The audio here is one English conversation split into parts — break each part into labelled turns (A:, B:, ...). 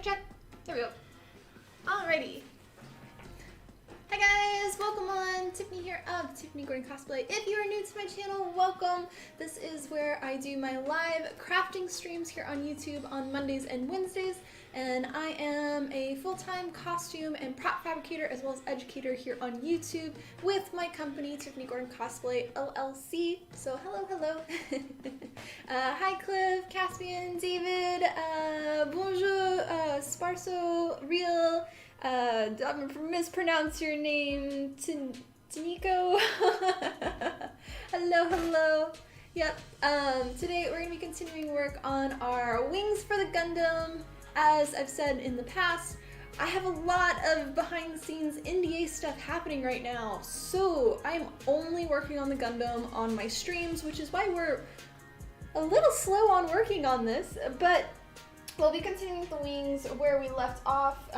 A: check. There we go. Alrighty. Hi guys, welcome on. Tiffany here of Tiffany Gordon Cosplay. If you are new to my channel, welcome. This is where I do my live crafting streams here on YouTube on Mondays and Wednesdays. And I am a full-time costume and prop fabricator as well as educator here on YouTube with my company, Tiffany Gordon Cosplay LLC. So hello. Hi Cliff, Caspian, David, bonjour, Sparso, Real, I'm gonna mispronounce your name, Taniko. Hello. Yep, today we're gonna be continuing work on our wings for the Gundam. As I've said in the past, I have a lot of behind the scenes NDA stuff happening right now, so I'm only working on the Gundam on my streams, which is why we're a little slow on working on this, but we'll be continuing with the wings where we left off.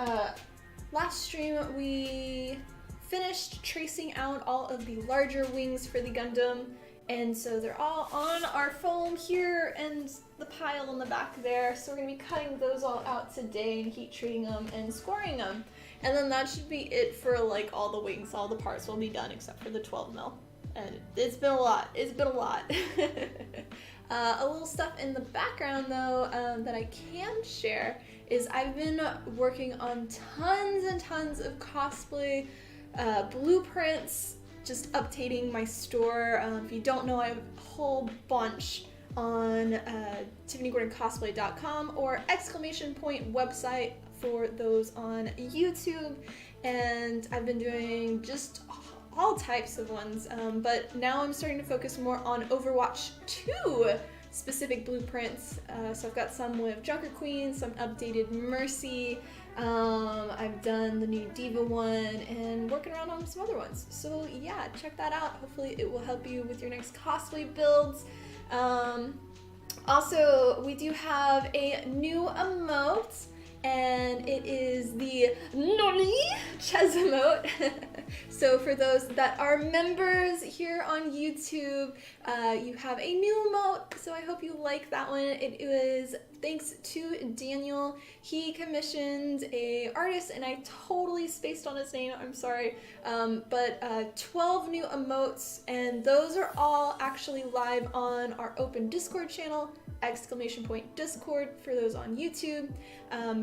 A: Last stream we finished tracing out all of the larger wings for the Gundam, and so they're all on our foam here and the pile in the back there, so we're going to be cutting those all out today and heat treating them and scoring them. And then that should be it for like all the wings, all the parts will be done except for the 12 mil. And it's been a lot. A little stuff in the background though that I can share is I've been working on tons and tons of cosplay blueprints, just updating my store. If you don't know, I have a whole bunch on TiffanyGordonCosplay.com or exclamation point website for those on YouTube, and I've been doing just all types of ones, but now I'm starting to focus more on Overwatch 2 specific blueprints. So I've got some with Junker Queen, some updated Mercy, I've done the new Diva one, and working around on some other ones. So yeah, check that out. Hopefully it will help you with your next cosplay builds. Also, we do have a new emote, and it is the Noni Chaz emote. So for those that are members here on YouTube, you have a new emote, so I hope you like that one. It was thanks to Daniel. He commissioned a artist, and I totally spaced on his name, I'm sorry, but 12 new emotes, and those are all actually live on our open Discord channel, exclamation point Discord for those on YouTube.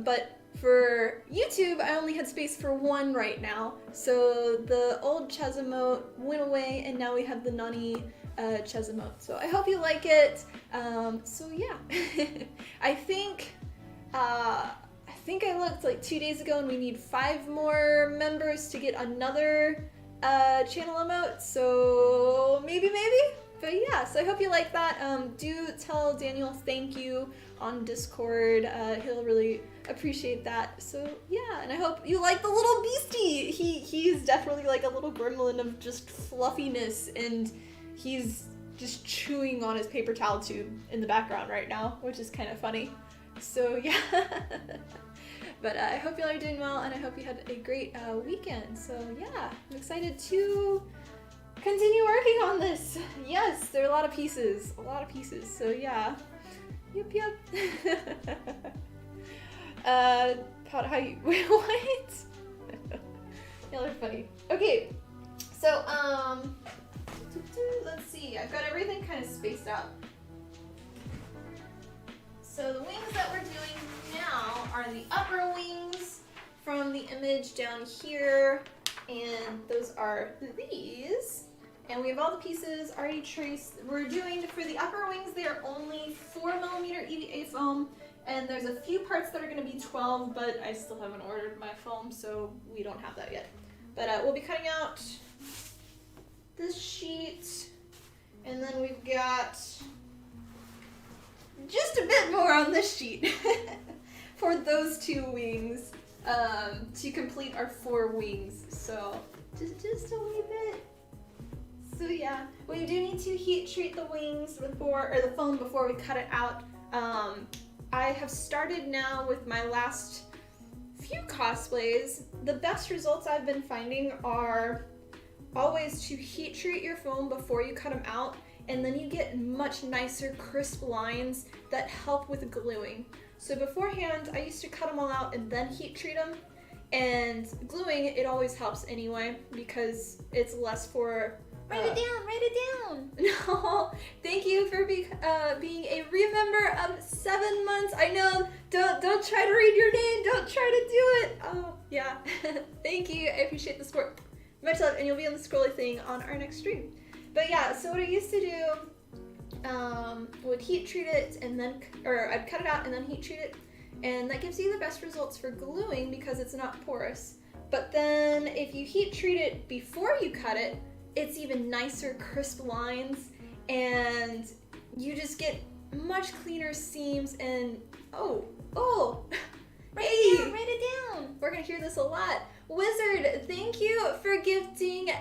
A: But for YouTube, I only had space for one right now, so the old Chaz emote went away, and now we have the Nani Chaz emote. So I hope you like it. So yeah, I think I looked like 2 days ago, and we need 5 more members to get another channel emote. So maybe. But yeah, so I hope you like that. Do tell Daniel thank you on Discord. He'll really appreciate that. So yeah, and I hope you like the little beastie. He's definitely like a little gremlin of just fluffiness, and he's just chewing on his paper towel tube in the background right now, which is kind of funny. So yeah. But I hope y'all are doing well, and I hope you had a great weekend. So yeah, I'm excited to continue working on this. Yes, there are a lot of pieces. So yeah. Yep. How you, wait, what? Y'all are funny. Okay, so, let's see. I've got everything kind of spaced out. So the wings that we're doing now are the upper wings from the image down here, and those are these. And we have all the pieces already traced. We're doing, for the upper wings, they are only 4mm EVA foam, and there's a few parts that are going to be 12, but I still haven't ordered my foam, so we don't have that yet. But we'll be cutting out this sheet, and then we've got just a bit more on this sheet for those 2 wings to complete our 4 wings. So just a wee bit. So yeah, we do need to heat treat the wings before, or the foam before we cut it out. I have started now with my last few cosplays. The best results I've been finding are always to heat treat your foam before you cut them out, and then you get much nicer crisp lines that help with gluing. So beforehand, I used to cut them all out and then heat treat them. And gluing, it always helps anyway because it's less for...
B: Write it down.
A: No, thank you for being a remember of 7 months. I know, don't try to read your name, don't try to do it. Oh, yeah, thank you, I appreciate the support. Much love, and you'll be on the scrolly thing on our next stream. But yeah, so what I used to do, would heat treat it and then, or I'd cut it out and then heat treat it. And that gives you the best results for gluing because it's not porous. But then if you heat treat it before you cut it, it's even nicer, crisp lines, and you just get much cleaner seams and, oh,
B: Write it down.
A: We're gonna hear this a lot. Wizard, thank you for gifting 10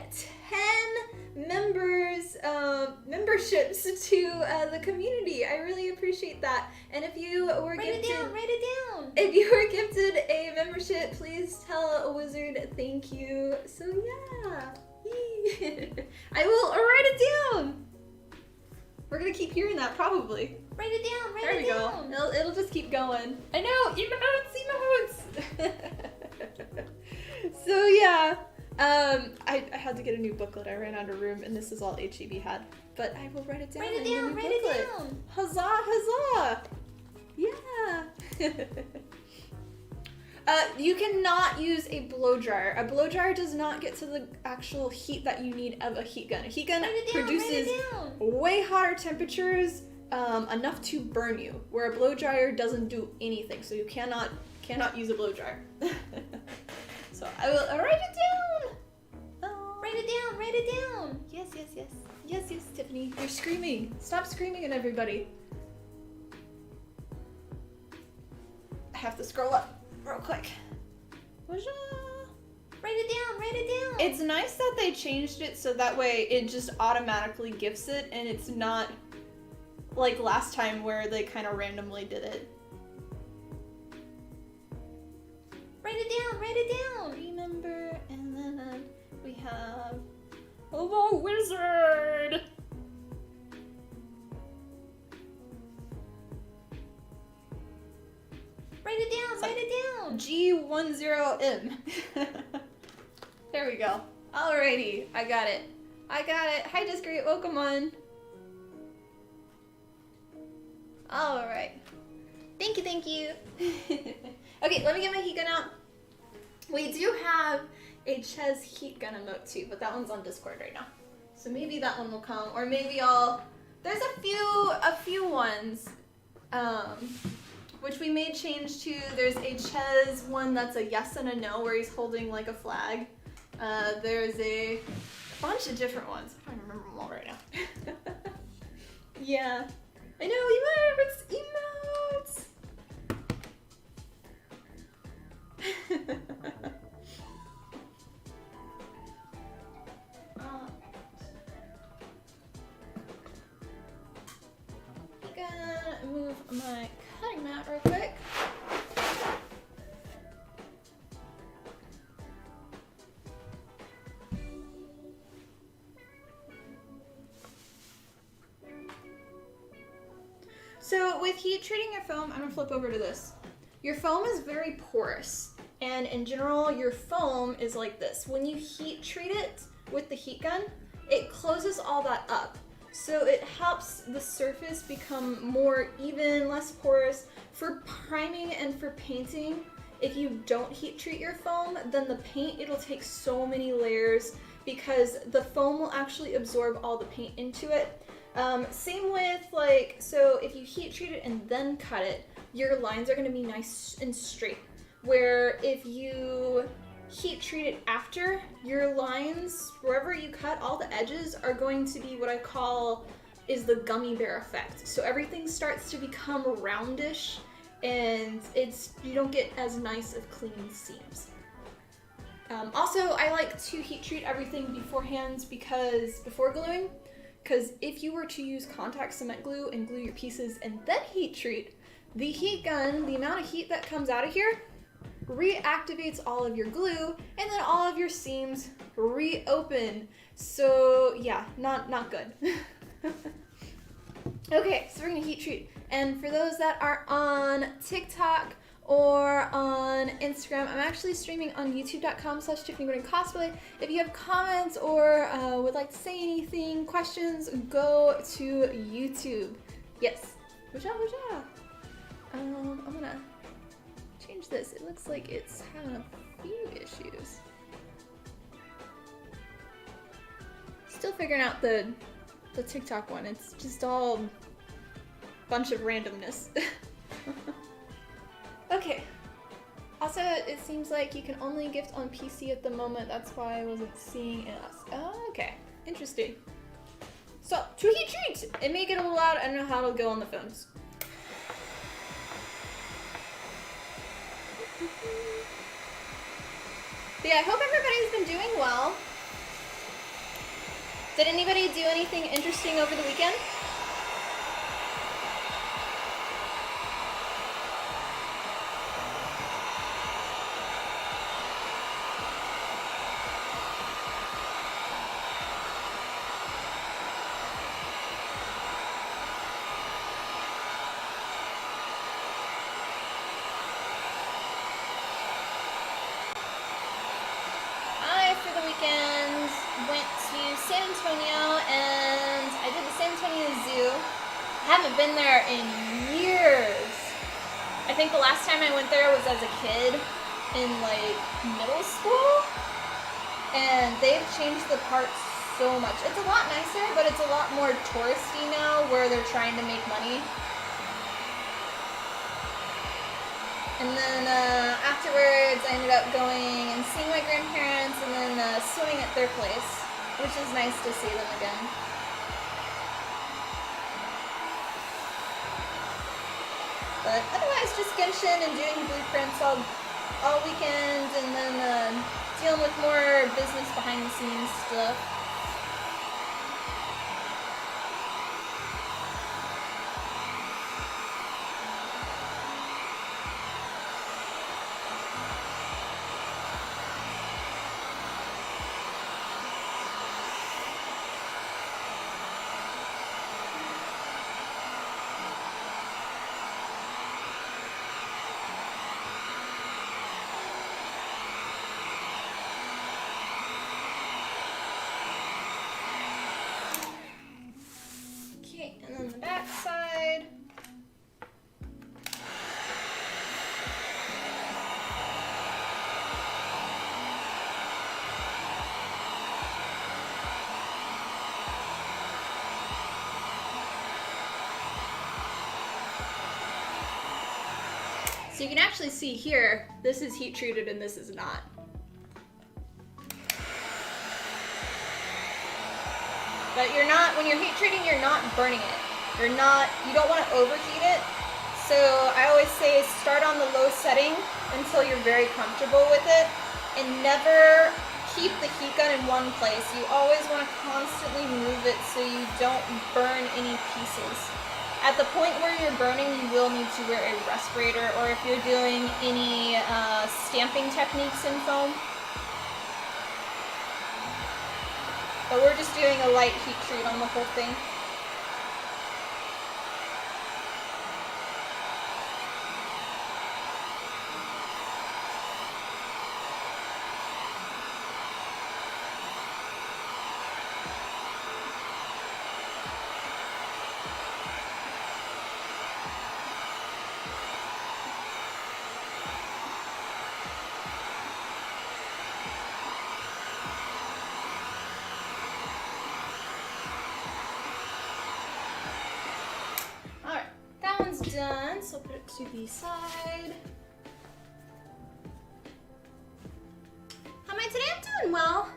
A: memberships to the community. I really appreciate that. And if you were
B: Write it down.
A: If you were gifted a membership, please tell a Wizard thank you. So yeah. I will write it down. We're gonna keep hearing that probably.
B: Write it down.
A: There we go. It'll just keep going. I know, emotes. So yeah, I had to get a new booklet. I ran out of room, and this is all HEB had. But I will write it down.
B: Write it down.
A: Huzzah! Yeah. You cannot use a blow dryer. A blow dryer does not get to the actual heat that you need of a heat gun. A heat gun produces way hotter temperatures, enough to burn you, where a blow dryer doesn't do anything. So you cannot use a blow dryer. So I will write it down.
B: Write it down.
A: Yes, Tiffany. You're screaming. Stop screaming at everybody. I have to scroll up real quick.
B: Write it down.
A: It's nice that they changed it so that way it just automatically gifts it and it's not like last time where they kind of randomly did it.
B: Write it down.
A: Remember, and then we have the Wizard.
B: Write it down.
A: G10M. There we go. Alrighty, I got it. Hi, Discreet, welcome on. Alright. Thank you. Okay, let me get my heat gun out. We do have a Ches heat gun emote too, but that one's on Discord right now. So maybe that one will come, or maybe there's a few ones, which we may change to. There's a Ches one that's a yes and a no, where he's holding like a flag. There's a bunch of different ones. I don't remember them all right now. Yeah. I know, emotes! I'm gonna move my cutting mat real quick. So with heat treating your foam, I'm gonna flip over to this. Your foam is very porous, and in general, your foam is like this. When you heat treat it with the heat gun, it closes all that up. So it helps the surface become more even, less porous. For priming and for painting, if you don't heat treat your foam, then the paint, it'll take so many layers because the foam will actually absorb all the paint into it. Same with so if you heat treat it and then cut it, your lines are going to be nice and straight. Where if you heat treat it after, your lines, wherever you cut, all the edges are going to be what I call is the gummy bear effect. So everything starts to become roundish and you don't get as nice of clean seams. Also, I like to heat treat everything beforehand before gluing. Because if you were to use contact cement glue and glue your pieces and then heat treat, the heat gun, the amount of heat that comes out of here, reactivates all of your glue, and then all of your seams reopen. So yeah, not good. Okay, so we're gonna heat treat And for those that are on TikTok or on Instagram, I'm actually streaming on youtube.com/TiffanyGordonCosplay. If you have comments or would like to say anything, questions, go to YouTube. Yes. I'm gonna change this. It looks like it's having a few issues. Still figuring out the TikTok one. It's just all a bunch of randomness. Okay. Also, it seems like you can only gift on PC at the moment. That's why I wasn't seeing it. Oh, okay. Interesting. So, to heat treat! It may get a little loud. I don't know how it'll go on the phones. But yeah, I hope everybody's been doing well. Did anybody do anything interesting over the weekend? San Antonio, and I did the San Antonio Zoo. I haven't been there in years. I think the last time I went there was as a kid in like middle school, and they've changed the park so much. It's a lot nicer, but it's a lot more touristy now where they're trying to make money. And then afterwards I ended up going and seeing my grandparents and then swimming at their place, which is nice to see them again. But otherwise, just Genshin and doing blueprints all weekend, and then dealing with more business behind the scenes stuff. And then the back side. So you can actually see here, this is heat treated and this is not. But you're not, when you're heat treating, you're not burning it. You don't want to overheat it. So I always say start on the low setting until you're very comfortable with it, and never keep the heat gun in one place. You always want to constantly move it so you don't burn any pieces. At the point where you're burning, you will need to wear a respirator, or if you're doing any stamping techniques in foam. But we're just doing a light heat treat on the whole thing. Done, so I'll put it to the side. How am I today? I'm doing well.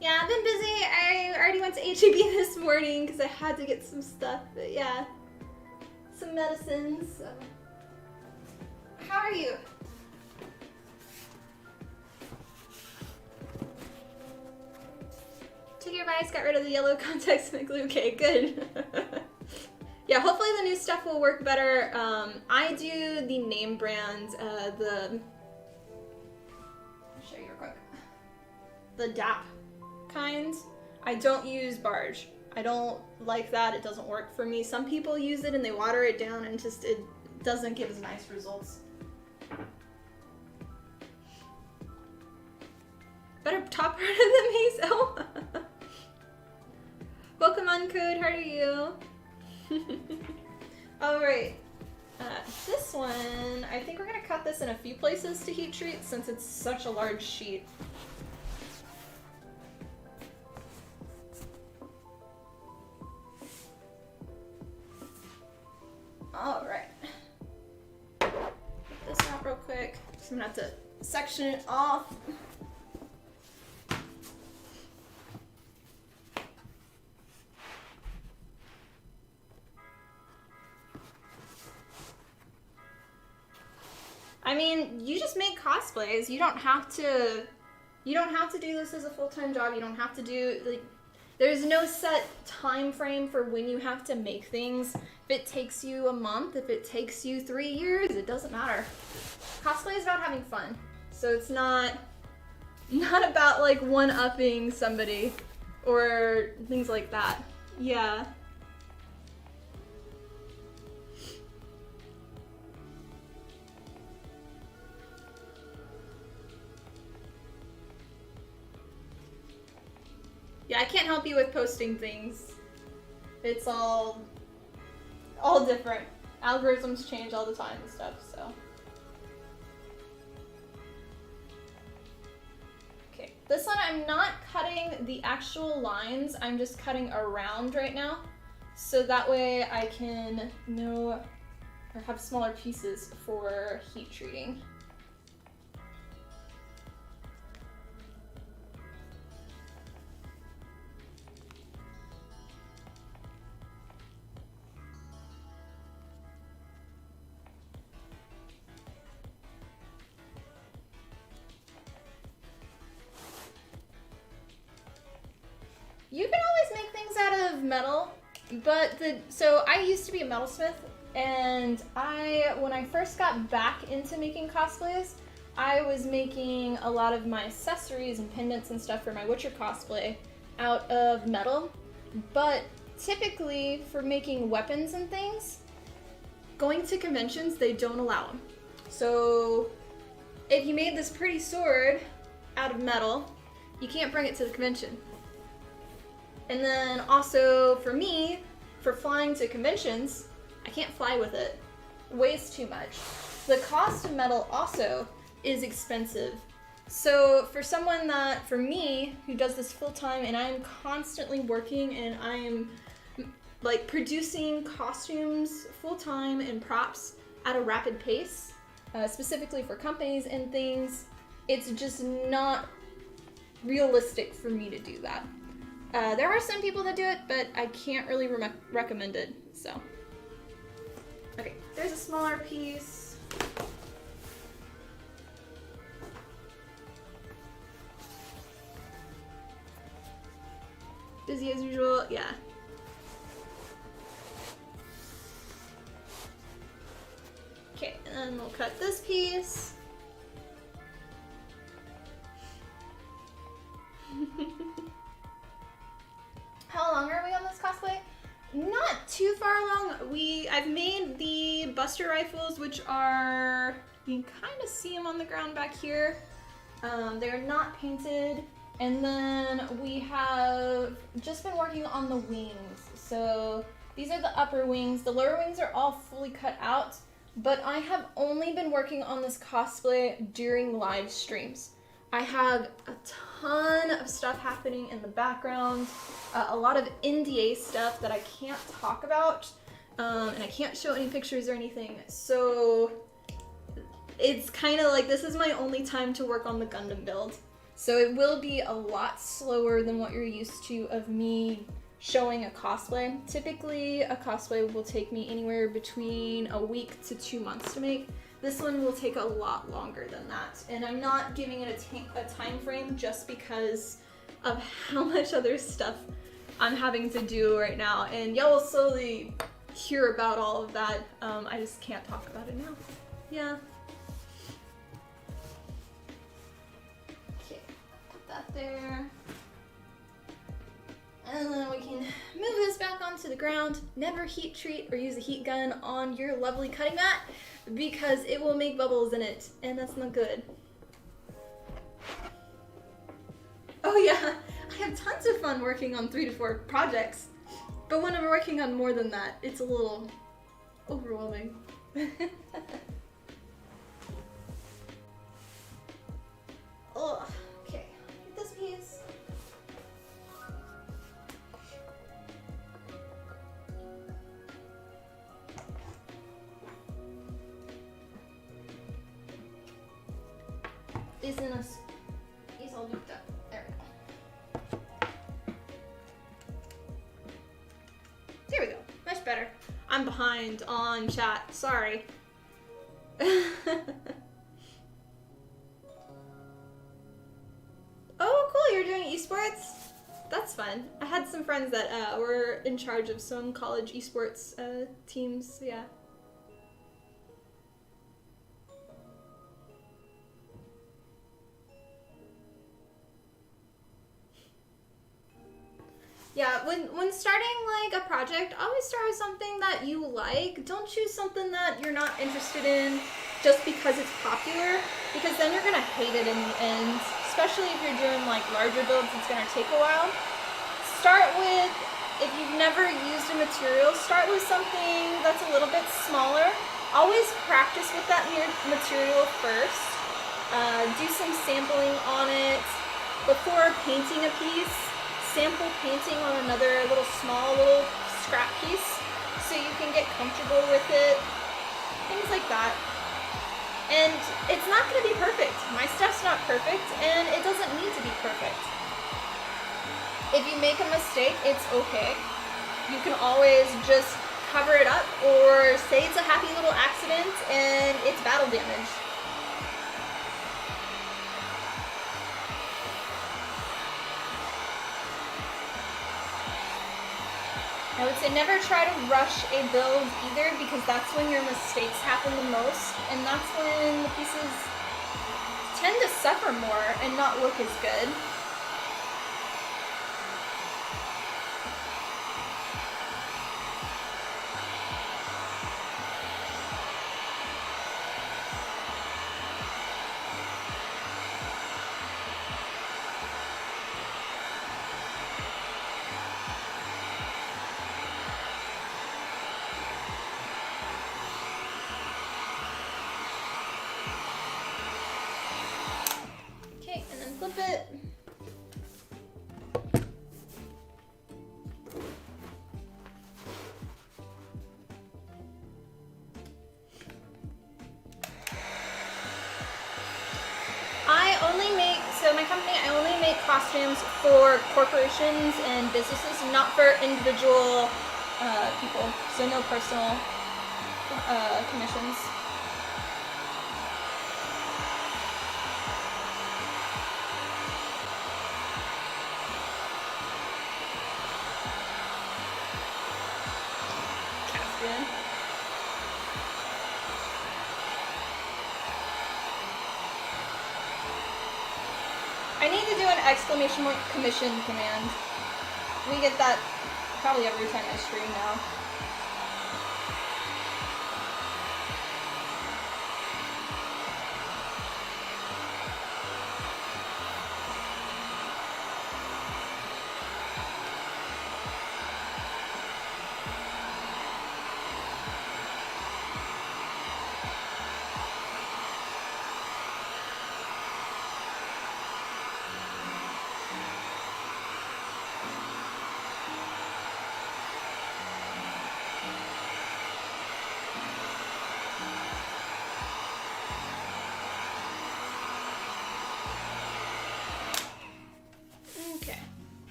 A: Yeah, I've been busy. I already went to HEB this morning because I had to get some stuff, but yeah, some medicines. So. How are you? Took your advice, got rid of the yellow contacts and the glue. Okay, good. Yeah, hopefully the new stuff will work better. I do the name brand, I'll show you real quick. The DAP kind. I don't use Barge. I don't like that. It doesn't work for me. Some people use it and they water it down and just it doesn't give as nice results. Better top harder than me, so. Welcome Uncode, how are you? Alright. This one, I think we're gonna cut this in a few places to heat treat since it's such a large sheet. Alright. Get this out real quick. So I'm gonna have to section it off. I mean, you just make cosplays. You don't have to do this as a full-time job. You don't have to do, like, there's no set time frame for when you have to make things. If it takes you a month, if it takes you 3 years, it doesn't matter. Cosplay is about having fun. So it's not about like one-upping somebody or things like that. Yeah. Yeah, I can't help you with posting things. It's all different. Algorithms change all the time and stuff, so. Okay, this one I'm not cutting the actual lines, I'm just cutting around right now. So that way I can know or have smaller pieces for heat treating. You can always make things out of metal, but so I used to be a metalsmith, and when I first got back into making cosplays, I was making a lot of my accessories and pendants and stuff for my Witcher cosplay out of metal, but typically for making weapons and things, going to conventions, they don't allow them. So if you made this pretty sword out of metal, you can't bring it to the convention. And then also for me, for flying to conventions, I can't fly with it. It weighs too much. The cost of metal also is expensive. So for me, who does this full time and I'm constantly working and I am like producing costumes full time and props at a rapid pace, specifically for companies and things, it's just not realistic for me to do that. There are some people that do it, but I can't really recommend it, so. Okay, there's a smaller piece. Busy as usual, yeah. Okay, and then we'll cut this piece. How long are we on this cosplay? Not too far along. I've made the Buster rifles, which are, you can kind of see them on the ground back here. They're not painted. And then we have just been working on the wings. So these are the upper wings. The lower wings are all fully cut out, but I have only been working on this cosplay during live streams. I have a ton of stuff happening in the background, a lot of NDA stuff that I can't talk about, and I can't show any pictures or anything. So it's kind of like this is my only time to work on the Gundam build. So it will be a lot slower than what you're used to of me showing a cosplay. Typically, a cosplay will take me anywhere between a week to 2 months to make. This one will take a lot longer than that. And I'm not giving it a time frame just because of how much other stuff I'm having to do right now. And y'all will slowly hear about all of that. I just can't talk about it now. Yeah. Okay, put that there. And then we can move onto the ground. Never heat treat or use a heat gun on your lovely cutting mat because it will make bubbles in it, and that's not good. Oh yeah, I have tons of fun working on 3 to 4 projects, but when I'm working on more than that, it's a little overwhelming. Oh, okay, get this piece. These all looped up. There we go. There we go. Much better. I'm behind on chat. Sorry. Oh, cool. You're doing esports? That's fun. I had some friends that were in charge of some college esports teams. So yeah. Yeah, when starting like a project, always start with something that you like. Don't choose something that you're not interested in just because it's popular, because then you're gonna hate it in the end. Especially if you're doing like larger builds, it's gonna take a while. Start with, if you've never used a material, start with something that's a little bit smaller. Always practice with that material first. Do some sampling on it before painting a piece. Sample painting on another small little scrap piece so you can get comfortable with it, things like that. And it's not going to be perfect. My stuff's not perfect, and it doesn't need to be perfect. If you make a mistake, it's okay. You can always just cover it up or say it's a happy little accident and it's battle damage. I would say never try to rush a build either, because that's when your mistakes happen the most, and that's when the pieces tend to suffer more and not look as good. Flip it. My company, I only make costumes for corporations and businesses, not for individual people, so no personal commissions. I need to do an exclamation mark commission command. We get that probably every time I stream now.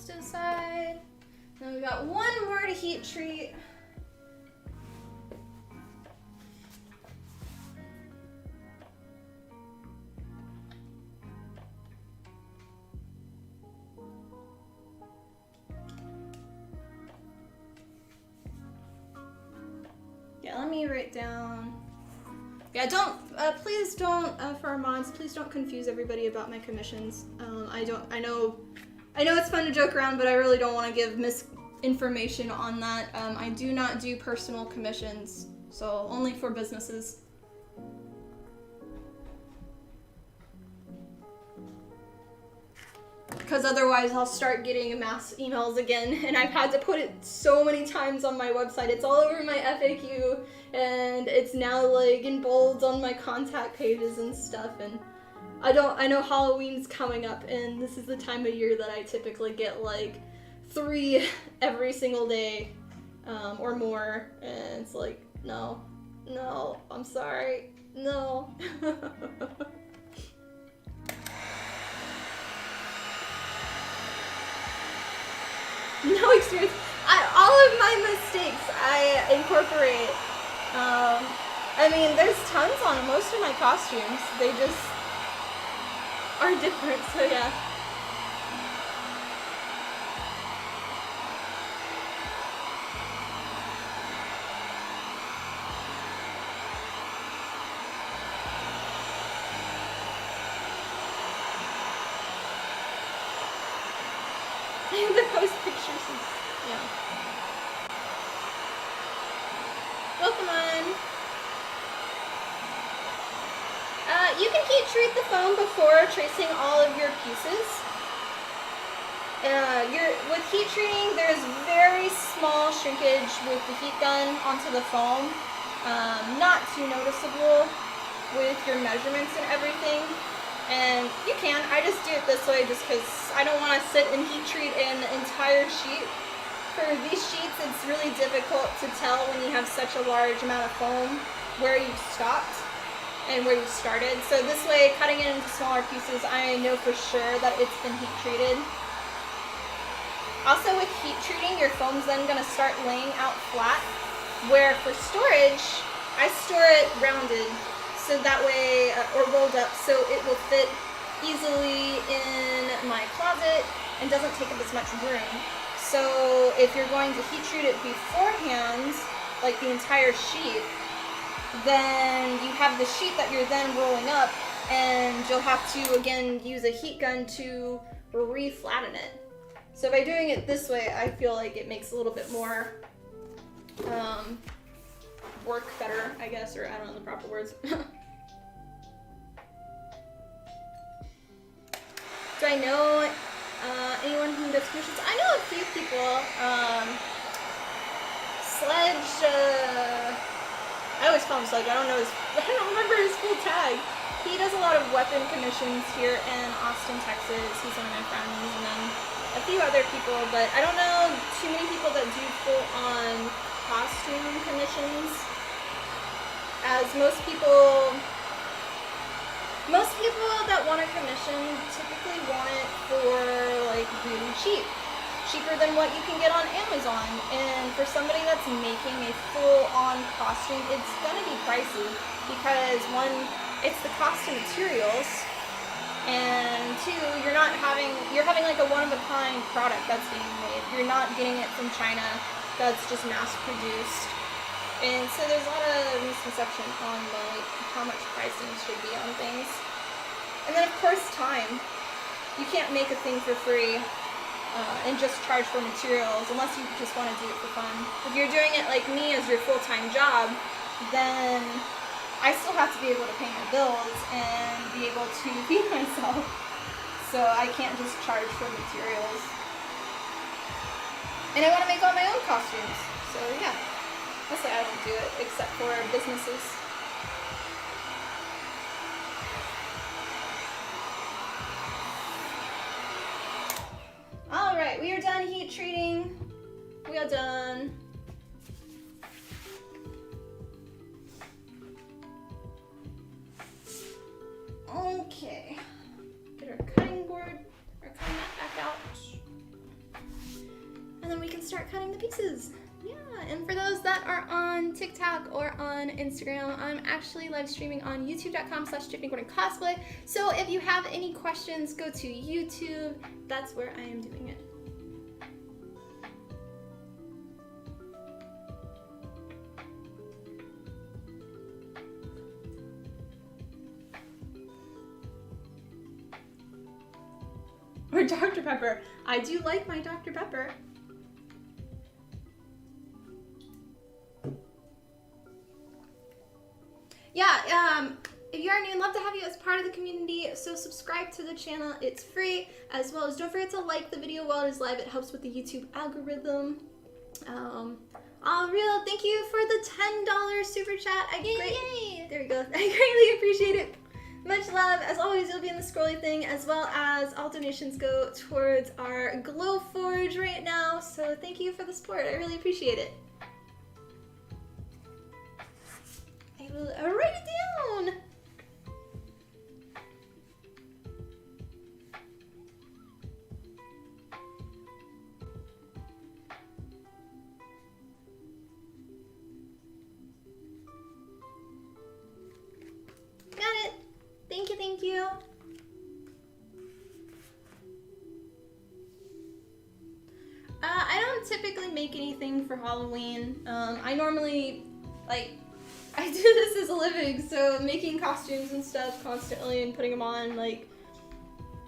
A: To the side. Then we got one more to heat treat. Yeah, let me write down. Yeah, please don't, for our mods, please don't confuse everybody about my commissions. I know I know it's fun to joke around, but I really don't want to give misinformation on that. I do not do personal commissions, so only for businesses. Because otherwise I'll start getting mass emails again, and I've had to put it so many times on my website. It's all over my FAQ, and it's now like in bold on my contact pages and stuff, and I know Halloween's coming up, and this is the time of year that I typically get like 3 every single day, or more, and it's like, no, I'm sorry, no. No experience. All of my mistakes I incorporate. I mean, there's tons on most of my costumes. They just are different, so yeah. The post pictures, yeah. Welcome on. You can heat treat the foam before tracing all of your pieces. With heat treating, there's very small shrinkage with the heat gun onto the foam. Not too noticeable with your measurements and everything. And you can, I just do it this way just because I don't want to sit and heat treat an entire sheet. For these sheets, it's really difficult to tell when you have such a large amount of foam where you've stopped and where you've started. So this way, cutting it into smaller pieces, I know for sure that it's been heat treated. Also with heat treating, your foam's then going to start laying out flat, where for storage, I store it rounded. So that way, or rolled up, so it will fit easily in my closet and doesn't take up as much room. So if you're going to heat treat it beforehand, like the entire sheet, then you have the sheet that you're then rolling up, and you'll have to again use a heat gun to re-flatten it. So by doing it this way, I feel like it makes a little bit more work better, I guess, or I don't know the proper words. Do I know anyone who does commissions? I know a few people. Sledge, I always call him Sledge. I don't remember his full tag. He does a lot of weapon commissions here in Austin, Texas. He's one of my friends, and then a few other people, but I don't know too many people that do full-on costume commissions, as most people that want a commission typically want it for like really cheap, cheaper than what you can get on Amazon. And for somebody that's making a full-on costume, it's gonna be pricey because one, it's the cost of materials, and two, you're having like a one-of-a-kind product that's being made. You're not getting it from China that's just mass-produced. And so there's a lot of misconception on like how much pricing should be on things. And then of course time. You can't make a thing for free and just charge for materials unless you just want to do it for fun. If you're doing it like me as your full-time job, then I still have to be able to pay my bills and be able to feed myself. So I can't just charge for materials. And I want to make all my own costumes. So yeah. Mostly I don't do it except for businesses. Alright, we are done heat treating. We are done. Okay. Get our cutting board, or cutting that back out. And then we can start cutting the pieces. Yeah, and for those that are on TikTok or on Instagram, I'm actually live streaming on youtube.com/TiffanyGordonCosplay. So if you have any questions, go to YouTube. That's where I am doing it. more Dr. Pepper. I do like my Dr. Pepper. Yeah, if you are new, I'd love to have you as part of the community, so subscribe to the channel, it's free, as well as don't forget to like the video while it is live, it helps with the YouTube algorithm. Real, thank you for the $10 super chat.
B: Yay!
A: There we go. I greatly appreciate it. Much love. As always, you'll be in the scrolly thing, as well as all donations go towards our Glow Forge right now, so thank you for the support. I really appreciate it. I will write it down. Got it. Thank you, thank you. I don't typically make anything for Halloween. I normally, like, I do this as a living, so making costumes and stuff constantly and putting them on, like,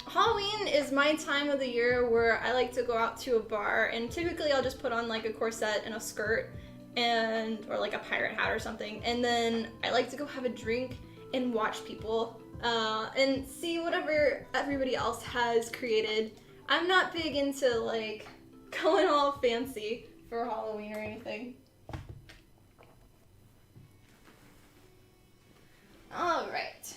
A: Halloween is my time of the year where I like to go out to a bar, and typically I'll just put on like a corset and a skirt or like a pirate hat or something, and then I like to go have a drink and watch people and see whatever everybody else has created. I'm not big into like going all fancy for Halloween or anything. All right.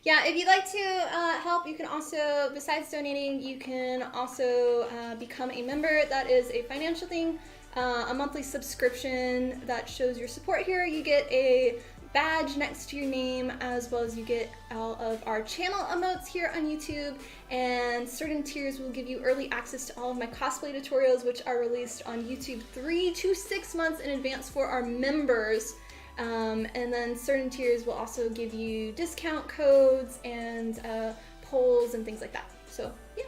A: Yeah, if you'd like to help, you can also, besides donating, you can also become a member. That is a financial thing, a monthly subscription that shows your support here. You get a badge next to your name, as well as you get all of our channel emotes here on YouTube, and certain tiers will give you early access to all of my cosplay tutorials, which are released on YouTube 3 to 6 months in advance for our members. And then certain tiers will also give you discount codes and polls and things like that. So, yeah.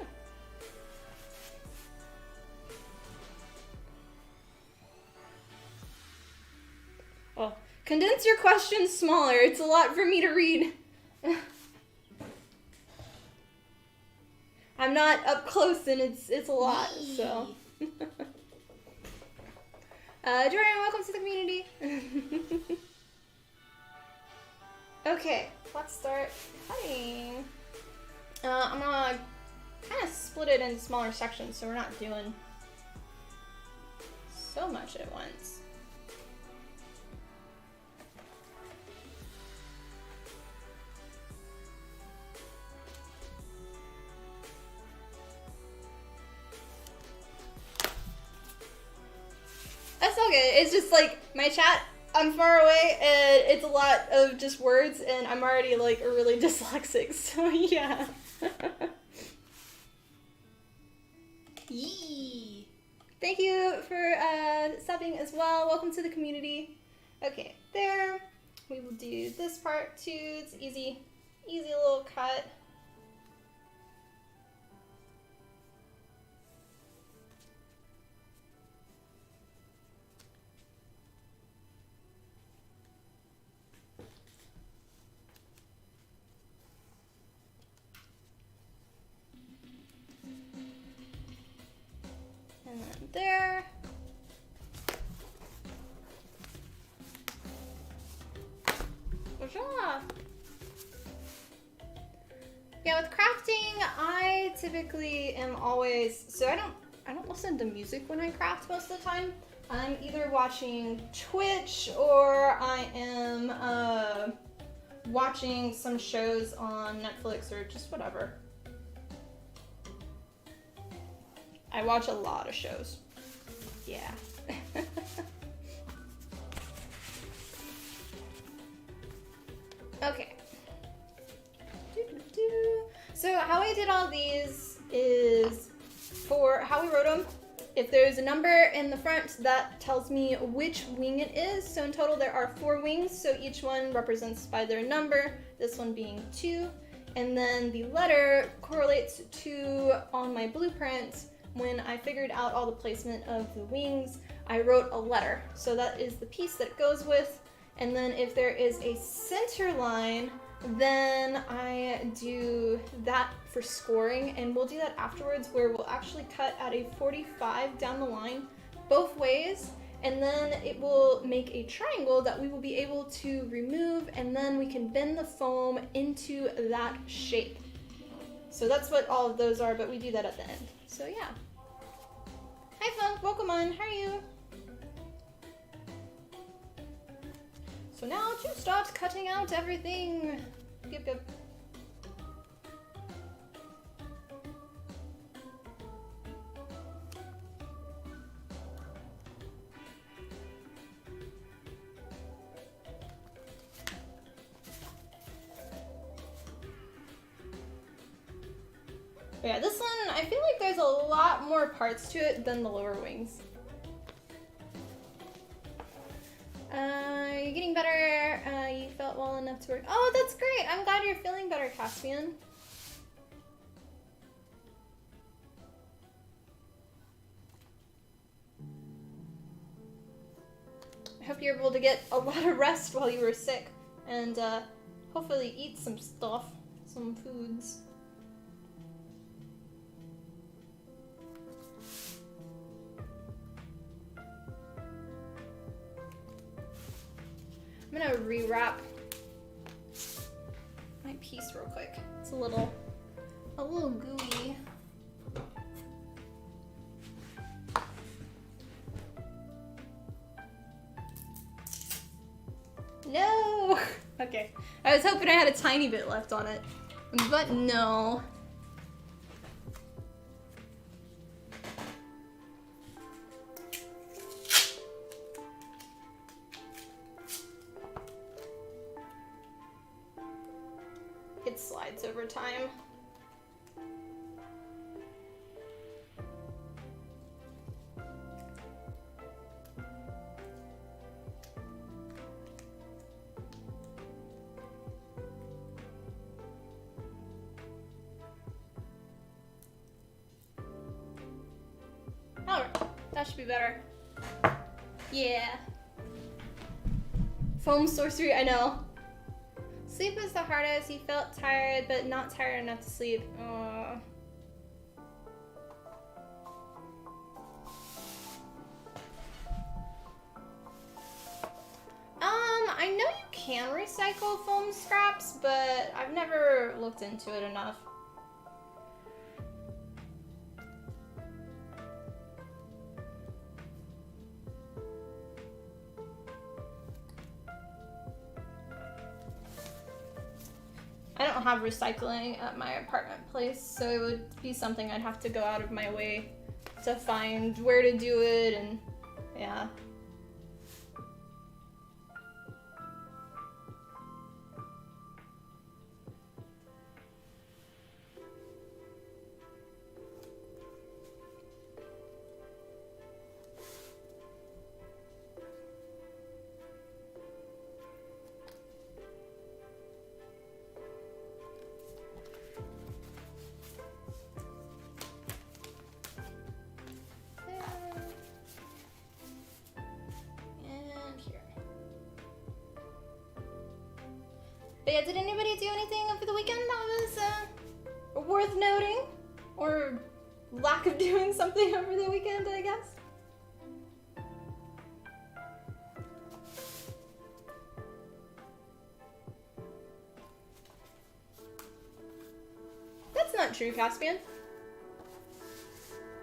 A: Oh, condense your questions smaller. It's a lot for me to read. I'm not up close and it's a lot, so. Jordan, welcome to the community. Okay, let's start cutting. I'm gonna kind of split it into smaller sections so we're not doing so much at once. That's all good. It's just like my chat, I'm far away and it's a lot of just words and I'm already like really dyslexic, so yeah. Yee. Thank you for subbing as well. Welcome to the community. Okay, there. We will do this part too. It's easy little cut. And then there. Yeah, with crafting, I typically am always, so I don't listen to music when I craft most of the time. I'm either watching Twitch or I am watching some shows on Netflix or just whatever. I watch a lot of shows. Yeah. Okay. So how I did all these is for how we wrote them. If there's a number in the front, that tells me which wing it is. So in total there are 4 wings, so each one represents by their number, this one being 2. And then the letter correlates to, on my blueprint, when I figured out all the placement of the wings, I wrote a letter. So that is the piece that it goes with. And then if there is a center line, then I do that for scoring, and we'll do that afterwards where we'll actually cut at a 45 down the line both ways, and then it will make a triangle that we will be able to remove, and then we can bend the foam into that shape. So that's what all of those are, but we do that at the end. So yeah. Hi Funk, welcome on, how are you? So now to start cutting out everything. Yep. Yeah, this one, I feel like there's a lot more parts to it than the lower wings. You're getting better. You felt well enough to work. Oh, that's great. I'm glad you're feeling better, Caspian. I hope you're able to get a lot of rest while you were sick, and hopefully eat some stuff, some foods. I'm gonna rewrap my piece real quick. It's a little gooey. No! Okay, I was hoping I had a tiny bit left on it, but no. It slides over time. Alright, that should be better. Yeah. Foam sorcery, I know. Sleep was the hardest. He felt tired, but not tired enough to sleep. Aww. I know you can recycle foam scraps, but I've never looked into it enough. I don't have recycling at my apartment place, so it would be something I'd have to go out of my way to find where to do it, and yeah. But yeah, did anybody do anything over the weekend that was worth noting? Or lack of doing something over the weekend, I guess? That's not true, Caspian.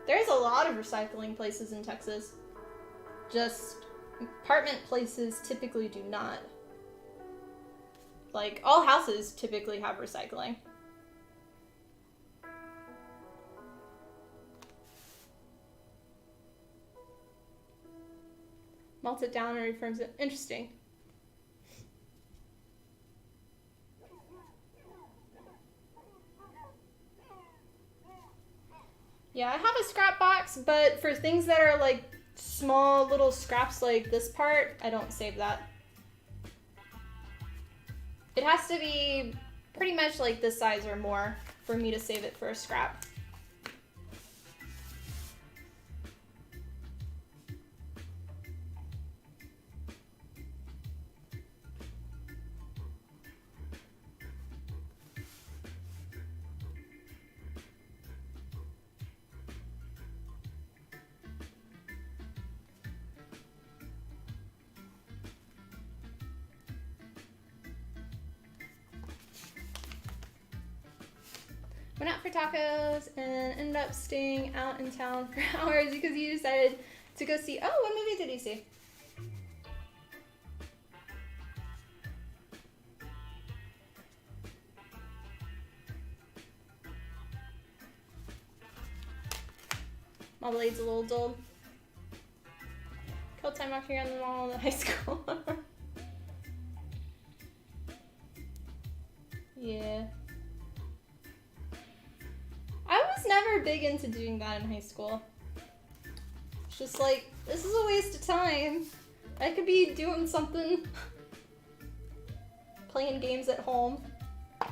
A: There's a lot of recycling places in Texas. Just apartment places typically do not. Like, all houses typically have recycling. Melts it down and reforms it. Interesting. Yeah, I have a scrap box, but for things that are like small little scraps like this part, I don't save that. It has to be pretty much like this size or more for me to save it for a scrap. went out for tacos and ended up staying out in town for hours because you decided to go see. Oh, what movie did you see? My blade's a little dull. Killed time walking around the mall in high school. Yeah. I was never big into doing that in high school. It's just like, this is a waste of time. I could be doing something. Playing games at home. I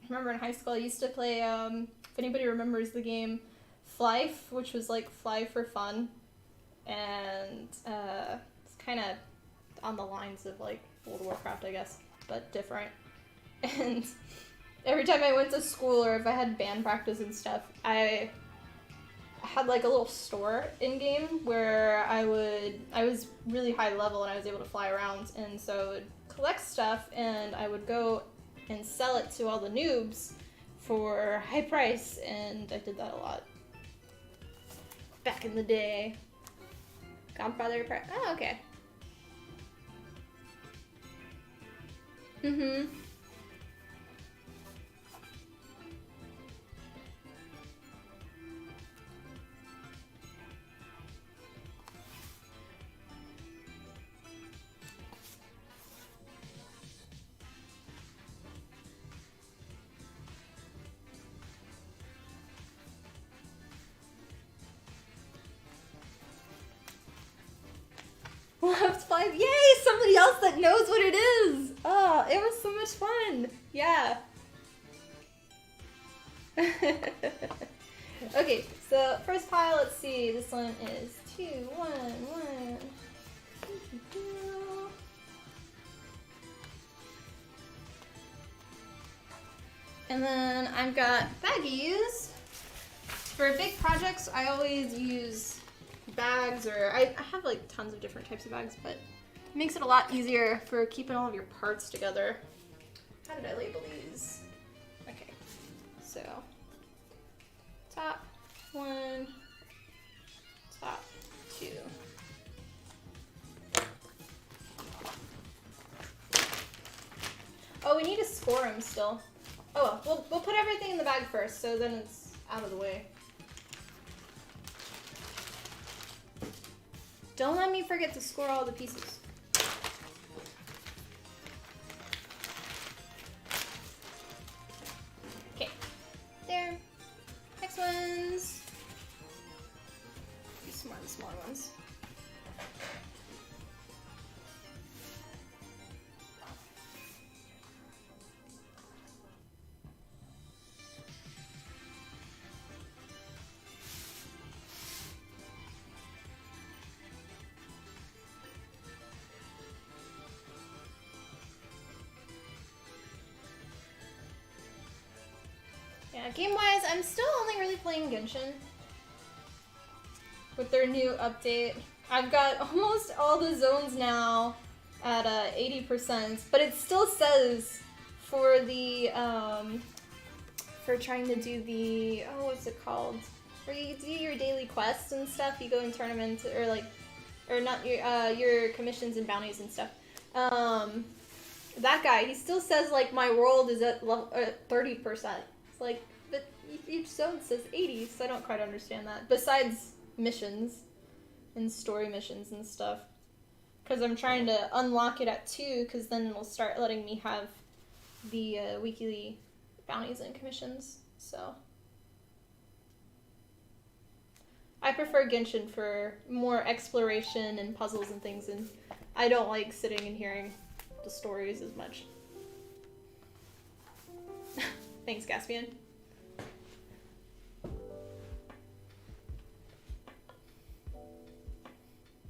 A: remember in high school I used to play, if anybody remembers the game Flife, which was like Fly for Fun, and it's kind of on the lines of like World of Warcraft, I guess, but different. And every time I went to school or if I had band practice and stuff, I had like a little store in game where I was really high level and I was able to fly around, and so I would collect stuff and I would go and sell it to all the noobs for high price, and I did that a lot. Back in the day. Godfather part. Oh, okay. Mm-hmm. Left 5. Yay! Somebody else that knows what it is! Oh, it was so much fun! Yeah. Okay, so first pile, let's see. This one is 2, 1, 1. And then I've got baggies. For big projects, I always use bags, or I have like tons of different types of bags, but it makes it a lot easier for keeping all of your parts together. How did I label these? Okay, so top 1, top 2. Oh, we need to score them still. Oh, well, we'll put everything in the bag first, so then it's out of the way. Don't let me forget to score all the pieces. Okay, there. Next ones. These more the smaller ones. Yeah, game-wise, I'm still only really playing Genshin. With their new update. I've got almost all the zones now at 80%, but it still says for the, for trying to do the, oh, what's it called? Where you do your daily quests and stuff, you go in tournaments, or like, or not your commissions and bounties and stuff. That guy, he still says like my world is at 30%. It's like, but each zone says 80, so I don't quite understand that. Besides missions and story missions and stuff. Because I'm trying to unlock it at 2, because then it'll start letting me have the weekly bounties and commissions, so. I prefer Genshin for more exploration and puzzles and things, and I don't like sitting and hearing the stories as much. Thanks, Caspian.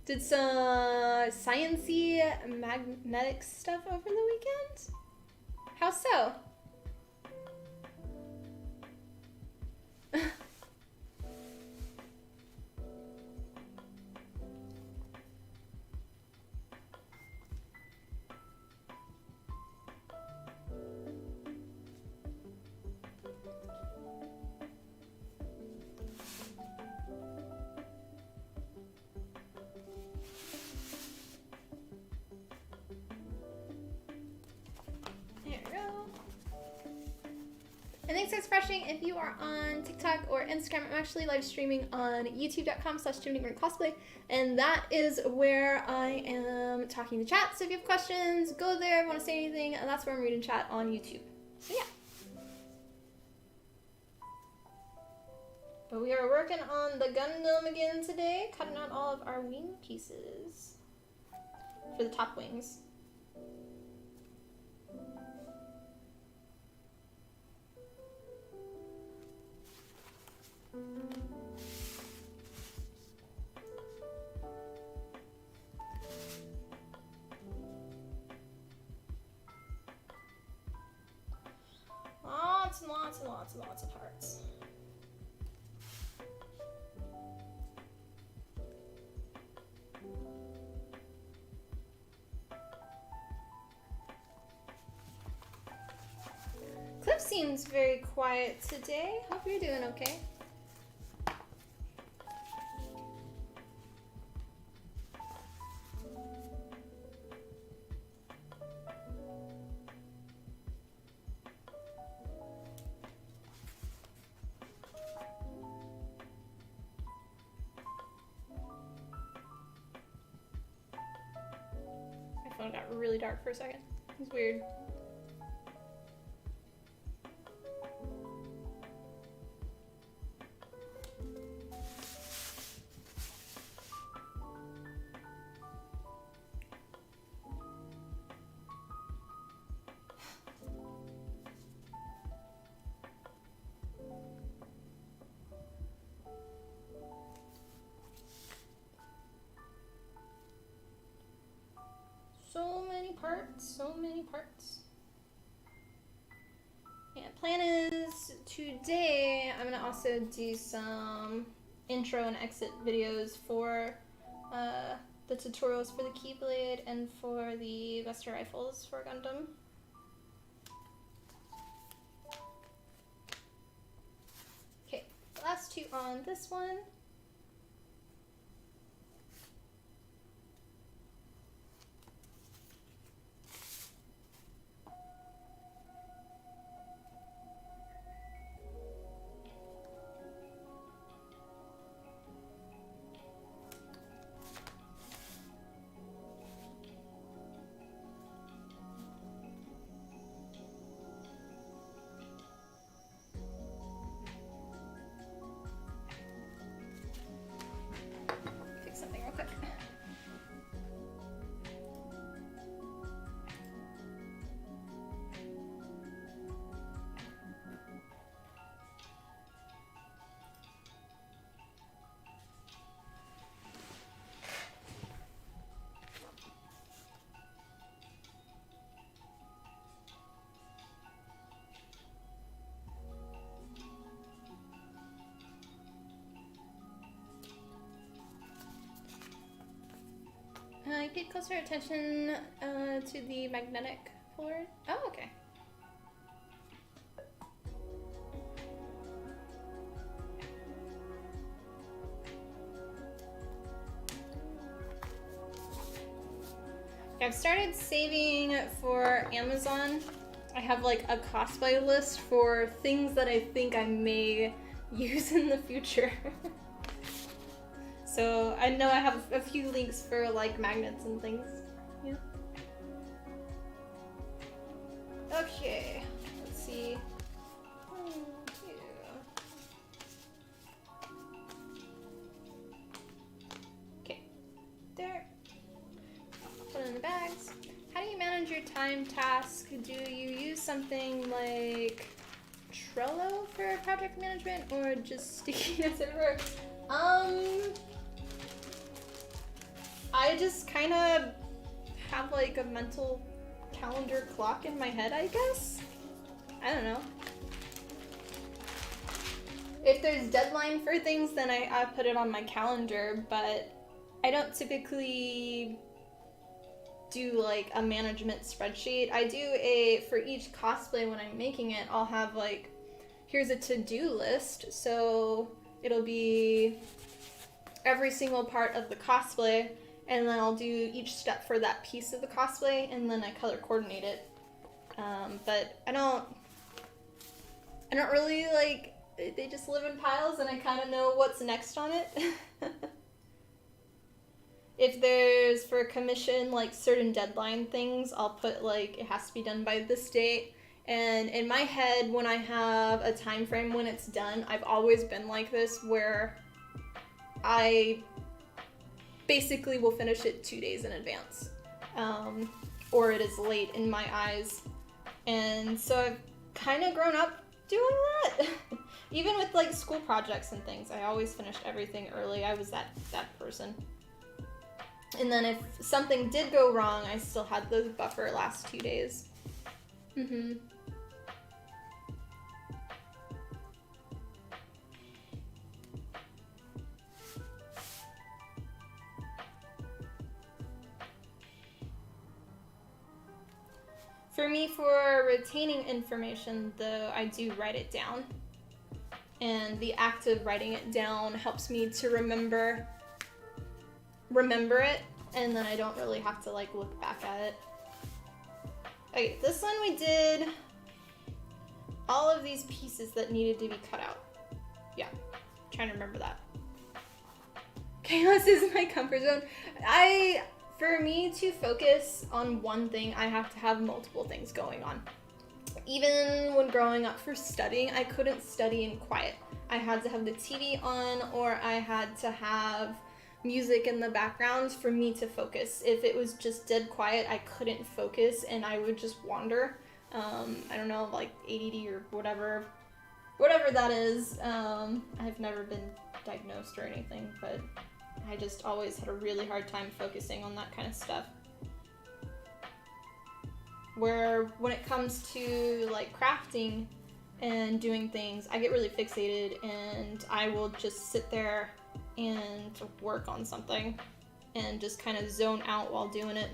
A: Did some science-y magnetic stuff over the weekend? How so? And thanks guys for watching. If you are on TikTok or Instagram, I'm actually live streaming on youtube.com/TiffanyCosplay, and that is where I am talking to chat. So if you have questions, go there. Want to say anything, and that's where I'm reading chat on YouTube. So yeah. But we are working on the Gundam again today, cutting out all of our wing pieces for the top wings. Lots and lots and lots and lots of parts. Cliff seems very quiet today. Hope you're doing okay. My phone got really dark for a second. It was weird. So many parts, so many parts. Yeah, plan is today I'm gonna also do some intro and exit videos for the tutorials for the Keyblade and for the Vesta rifles for Gundam. Okay, last two on this one. I paid closer attention to the magnetic puller. Oh, okay. I've started saving for Amazon. I have like a cosplay list for things that I think I may use in the future. So I know I have a few links for like magnets and things. Yeah. Okay, let's see. Okay, there. Put it in the bags. How do you manage your time task? Do you use something like Trello for project management or just sticky notes everywhere? I just kind of have like a mental calendar clock in my head, I guess. I don't know. If there's deadline for things, then I put it on my calendar, but I don't typically do like a management spreadsheet. I do for each cosplay when I'm making it, I'll have like, here's a to-do list. So it'll be every single part of the cosplay, and then I'll do each step for that piece of the cosplay, and then I color coordinate it. But I I don't really like, they just live in piles and I kind of know what's next on it. If there's for a commission, like certain deadline things, I'll put like it has to be done by this date. And in my head, when I have a time frame when it's done, I've always been like this where I basically will finish it 2 days in advance. Or it is late in my eyes. And so I've kind of grown up doing that. Even with like school projects and things, I always finished everything early. I was that person. And then if something did go wrong, I still had the buffer last 2 days. For me, for retaining information, though, I do write it down. And the act of writing it down helps me to remember it, and then I don't really have to like look back at it. Okay, this one we did all of these pieces that needed to be cut out. Yeah, I'm trying to remember that. Chaos is my comfort zone. For me to focus on one thing, I have to have multiple things going on. Even when growing up for studying, I couldn't study in quiet. I had to have the TV on, or I had to have music in the background for me to focus. If it was just dead quiet, I couldn't focus and I would just wander. I don't know, like ADD or whatever that is. I've never been diagnosed or anything, but I just always had a really hard time focusing on that kind of stuff. Where when it comes to like crafting and doing things, I get really fixated and I will just sit there and work on something and just kind of zone out while doing it.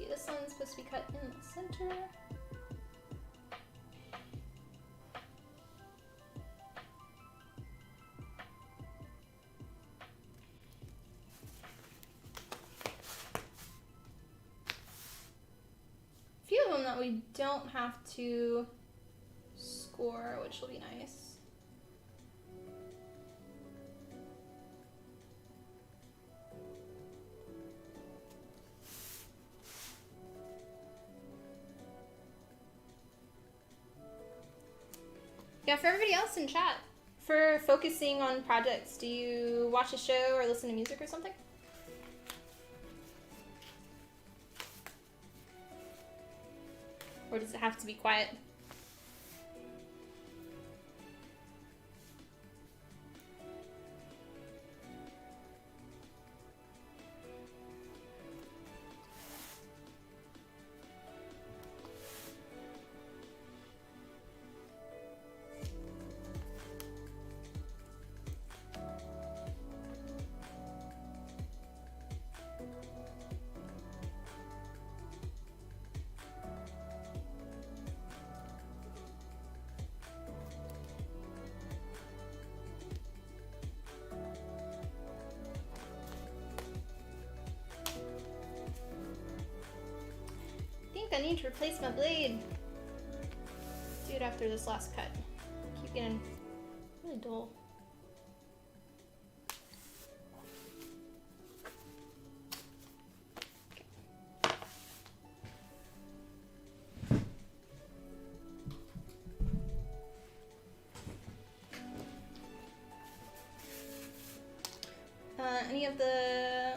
A: This one's supposed to be cut in the center. A few of them that we don't have to score, which will be nice. Yeah, for everybody else in chat, for focusing on projects, do you watch a show or listen to music or something? Or does it have to be quiet? I need to replace my blade. Do it after this last cut. Keep getting really dull. Any of the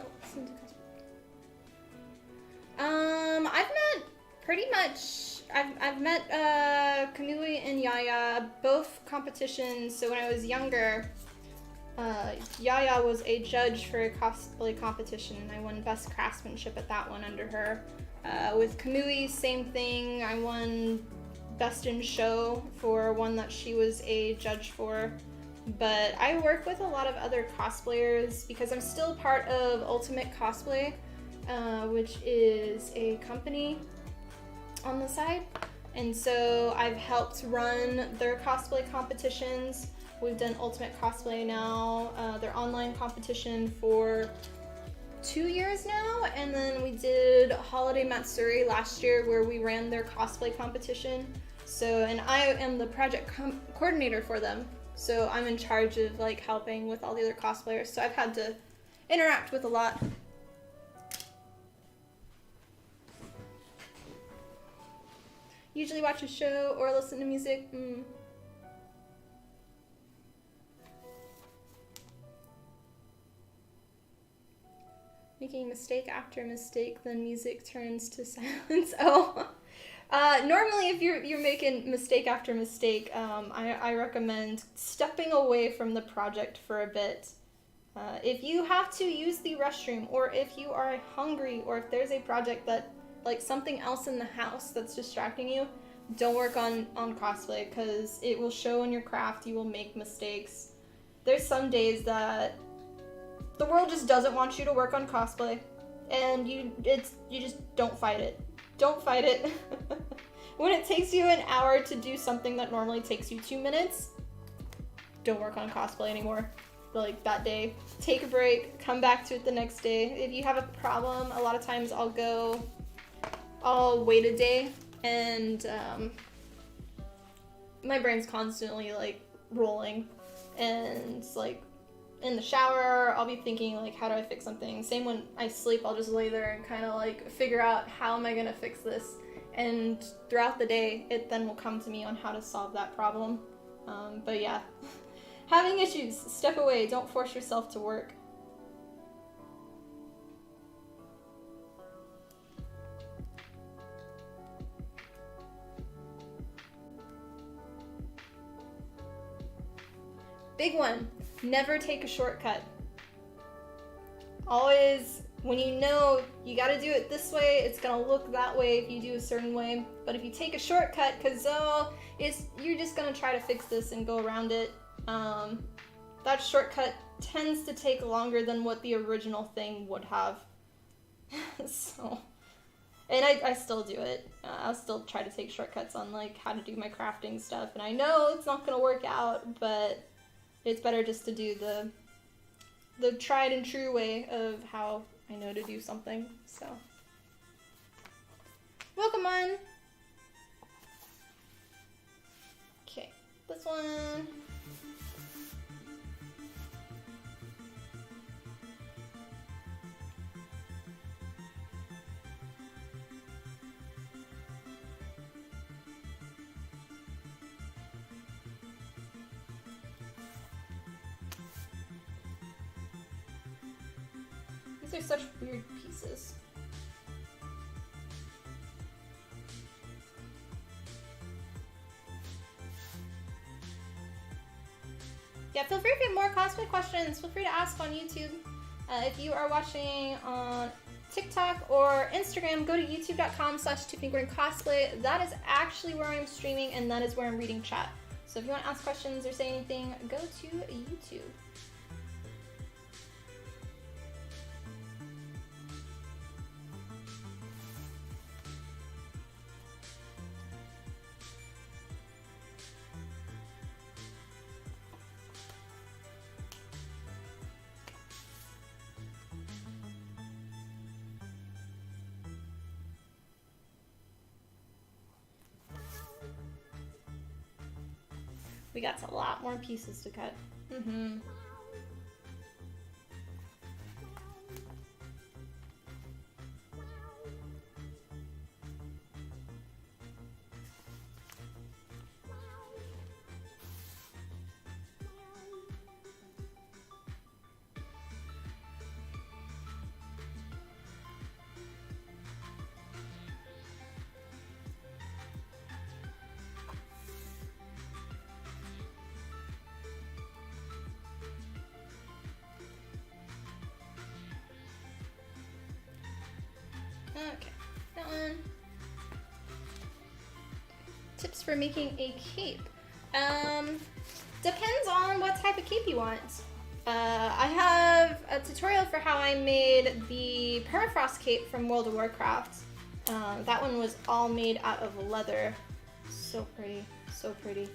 A: I've met pretty much. I've met Kamui and Yaya, both competitions. So when I was younger, Yaya was a judge for a cosplay competition, and I won Best Craftsmanship at that one under her. With Kamui, same thing. I won Best in Show for one that she was a judge for. but I work with a lot of other cosplayers because I'm still part of Ultimate Cosplay, which is a company on the side. And so I've helped run their cosplay competitions. We've done Ultimate Cosplay now, their online competition for 2 years now, and then we did Holiday Matsuri last year where we ran their cosplay competition. So, and I am the project coordinator for them. So I'm in charge of like helping with all the other cosplayers. So I've had to interact with a lot. Usually watch a show or listen to music. Making mistake after mistake, then music turns to silence. Oh, normally if you're making mistake after mistake, I recommend stepping away from the project for a bit. If you have to use the restroom, or if you are hungry, or if there's a project that, like something else in the house that's distracting you, don't work on cosplay, because it will show in your craft. You will make mistakes. There's some days that the world just doesn't want you to work on cosplay, and you just don't fight it. Don't fight it. When it takes you an hour to do something that normally takes you 2 minutes, don't work on cosplay anymore. Like that day, take a break, come back to it the next day. If you have a problem, a lot of times I'll wait a day, and my brain's constantly like rolling, and like in the shower, I'll be thinking like, how do I fix something? Same when I sleep, I'll just lay there and kind of like figure out how am I gonna fix this. And throughout the day, it then will come to me on how to solve that problem. But yeah, having issues, step away, don't force yourself to work. Big one, never take a shortcut. Always, when you know you gotta do it this way, it's gonna look that way if you do a certain way. But if you take a shortcut, because you're just gonna try to fix this and go around it, that shortcut tends to take longer than what the original thing would have. So, and I still do it. I'll still try to take shortcuts on like how to do my crafting stuff, and I know it's not gonna work out, but it's better just to do the tried and true way of how I know to do something. So, welcome on. Okay, this one. These are such weird pieces. Yeah, feel free if you have more cosplay questions, feel free to ask on YouTube. If you are watching on TikTok or Instagram, go to youtube.com/TiffanyGordonCosplay. That is actually where I'm streaming, and that is where I'm reading chat. So if you want to ask questions or say anything, go to YouTube. We got a lot more pieces to cut. Okay, that one. Tips for making a cape. Depends on what type of cape you want. I have a tutorial for how I made the permafrost cape from World of Warcraft. That one was all made out of leather. So pretty, so pretty.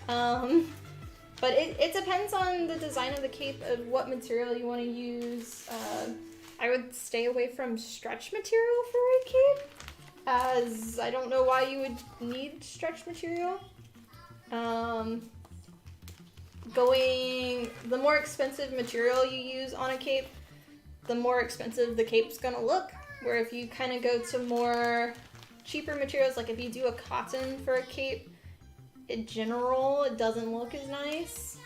A: But it depends on the design of the cape, of what material you want to use. I would stay away from stretch material for a cape, as I don't know why you would need stretch material. The more expensive material you use on a cape, the more expensive the cape's gonna look. Where if you kind of go to more cheaper materials, like if you do a cotton for a cape, in general, it doesn't look as nice.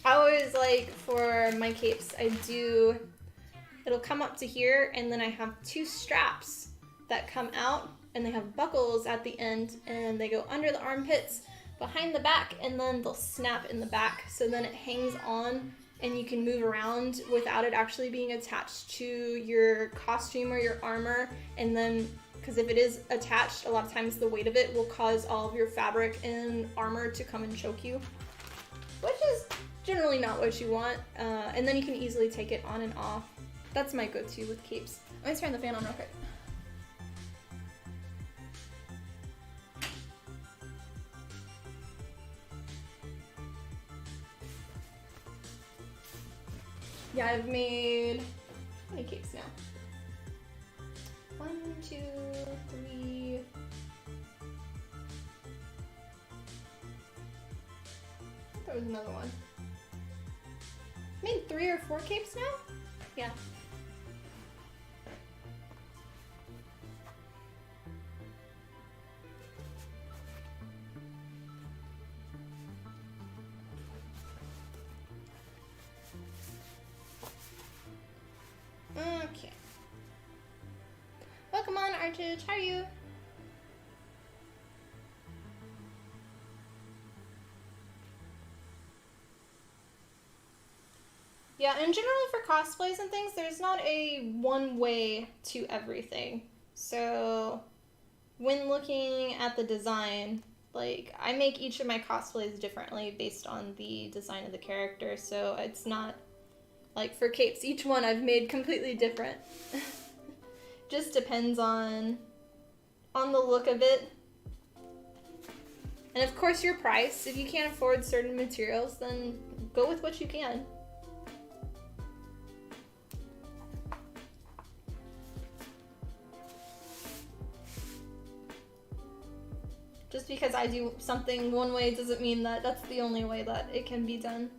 A: I always like, for my capes, it'll come up to here, and then I have two straps that come out, and they have buckles at the end, and they go under the armpits, behind the back, and then they'll snap in the back, so then it hangs on, and you can move around without it actually being attached to your costume or your armor. And then, because if it is attached, a lot of times the weight of it will cause all of your fabric and armor to come and choke you, which is generally not what you want. And then you can easily take it on and off. That's my go-to with capes. Let me turn the fan on real quick. Yeah, I've made, how many capes now? 1, 2, 3. I thought there was another one. I made 3 or 4 capes now? Yeah. Okay. Welcome on, Archage. How are you? Yeah, in general for cosplays and things, there's not a one way to everything. So when looking at the design, like, I make each of my cosplays differently based on the design of the character, so it's not like for capes, each one I've made completely different. Just depends on the look of it. And of course your price. If you can't afford certain materials, then go with what you can. Just because I do something one way doesn't mean that that's the only way that it can be done.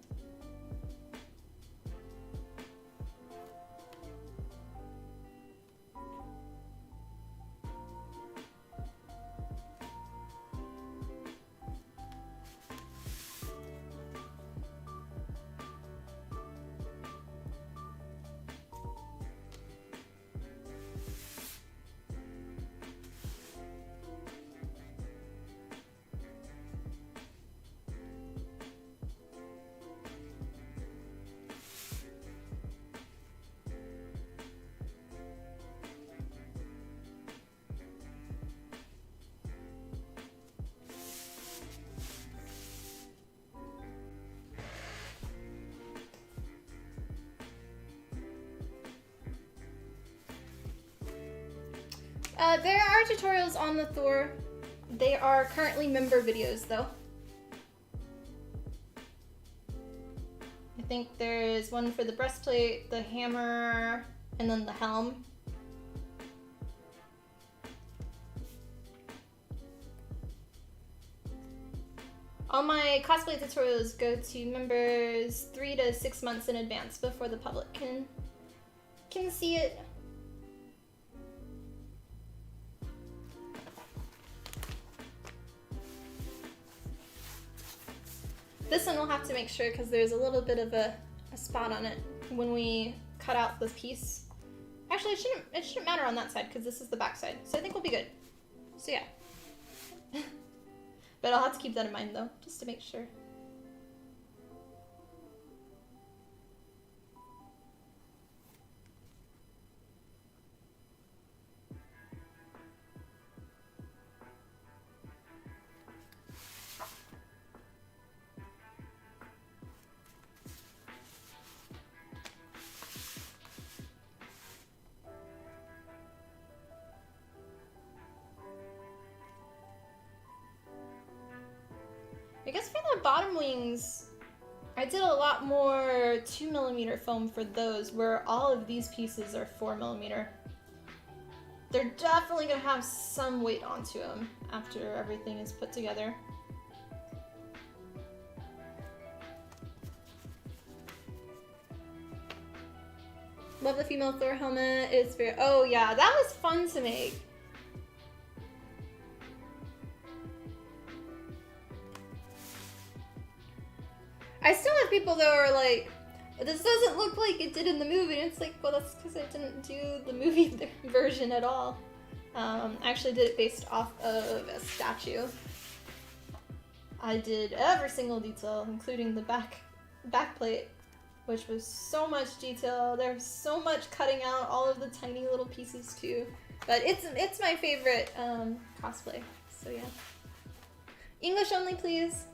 A: There are tutorials on the Thor. They are currently member videos, though. I think there is one for the breastplate, the hammer, and then the helm. All my cosplay tutorials go to members 3 to 6 months in advance before the public can see it. This one we'll have to make sure, because there's a little bit of a spot on it when we cut out this piece. Actually, it shouldn't matter on that side, because this is the back side. So I think we'll be good. So yeah. But I'll have to keep that in mind though, just to make sure. guess for the bottom wings, I did a lot more 2mm foam for those, where all of these pieces are 4mm. They're definitely gonna have some weight onto them after everything is put together. Love the female Thor helmet. It's very, oh yeah, that was fun to make. I still have people that are like, this doesn't look like it did in the movie. And it's like, well, that's because I didn't do the movie version at all. I actually did it based off of a statue. I did every single detail, including the back plate, which was so much detail. There's so much cutting out all of the tiny little pieces too. But it's my favorite cosplay. So yeah. English only, please.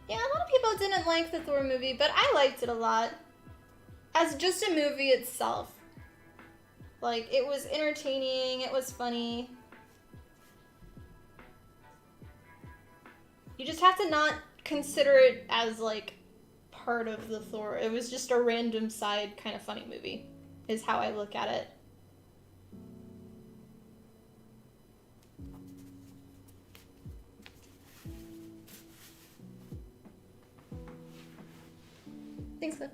A: Yeah, a lot of people didn't like the Thor movie, but I liked it a lot. As just a movie itself. Like, it was entertaining, it was funny. You just have to not consider it as, like, part of the Thor. It was just a random side kind of funny movie, is how I look at it. Thanks, Liv.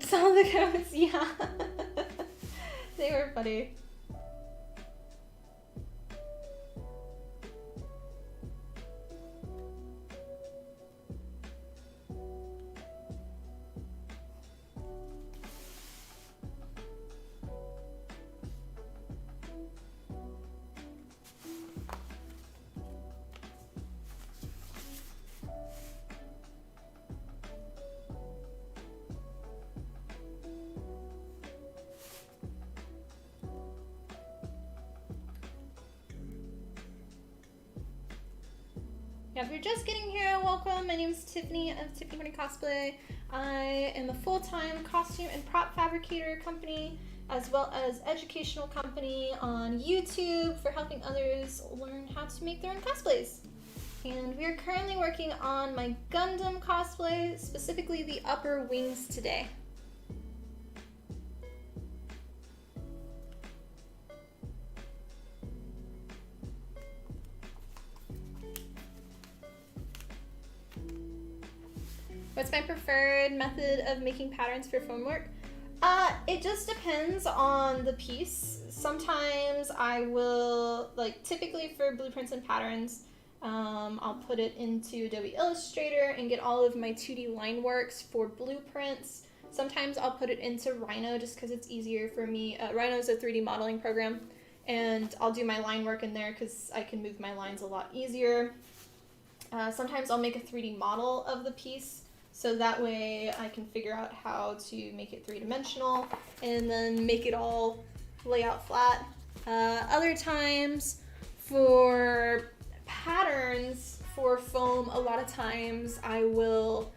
A: Some of the comments, yeah. They were funny. Yeah, if you're just getting here, welcome. My name is Tiffany of Tiffany Cosplay. I am a full-time costume and prop fabricator company, as well as educational company on YouTube for helping others learn how to make their own cosplays. And we are currently working on my Gundam cosplay, specifically the upper wings today. What's my preferred method of making patterns for foam work? It just depends on the piece. Sometimes I will, like typically for blueprints and patterns, I'll put it into Adobe Illustrator and get all of my 2D line works for blueprints. Sometimes I'll put it into Rhino just because it's easier for me. Rhino is a 3D modeling program, and I'll do my line work in there because I can move my lines a lot easier. Sometimes I'll make a 3D model of the piece, so that way I can figure out how to make it three-dimensional and then make it all lay out flat. Other times for patterns for foam, a lot of times I will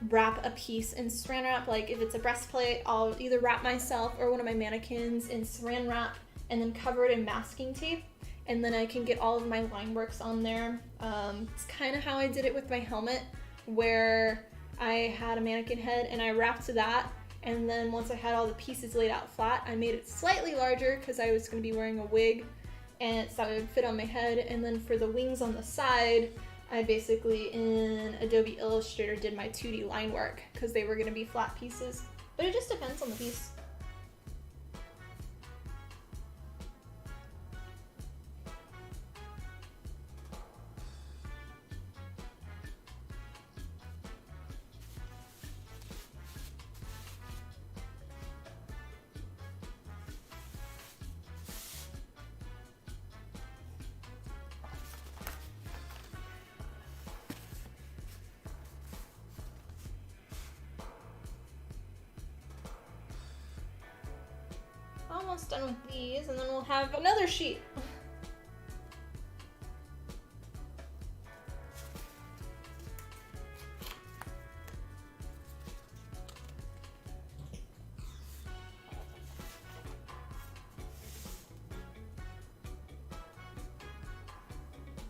A: wrap a piece in saran wrap. Like if it's a breastplate, I'll either wrap myself or one of my mannequins in saran wrap and then cover it in masking tape. And then I can get all of my line works on there. It's kind of how I did it with my helmet, where I had a mannequin head and I wrapped that, and then once I had all the pieces laid out flat, I made it slightly larger because I was going to be wearing a wig, and so it would fit on my head. And then for the wings on the side, I basically in Adobe Illustrator did my 2D line work because they were going to be flat pieces. But it just depends on the piece. almost done with these, and then we'll have another sheet.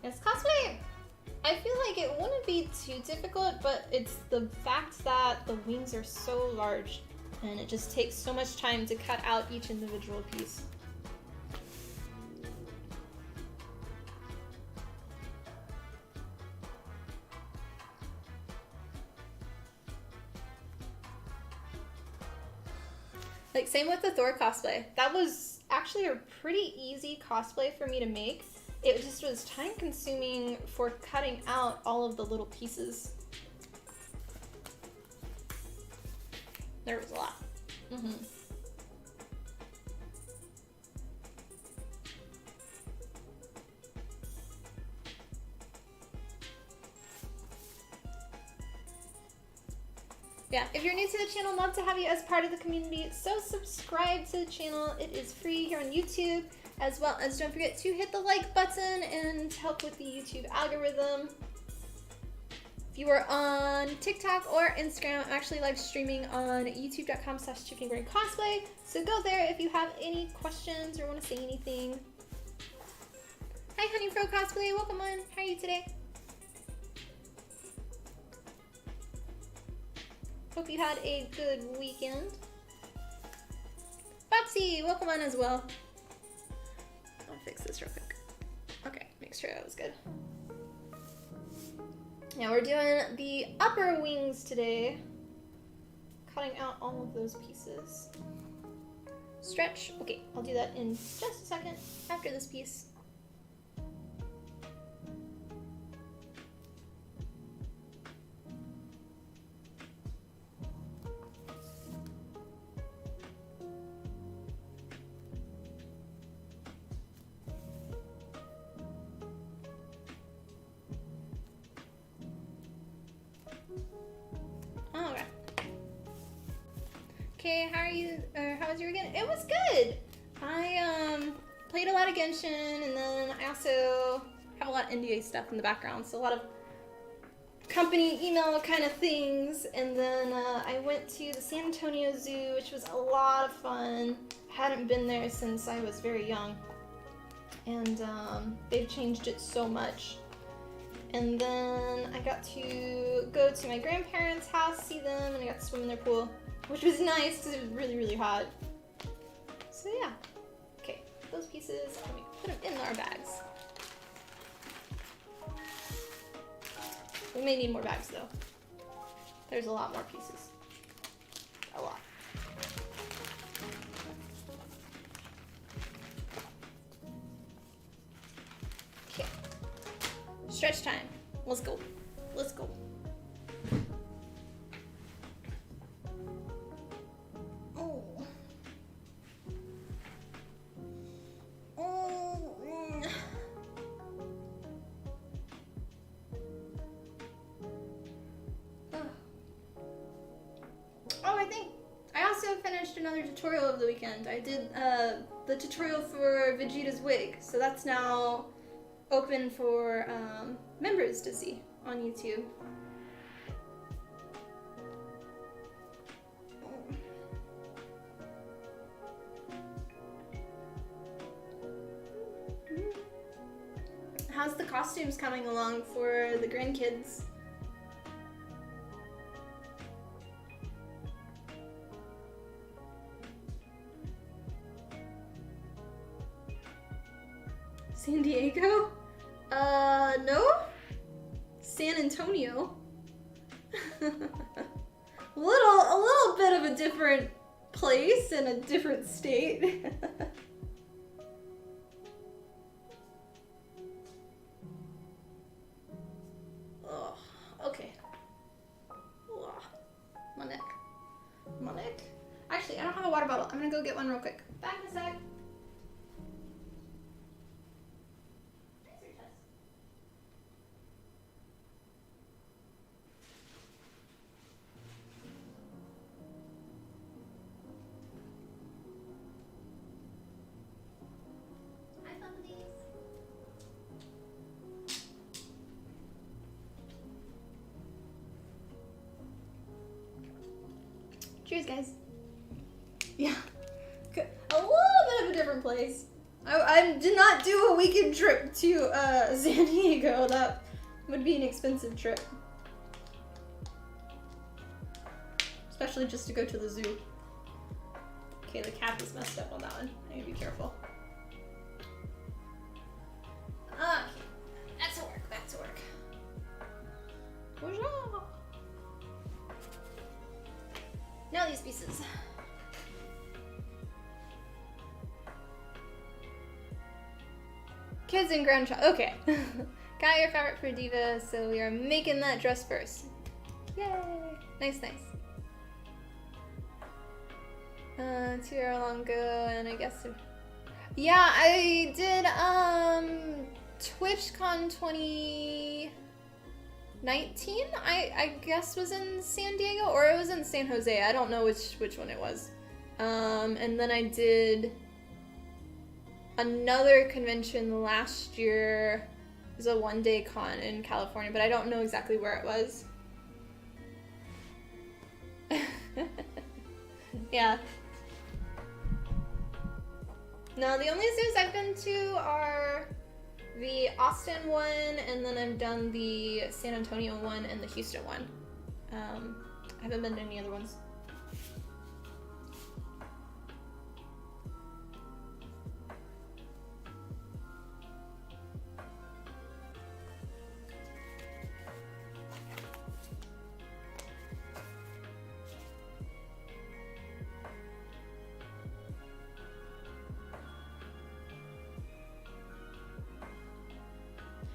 A: Yes, cosplay, I feel like it wouldn't be too difficult, but it's the fact that the wings are so large and it just takes so much time to cut out each individual piece. Like, same with the Thor cosplay. That was actually a pretty easy cosplay for me to make. It just was time consuming for cutting out all of the little pieces. There was a lot. Yeah, if you're new to the channel, love to have you as part of the community. So subscribe to the channel. It is free here on YouTube, as well as don't forget to hit the like button and help with the YouTube algorithm. If you are on TikTok or Instagram, I'm actually live streaming on youtube.com/tiffanycosplay. So go there if you have any questions or want to say anything. Hi, Honey Fro Cosplay. Welcome on. How are you today? Hope you had a good weekend. Boxy, welcome on as well. I'll fix this real quick. Okay, make sure that was good. Now we're doing the upper wings today. Cutting out all of those pieces. Stretch. Okay, I'll do that in just a second after this piece. Okay, how are you? How was your weekend? It was good. I played a lot of Genshin, and then I also have a lot of NDA stuff in the background, so a lot of company email kind of things. And then I went to the San Antonio Zoo, which was a lot of fun. I hadn't been there since I was very young, and they've changed it so much. And then I got to go to my grandparents' house, see them, and I got to swim in their pool, which was nice because it was really, really hot. So yeah. Okay, those pieces, let me put them in our bags. We may need more bags though. There's a lot more pieces. A lot. Okay. Stretch time. Let's go. Let's go. Another tutorial of the weekend. I did the tutorial for Vegeta's wig, so that's now open for members to see on YouTube. How's the costumes coming along for the grandkids? San Diego? No? San Antonio? a little bit of a different place and a different state. Oh, okay. Oh, my neck. My neck. Actually, I don't have a water bottle. I'm gonna go get one real quick. Back in a sec. Cheers, guys. Yeah. A little bit of a different place. I did not do a weekend trip to San Diego. That would be an expensive trip. Especially just to go to the zoo. Okay, the cap is messed up on that one. I need to be careful. Okay, back to work, back to work. Bonjour. Now these pieces. Kids and grandchild. Okay. Got your fabric for Diva, so we are making that dress first. Yay! Nice, nice. 2 hour long ago, and I guess. Yeah, I did TwitchCon 2019. I guess was in San Diego, or it was in San Jose. I don't know which one it was. And then I did another convention last year. It was a one-day con in California, but I don't know exactly where it was. Yeah. No, the only zoos I've been to are the Austin one, and then I've done the San Antonio one and the Houston one. I haven't been to any other ones.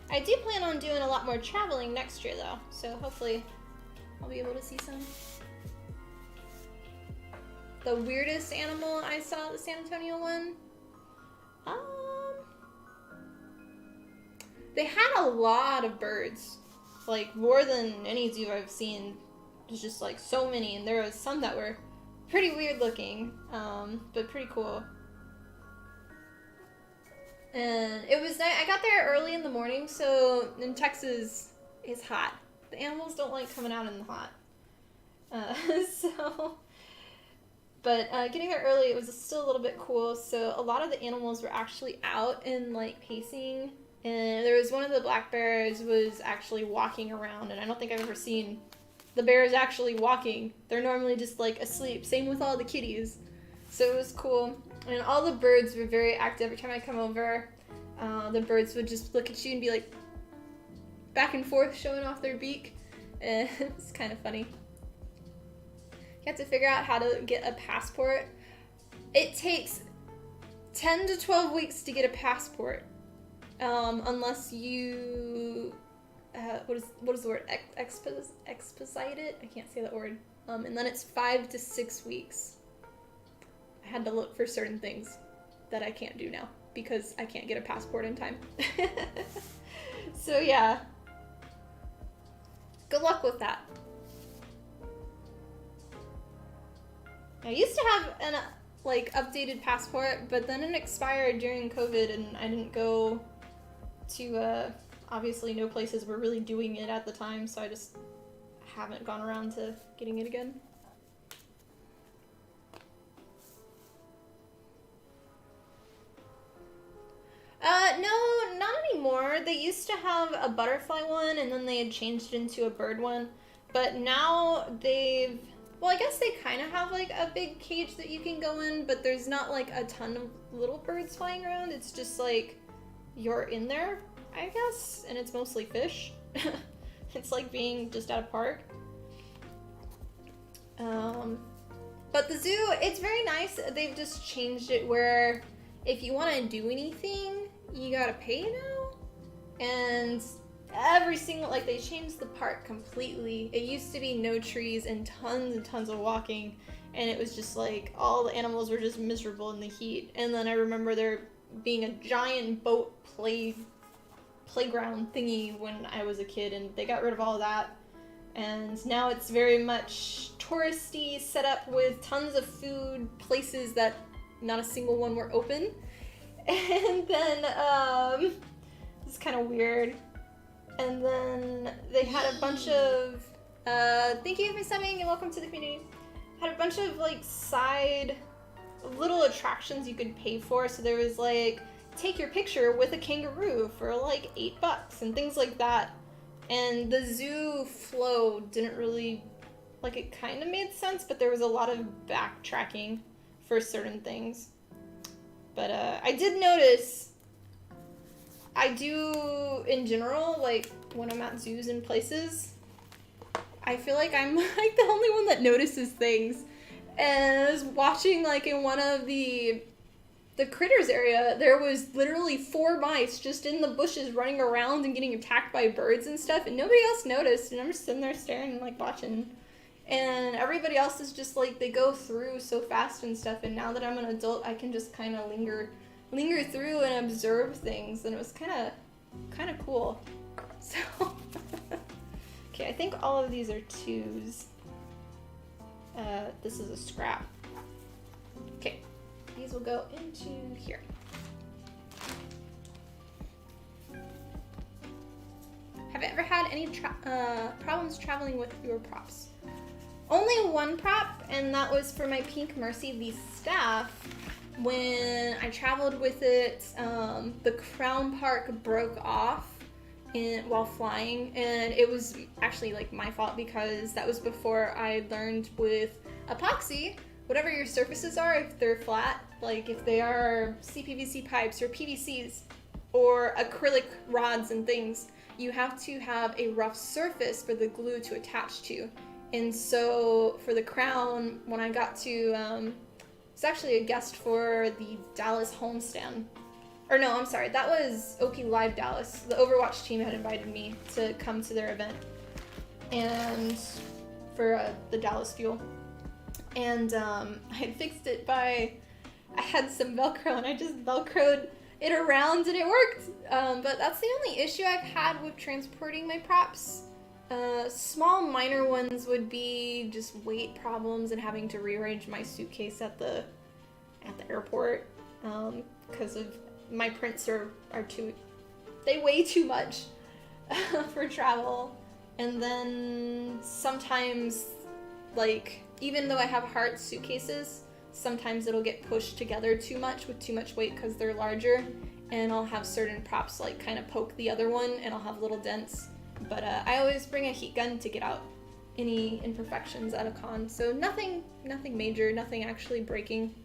A: I do plan on doing a lot more traveling next year though, so hopefully I'll be able to see some. The weirdest animal I saw at the San Antonio one? They had a lot of birds, like more than any zoo I've seen. There's just like so many, and there was some that were pretty weird looking, but pretty cool. And it was nice. I got there early in the morning, so in Texas, it's hot. The animals don't like coming out in the hot. But getting there early, it was still a little bit cool. So a lot of the animals were actually out and like pacing. And there was one of the black bears was actually walking around, and I don't think I've ever seen the bears actually walking. They're normally just like asleep. Same with all the kitties. So it was cool. And all the birds were very active. Every time I come over, the birds would just look at you and be like back and forth, showing off their beak. And it's kind of funny. You have to figure out how to get a passport. It takes 10 to 12 weeks to get a passport. Unless you, what is the word? Expedite it? I can't say that word. And then it's 5 to 6 weeks. I had to look for certain things that I can't do now because I can't get a passport in time. So yeah, good luck with that. I used to have an like updated passport, but then it expired during COVID, and I didn't go to obviously no places were really doing it at the time, so I just haven't gone around to getting it again. No, not anymore. They used to have a butterfly one, and then they had changed it into a bird one. But now they've, well, I guess they kind of have like a big cage that you can go in, but there's not like a ton of little birds flying around. It's just like you're in there, I guess, and it's mostly fish. It's like being just at a park. But the zoo, it's very nice. They've just changed it where if you want to do anything, you gotta pay now. And every single, like, they changed the park completely. It used to be no trees and tons of walking, and it was just like all the animals were just miserable in the heat. And then I remember there being a giant boat playground thingy when I was a kid, and they got rid of all of that. And now it's very much touristy, set up with tons of food, places that not a single one were open. And then, it's kind of weird. And then they had a bunch of, thank you for subbing and welcome to the community. had a bunch of like side little attractions you could pay for. So there was like, take your picture with a kangaroo for like $8 and things like that. And the zoo flow didn't really, like, it kind of made sense, but there was a lot of backtracking for certain things. But I did notice, I do in general, like when I'm at zoos and places, I feel like I'm like the only one that notices things. And I was watching like in one of the critters area, there was literally 4 mice just in the bushes running around and getting attacked by birds and stuff, and nobody else noticed, and I'm just sitting there staring and like watching. And everybody else is just like, they go through so fast and stuff, and now that I'm an adult, I can just kind of linger through and observe things, and it was kind of cool. So, okay, I think all of these are 2s. This is a scrap. Okay. These will go into here. Have you ever had any problems traveling with your props? Only one prop, and that was for my Pink Mercy, the staff. When I traveled with it, the crown part broke off while flying, and it was actually like my fault because that was before I learned with epoxy. Whatever your surfaces are, if they're flat, like if they are CPVC pipes or PVCs or acrylic rods and things, you have to have a rough surface for the glue to attach to. And so for the crown, when I got to, it's actually a guest for the Dallas homestand. Or no, I'm sorry, that was Oki Live Dallas. The Overwatch team had invited me to come to their event and for the Dallas Fuel. And I had fixed it by, I had some Velcro and I just Velcroed it around and it worked. But that's the only issue I've had with transporting my props. Small minor ones would be just weight problems and having to rearrange my suitcase at the airport because of my prints are too, they weigh too much for travel. And then sometimes, like, even though I have hard suitcases, sometimes it'll get pushed together too much with too much weight because they're larger, and I'll have certain props like kind of poke the other one and I'll have little dents. But I always bring a heat gun to get out any imperfections at a con. So nothing major, nothing actually breaking.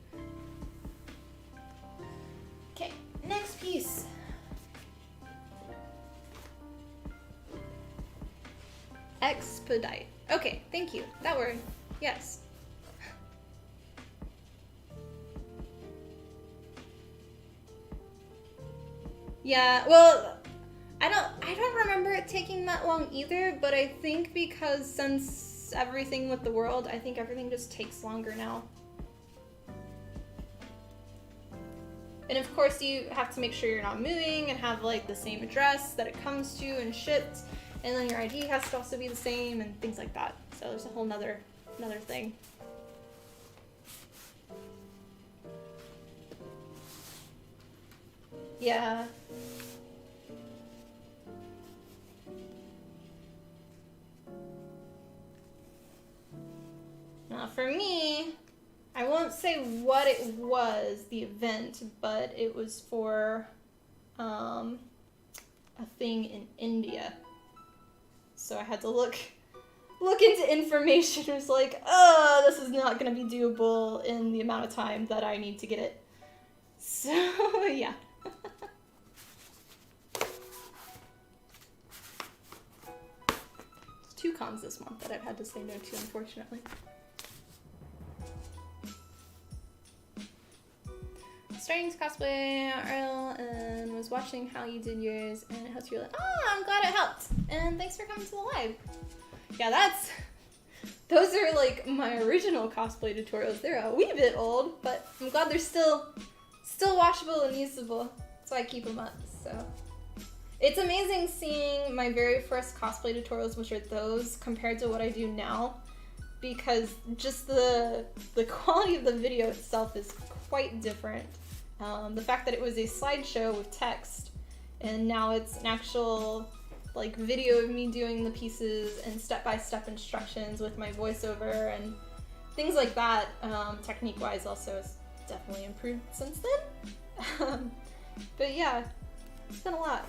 A: Okay, next piece. Expedite. Okay, thank you. That word. Yes. Yeah, well, I don't remember it taking that long either, but I think because since everything with the world, I think everything just takes longer now. And of course you have to make sure you're not moving and have like the same address that it comes to and shipped, and then your ID has to also be the same and things like that. So there's a whole another thing. Yeah. Now for me, I won't say what it was, the event, but it was for a thing in India. So I had to look into information. It was like, oh, this is not going to be doable in the amount of time that I need to get it. So, yeah. It's 2 cons this month that I've had to say no to, unfortunately. Starting to cosplay RL and was watching how you did yours, and it helped you. Like, oh, I'm glad it helped, and thanks for coming to the live. Yeah, those are like my original cosplay tutorials. They're a wee bit old, but I'm glad they're still watchable and usable, so I keep them up. So it's amazing seeing my very first cosplay tutorials, which are those, compared to what I do now, because just the quality of the video itself is quite different. The fact that it was a slideshow with text, and now it's an actual like video of me doing the pieces and step-by-step instructions with my voiceover, and things like that, technique-wise, also has definitely improved since then. But yeah, it's been a lot.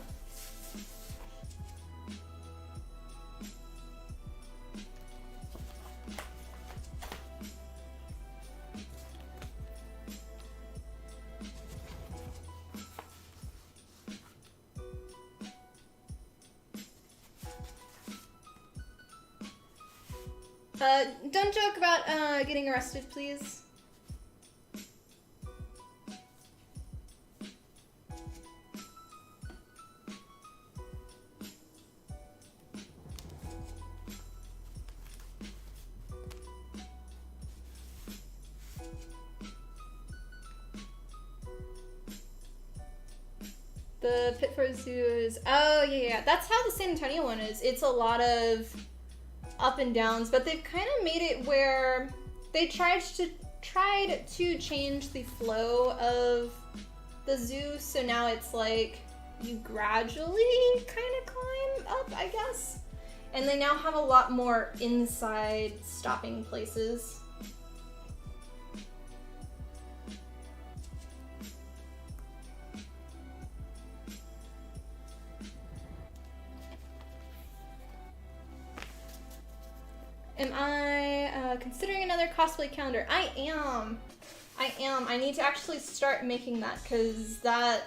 A: Don't joke about getting arrested, please. The Pit for Zoos. Oh, yeah. That's how the San Antonio one is. It's a lot of up and downs, but they've kind of made it where they tried to change the flow of the zoo, so now it's like you gradually kind of climb up, I guess. And they now have a lot more inside stopping places. Am I considering another cosplay calendar? I am. I need to actually start making that, because that,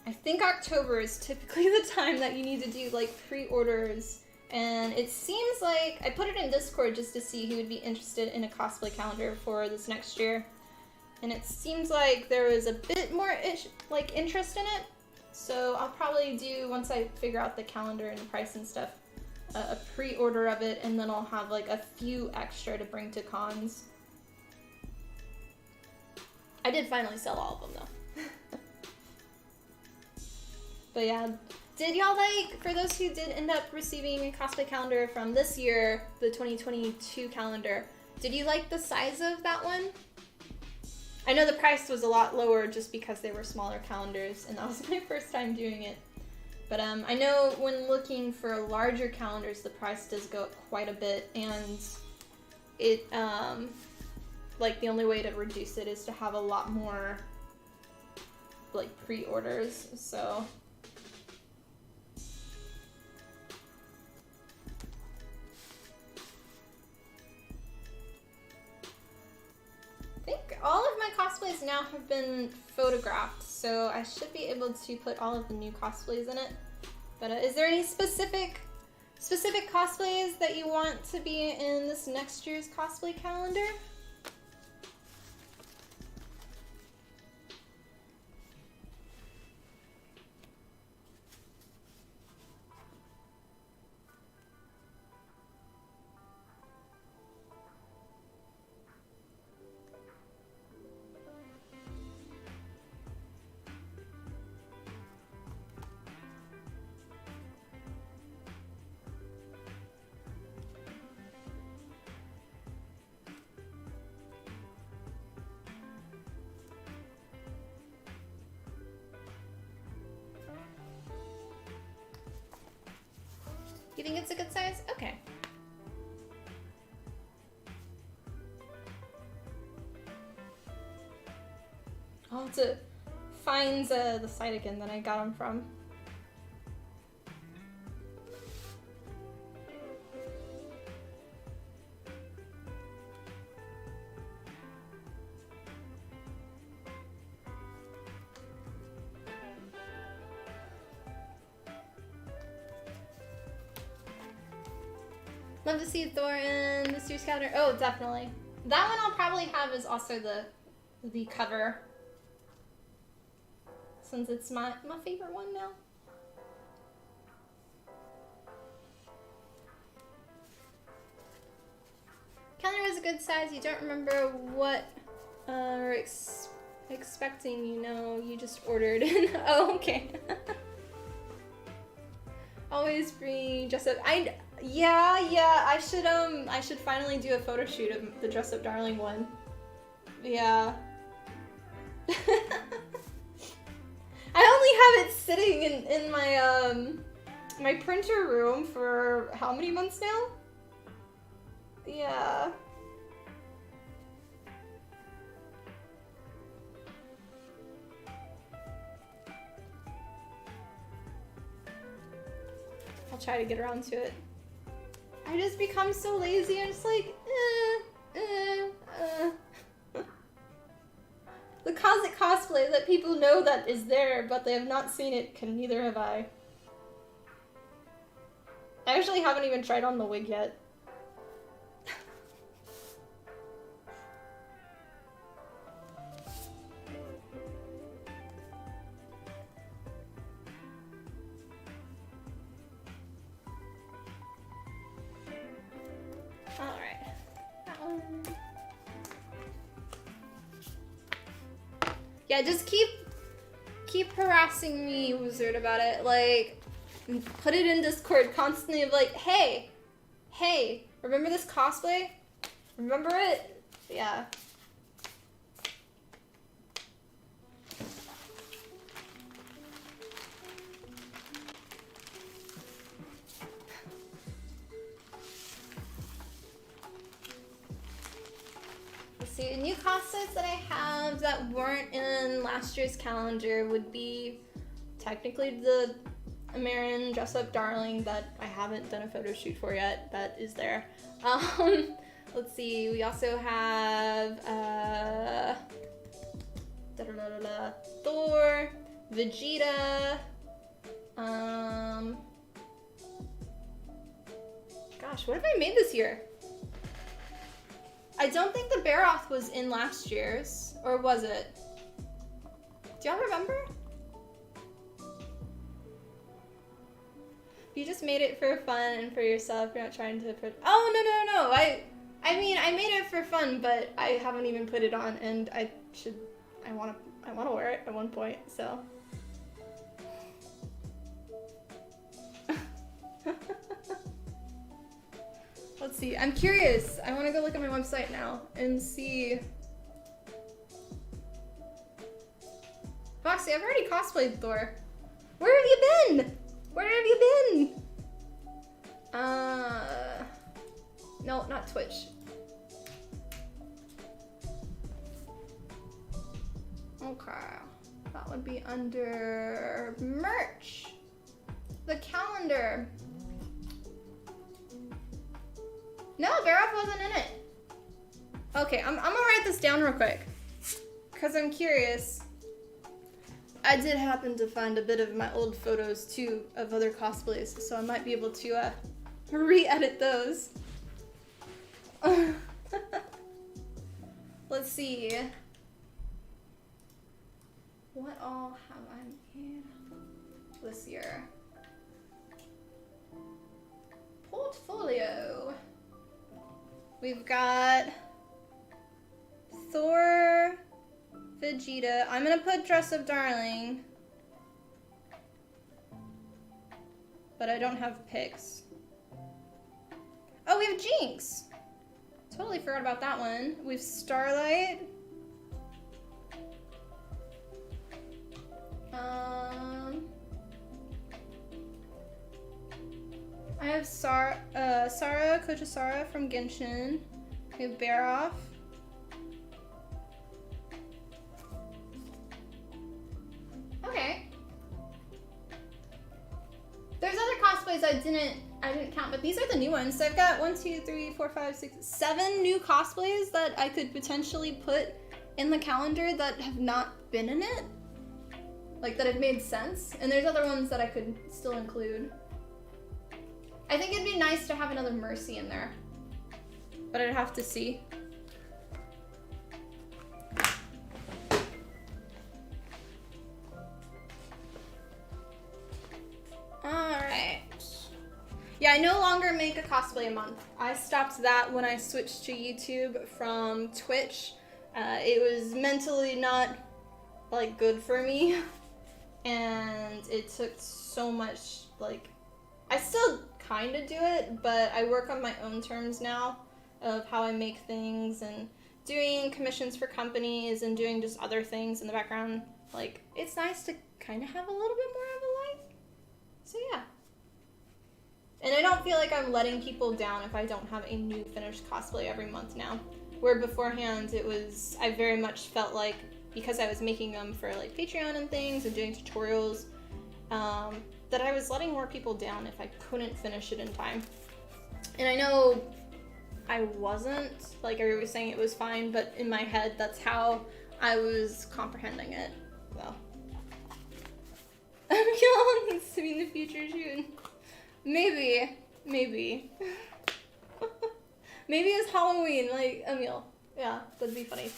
A: I think October is typically the time that you need to do like pre-orders. And it seems like, I put it in Discord just to see who would be interested in a cosplay calendar for this next year. And it seems like there was a bit more interest in it. So I'll probably do, once I figure out the calendar and the price and stuff, a pre-order of it, and then I'll have like a few extra to bring to cons. I did finally sell all of them though. But yeah, did y'all for those who did end up receiving a cosplay calendar from this year, the 2022 calendar, did you like the size of that one? I know the price was a lot lower just because they were smaller calendars, and that was my first time doing it. But I know when looking for larger calendars, the price does go up quite a bit, and it, like, the only way to reduce it is to have a lot more, like, pre-orders, so. I think all of my cosplays now have been photographed, so I should be able to put all of the new cosplays in it. But is there any specific cosplays that you want to be in this next year's cosplay calendar? You think it's a good size? Okay. I'll have to find the site again that I got them from. Love to see Thor in the series calendar. Oh, definitely. That one I'll probably have as also the cover, since it's my favorite one now. Calendar was a good size. You don't remember what we're expecting. You know, you just ordered. Oh, okay. Always bring dress up. Yeah. I should finally do a photo shoot of the Dress Up Darling one. Yeah. I only have it sitting in my my printer room for how many months now? Yeah. I'll try to get around to it. I just become so lazy. I'm just like, The cosplay that people know that is there, but they have not seen it, can neither have I. I actually haven't even tried on the wig yet. Yeah, just keep harassing me, Wizard, about it. Like, put it in Discord constantly of like, hey, remember this cosplay? Remember it? Yeah. See, new cosplays that I have that weren't in last year's calendar would be technically the American Dress Up Darling that I haven't done a photo shoot for yet. That is there. Let's see, we also have Thor, Vegeta, gosh, what have I made this year? I don't think the Baroth was in last year's, or was it? Do y'all remember? You just made it for fun and for yourself. You're not trying to put. Oh no! I mean, I made it for fun, but I haven't even put it on, and I want to wear it at one point. So. Let's see. I'm curious. I want to go look at my website now and see. Foxy, I've already cosplayed Thor. Where have you been? Where have you been? No, not Twitch. Okay. That would be under merch. The calendar. No, Baroth wasn't in it. Okay, I'm gonna write this down real quick, because I'm curious. I did happen to find a bit of my old photos, too, of other cosplays, so I might be able to re-edit those. Let's see. What all have I made this year? Portfolio. We've got Thor, Vegeta. I'm gonna put Dress Up Darling, but I don't have pics. Oh, we have Jinx. Totally forgot about that one. We've Starlight. I have Sarah Kochasara from Genshin. We have Baroth. Okay. There's other cosplays I didn't count, but these are the new ones. So I've got 1, 2, 3, 4, 5, 6, 7 new cosplays that I could potentially put in the calendar that have not been in it. Like, that have made sense. And there's other ones that I could still include. I think it'd be nice to have another Mercy in there, but I'd have to see. Alright. Yeah, I no longer make a cosplay a month. I stopped that when I switched to YouTube from Twitch. It was mentally not, like, good for me. And it took so much, like, I still kind of do it, but I work on my own terms now of how I make things and doing commissions for companies and doing just other things in the background. Like, it's nice to kind of have a little bit more of a life. So yeah. And I don't feel like I'm letting people down if I don't have a new finished cosplay every month now. Where beforehand it was, I very much felt like, because I was making them for like Patreon and things and doing tutorials, that I was letting more people down if I couldn't finish it in time. And I know I wasn't, like I was saying it was fine, but in my head, that's how I was comprehending it, so. Emil needs to be in the future soon. Maybe. Maybe it's Halloween, like, Emil. Yeah, that'd be funny.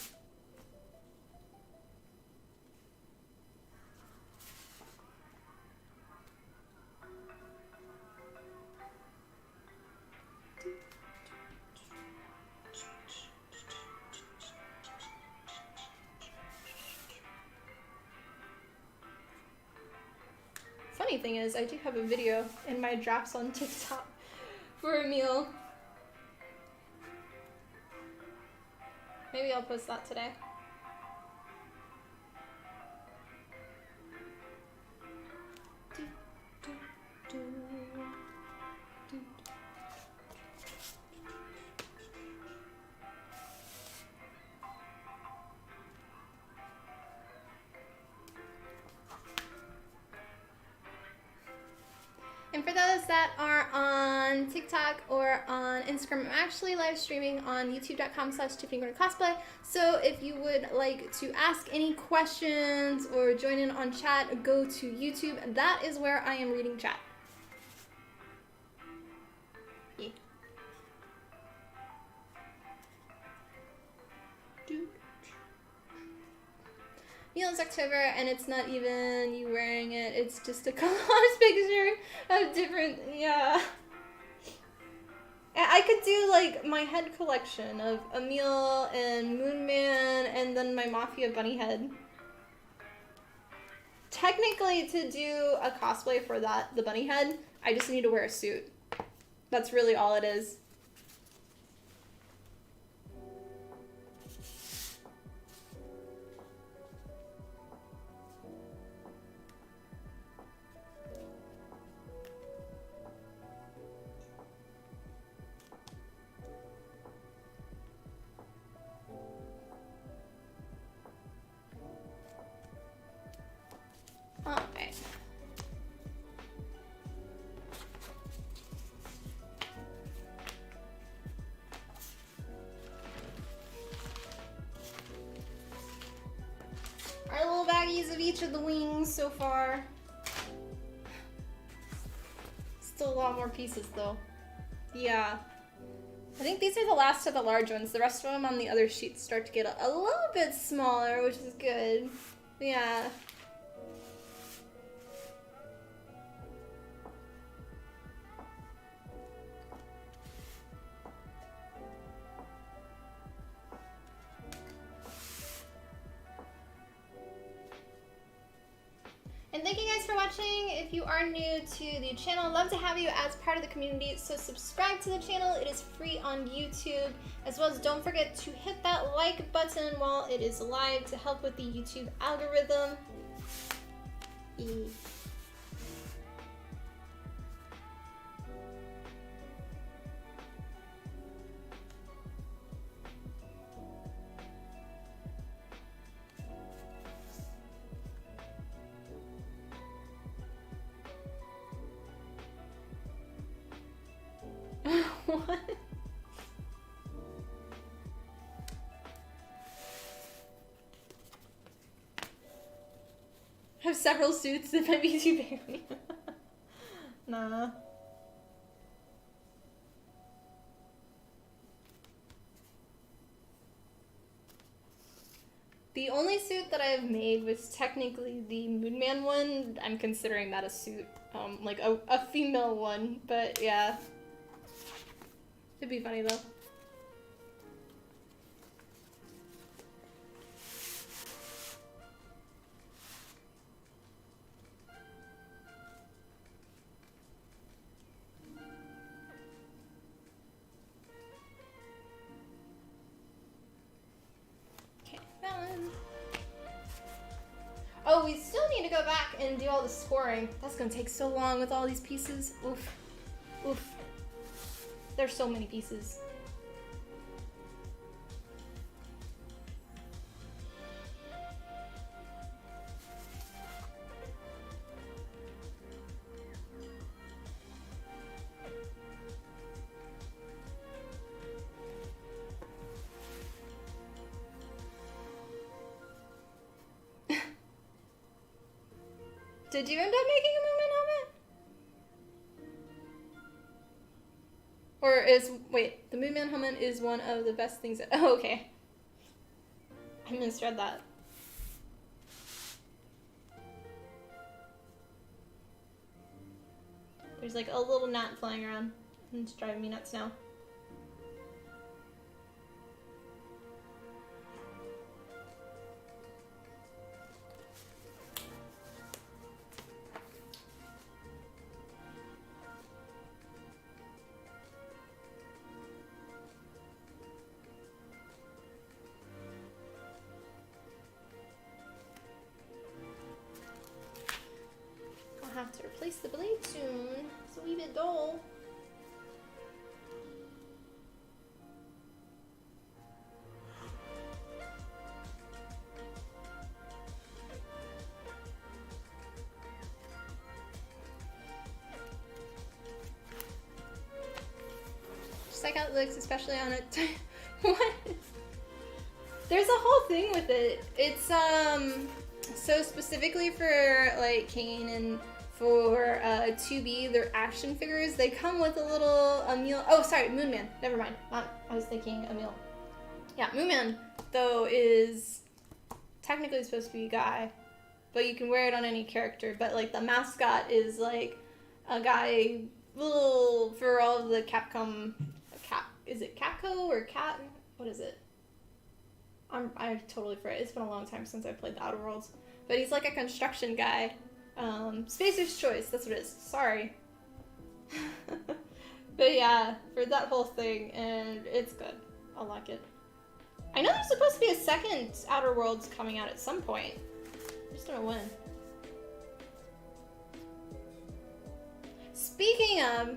A: Funny thing is, I do have a video in my drafts on TikTok for Emil. Maybe I'll post that today. And for those that are on TikTok or on Instagram, I'm actually live streaming on youtube.com/TiffanyGordenCosplay. So if you would like to ask any questions or join in on chat, go to YouTube. That is where I am reading chat. Yeah. It's October, and it's not even you wearing it, it's just a collage picture of different, yeah. I could do, like, my head collection of Emil and Moonman, and then my Mafia bunny head. Technically, to do a cosplay for that, the bunny head, I just need to wear a suit. That's really all it is. Okay. Our little baggies of each of the wings so far. Still a lot more pieces though. Yeah. I think these are the last of the large ones. The rest of them on the other sheets start to get a little bit smaller, which is good. Yeah. And thank you guys for watching. If you are new to the channel, love to have you as part of the community. So subscribe to the channel. It is free on YouTube. As well as don't forget to hit that like button while it is live to help with the YouTube algorithm. What? I have several suits that might be too big. Nah. The only suit that I've made was technically the Moonman one. I'm considering that a suit, like a female one, but yeah. It'd be funny though. Okay, that one. Oh, we still need to go back and do all the scoring. That's gonna take so long with all these pieces. Oof. Oof. There's so many pieces. Did you end up making a Moonman helmet? Or wait, the Moonman helmet is one of the best things that, oh, okay. I misread that. There's like a little gnat flying around. And it's driving me nuts now. I'll have to replace the blade soon. It's a wee bit dull. Just like how it looks, especially on a what? There's a whole thing with it. It's so specifically for like Kane and for 2B, their action figures, they come with a little Emil. Oh, sorry, Moonman. Never mind. I was thinking Emil. Yeah, Moonman though is technically supposed to be a guy, but you can wear it on any character. But like the mascot is like a guy. Little for all of the Capcom. Is it Capco or Cat? What is it? I totally forget. It's been a long time since I played the Outer Worlds. But he's like a construction guy. Spacer's Choice, that's what it is. Sorry. But yeah, for that whole thing, and it's good. I like it. I know there's supposed to be a second Outer Worlds coming out at some point. I just don't know when. Speaking of,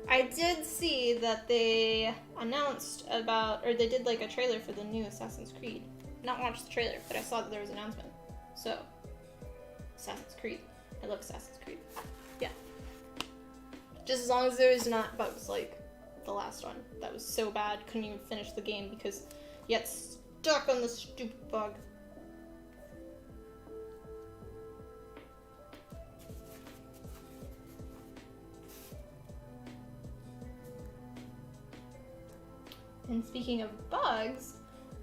A: I did see that they announced about, or they did like a trailer for the new Assassin's Creed. Not watched the trailer, but I saw that there was an announcement. So, Assassin's Creed. I love Assassin's Creed. Yeah. Just as long as there's not bugs like the last one. That was so bad, couldn't even finish the game because you got stuck on the stupid bug. And speaking of bugs,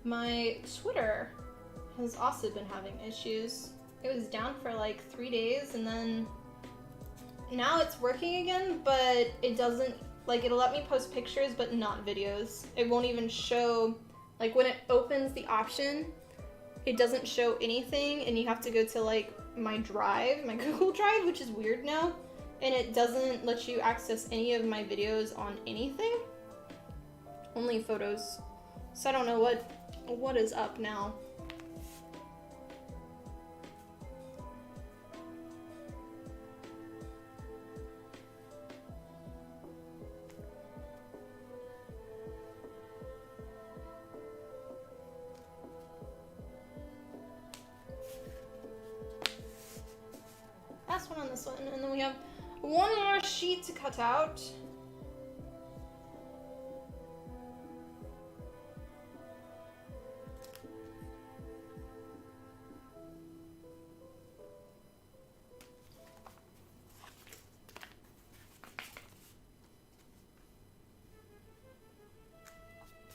A: my Twitter has also been having issues. It was down for like 3 days and then now it's working again, but it doesn't, like it'll let me post pictures but not videos. It won't even show, like when it opens the option, it doesn't show anything and you have to go to like my drive, my Google Drive, which is weird now, and it doesn't let you access any of my videos on anything. Only photos. So I don't know what is up now. Last one on this one, and then we have one more sheet to cut out.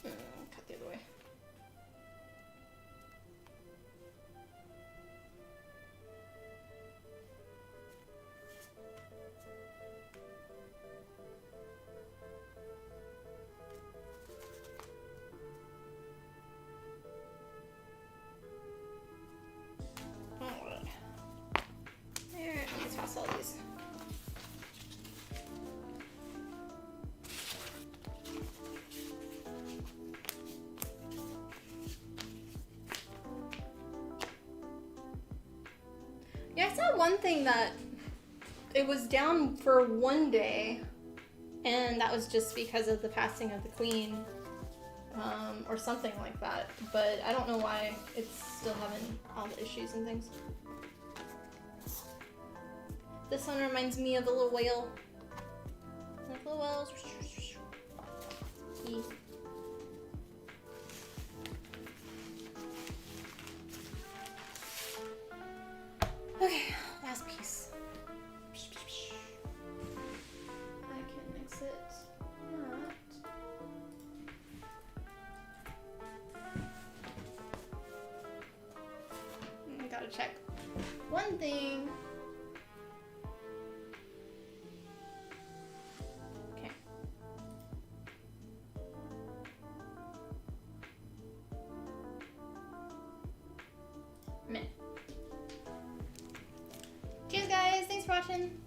A: Cut the other way. There, let's toss all these. Yeah, I saw one thing that it was down for one day, and that was just because of the passing of the Queen, or something like that. But I don't know why it's still having all the issues and things. This one reminds me of a little whale. Like little whales. Yeah. Okay, last piece. check one thing. Okay. Meh. Cheers, guys. Thanks for watching.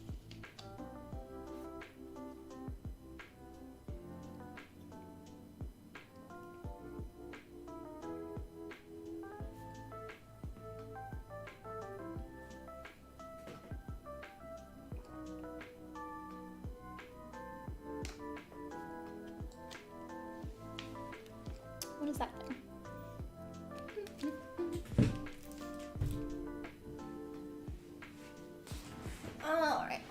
A: What is that thing? All right.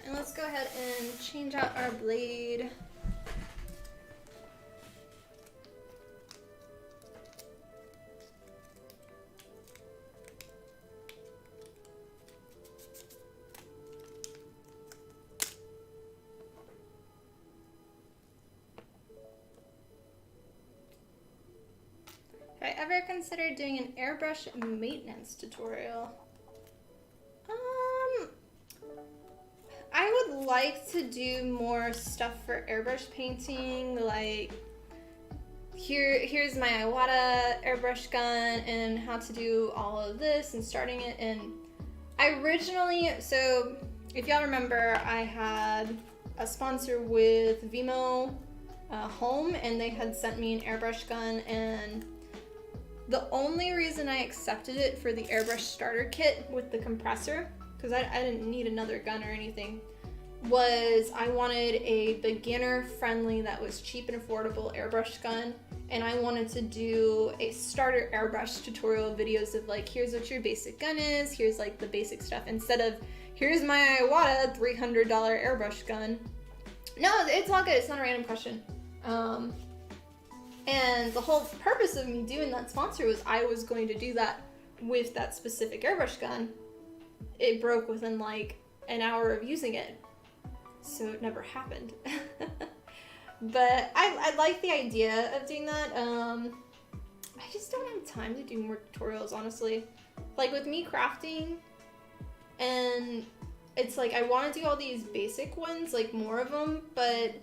A: And let's go ahead and change out our blade. Have I ever considered doing an airbrush maintenance tutorial? I would like to do more stuff for airbrush painting, like here's my Iwata airbrush gun and how to do all of this and starting it. And I originally, so if y'all remember, I had a sponsor with Vimo Home, and they had sent me an airbrush gun, and the only reason I accepted it for the airbrush starter kit with the compressor, because I didn't need another gun or anything, was I wanted a beginner-friendly that was cheap and affordable airbrush gun, and I wanted to do a starter airbrush tutorial videos of like, here's what your basic gun is, here's like the basic stuff, instead of, here's my Iwata $300 airbrush gun. No, it's all good, it's not a random question. And the whole purpose of me doing that sponsor was I was going to do that with that specific airbrush gun. It broke within like an hour of using it, so it never happened. But I like the idea of doing that. I just don't have time to do more tutorials, honestly. Like with me crafting, and it's like I want to do all these basic ones, like more of them, but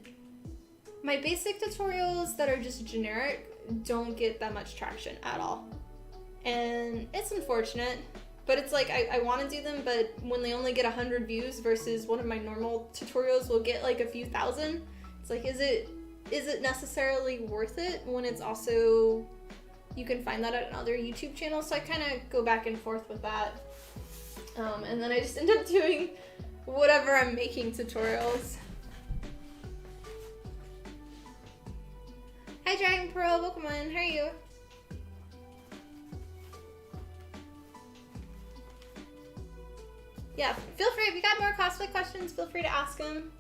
A: my basic tutorials that are just generic don't get that much traction at all. And it's unfortunate, but it's like I want to do them, but when they only get 100 views versus one of my normal tutorials will get like a few thousand, it's like, is it necessarily worth it when it's also, you can find that at another YouTube channel? So I kind of go back and forth with that. And then I just end up doing whatever I'm making tutorials. Hi Dragon Pearl, welcome on, how are you? Yeah, feel free, if you got more cosplay questions, feel free to ask them.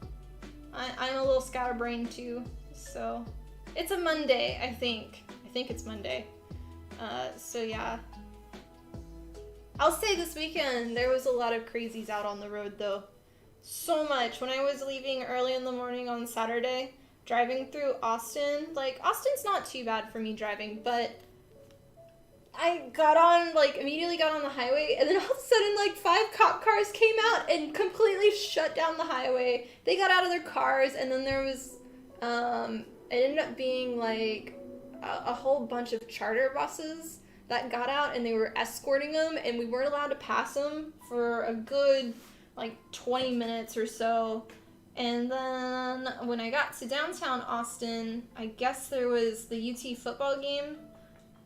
A: I'm a little scatterbrained too, so. It's a Monday, I think. I think it's Monday. So yeah. I'll say this weekend, there was a lot of crazies out on the road though. So much. When I was leaving early in the morning on Saturday, driving through Austin, like, Austin's not too bad for me driving, but I got on, like, immediately got on the highway, and then all of a sudden, like, 5 cop cars came out and completely shut down the highway. They got out of their cars, and then there was, it ended up being, like, a whole bunch of charter buses that got out, and they were escorting them, and we weren't allowed to pass them for a good, like, 20 minutes or so. And then when I got to downtown Austin, I guess there was the UT football game.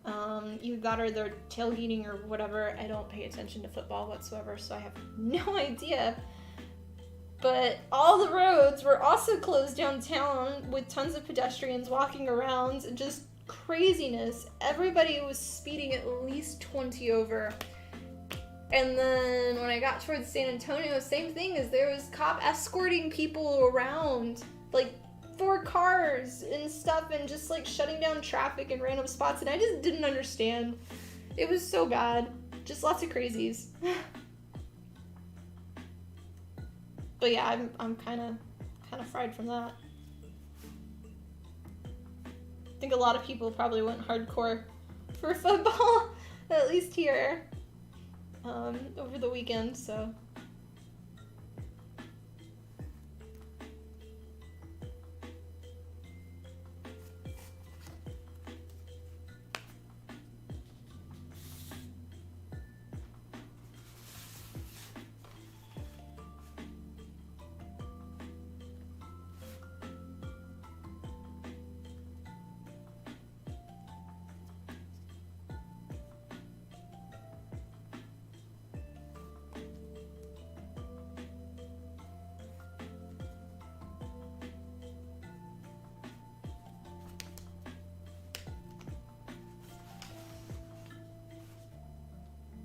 A: Either that or they're tailgating or whatever. I don't pay attention to football whatsoever, so I have no idea. But all the roads were also closed downtown with tons of pedestrians walking around, just craziness. Everybody was speeding at least 20 over. And then when I got towards San Antonio, same thing, is there was cop escorting people around, like 4 cars and stuff, and just like shutting down traffic in random spots, and I just didn't understand. It was so bad. Just lots of crazies. But yeah, I'm kind of fried from that. think a lot of people probably went hardcore for football, at least here, over the weekend, so.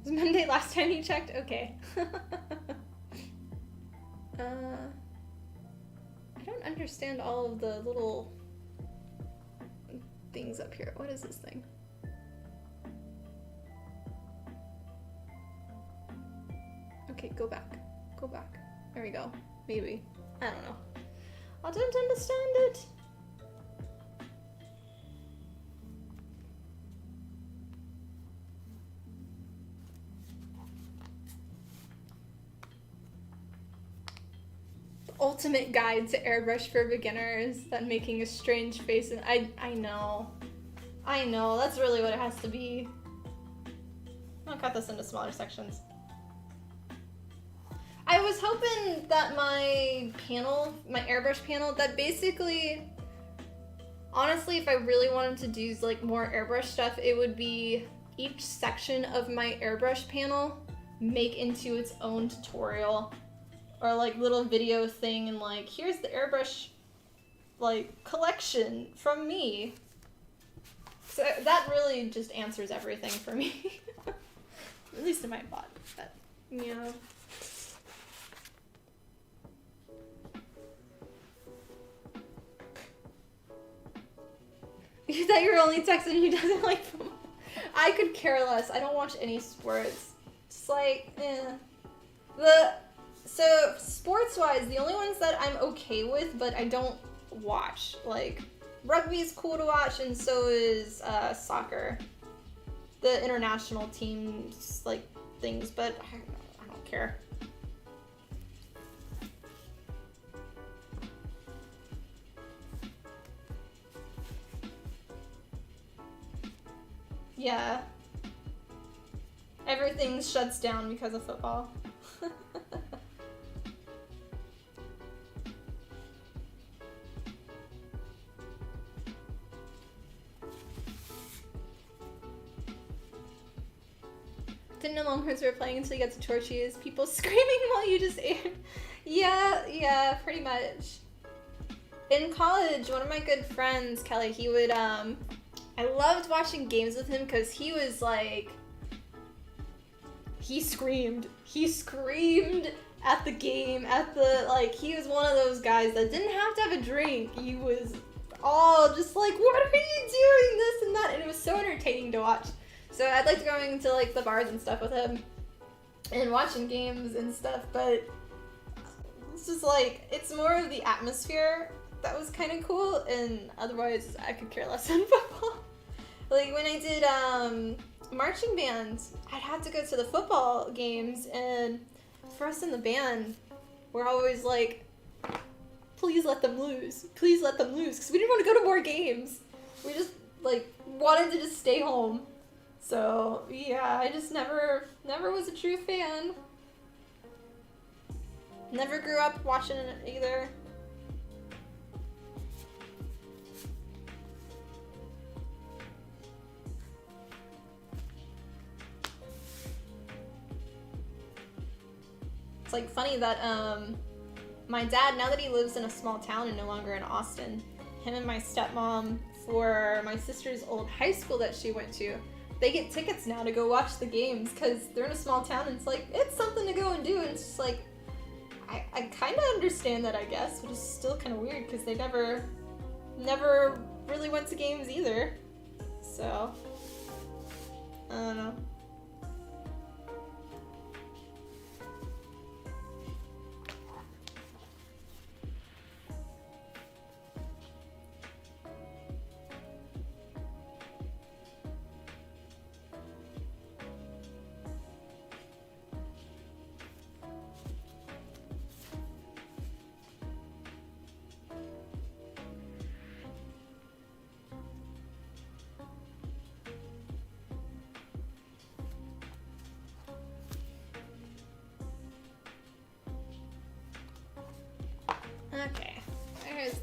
A: Was Monday last time you checked? Okay. I don't understand all of the little things up here. What is this thing? Okay, go back. Go back. There we go. Maybe. I don't know. I don't understand it. Ultimate guide to airbrush for beginners, that making a strange face, and I know, that's really what it has to be. I'll cut this into smaller sections. I was hoping that my airbrush panel, that basically, honestly, if I really wanted to do like more airbrush stuff, it would be each section of my airbrush panel make into its own tutorial. Or like little video thing, and like, here's the airbrush like collection from me. So that really just answers everything for me. At least in my thought. But you know. You thought you were only texting who doesn't like football. I could care less. I don't watch any sports. Just like, So, sports-wise, the only ones that I'm okay with, but I don't watch, like, rugby is cool to watch, and so is soccer. The international teams, like, things, but I don't care. Yeah. Everything shuts down because of football. Didn't know Longhorns were playing until you get to Torchies. People screaming while you just ate. Yeah, pretty much. In college, one of my good friends, Kelly, he would, I loved watching games with him because he was like, he screamed at the game, he was one of those guys that didn't have to have a drink. He was all just like, what are you doing, this and that, and it was so entertaining to watch. So I'd like to go into like the bars and stuff with him and watching games and stuff, but it's just like, it's more of the atmosphere that was kind of cool, and otherwise I could care less on football. Like when I did marching bands, I'd have to go to the football games, and for us in the band, we're always like, please let them lose, because we didn't want to go to more games. We just like wanted to just stay home. So yeah, I just never was a true fan. Never grew up watching it either. It's like funny that my dad, now that he lives in a small town and no longer in Austin, him and my stepmom, for my sister's old high school that she went to, they get tickets now to go watch the games because they're in a small town, and it's like, it's something to go and do, and it's just like, I kind of understand that, I guess, but it's still kind of weird because they never really went to games either. So, I don't know.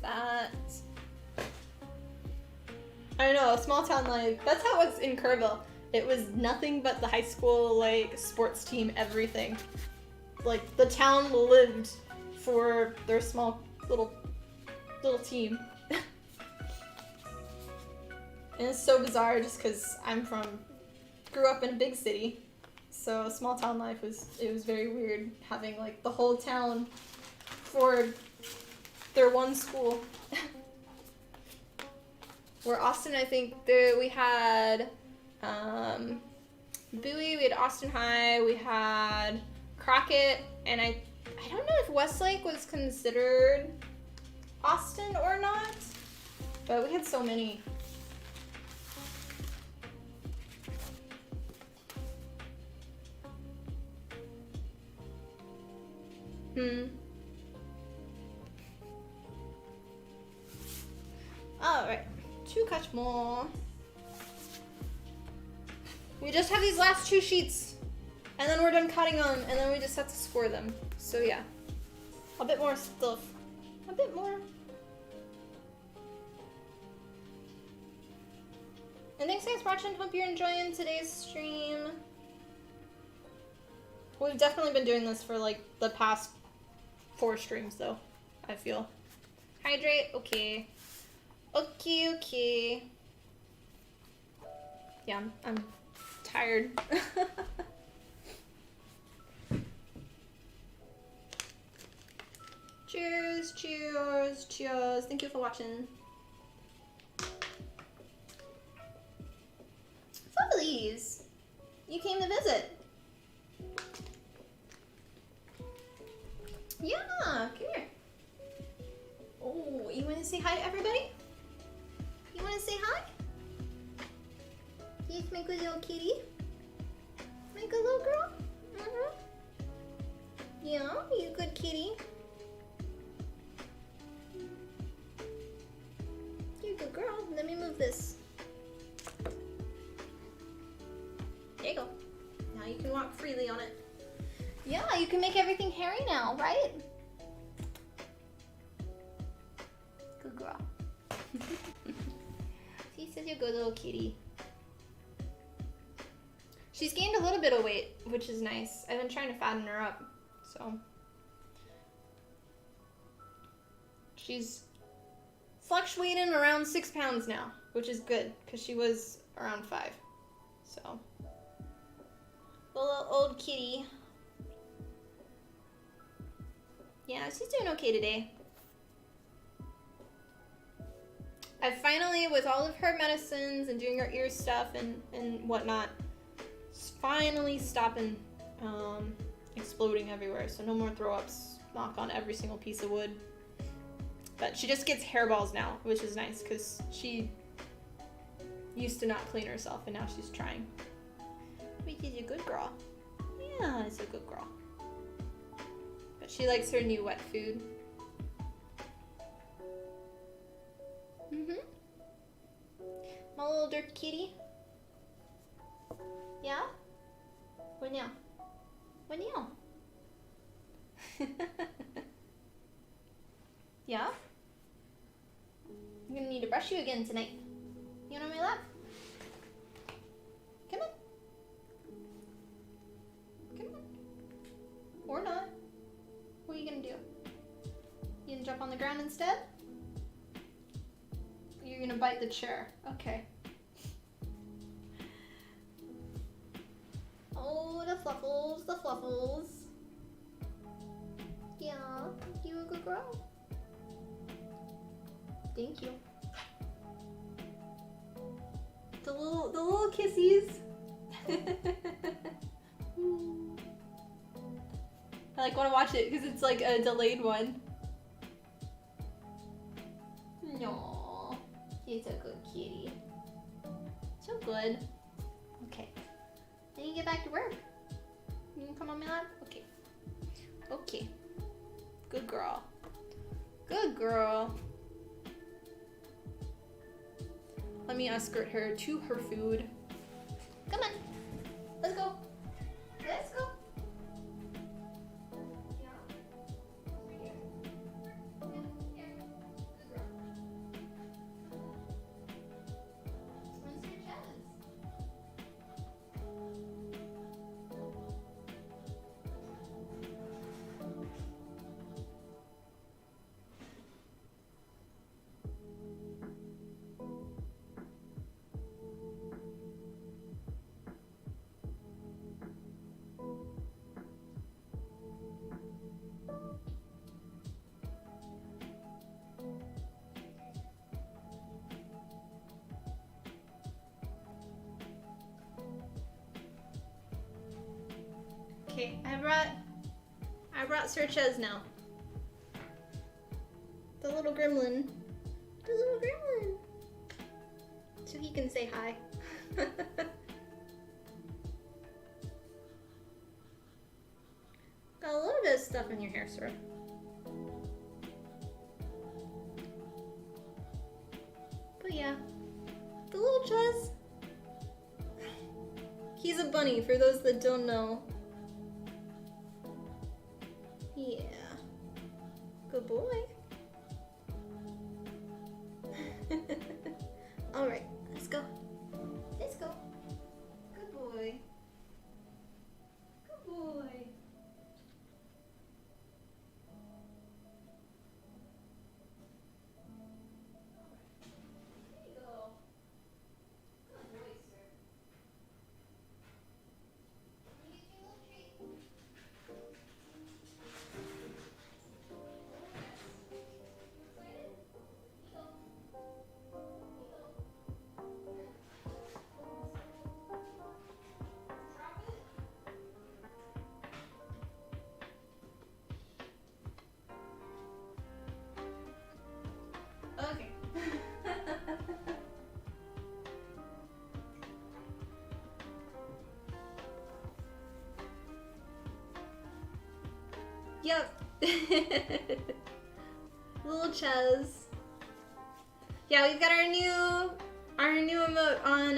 A: that. I don't know, small town life. That's how it was in Kerrville. It was nothing but the high school, like, sports team, everything. Like, the town lived for their small little team. And it's so bizarre just because grew up in a big city. So small town life was very weird having like the whole town for their one school. Where Austin, I think we had Bowie, we had Austin High, we had Crockett, and I don't know if Westlake was considered Austin or not, but we had so many. Alright, 2 cuts more. We just have these last 2 sheets, and then we're done cutting them, and then we just have to score them. So yeah, a bit more stuff. A bit more. And thanks guys for watching. Hope you're enjoying today's stream. We've definitely been doing this for like the past 4 streams though, I feel. Hydrate, okay. Okay. Yeah, I'm tired. Cheers, cheers, cheers. Thank you for watching. Fuzzies, you came to visit. Yeah, come here. Oh, you want to say hi to everybody? You want to say hi? Yes, my good little kitty. My good little girl. Yeah, you good kitty. You're a good girl. Let me move this. There you go. Now you can walk freely on it. Yeah, you can make everything hairy now, right? Good girl. She says you're a good little kitty. She's gained a little bit of weight, which is nice. I've been trying to fatten her up, so. She's fluctuating around 6 pounds now, which is good, because she was around 5, so. The little old kitty. Yeah, she's doing okay today. I finally, with all of her medicines and doing her ear stuff and whatnot, finally stopping exploding everywhere. So no more throw-ups. Knock on every single piece of wood. But she just gets hairballs now, which is nice because she used to not clean herself and now she's trying. Which is a good girl. Yeah, it's a good girl. But she likes her new wet food. My little dirt kitty. Yeah? What now? What now? Yeah? I'm gonna need to brush you again tonight. You want on my lap? Come on. Come on. Or not. What are you gonna do? You gonna jump on the ground instead? You're gonna bite the chair. Okay. Oh, the fluffles, the fluffles. Yeah, you a good girl. Thank you. The little kissies. I like want to watch it because it's like a delayed one. No, he's a good kitty. So good. Okay. Then you get back to work. You can come on my lap? Okay. Okay. Good girl. Good girl. Let me escort her to her food. Come on. Let's go. Let's go. I brought Sir Ches now. The little gremlin. The little gremlin. So he can say hi. Got a little bit of stuff in your hair, sir. But yeah, the little Ches. He's a bunny, for those that don't know. Yeah. Good boy. Alright, let's go. Let's go. Good boy. Good boy. There you go. Good boy, sir. Let me get you a little treat. Okay. Yep. Little Ches. Yeah, we've got our new emote on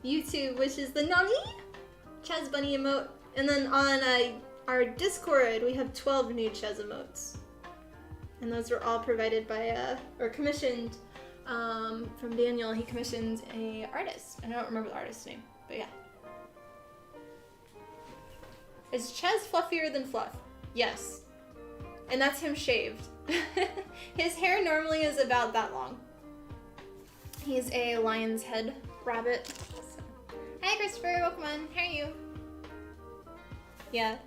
A: YouTube, which is the Nani Ches Bunny emote. And then on our Discord, we have 12 new Ches emotes. And those were all provided by, or commissioned from Daniel. He commissioned a artist. And I don't remember the artist's name, but yeah. Is Ches fluffier than Fluff? Yes. And that's him shaved. His hair normally is about that long. He's a lion's head rabbit. So. Hi Christopher, welcome on. How are you? Yeah.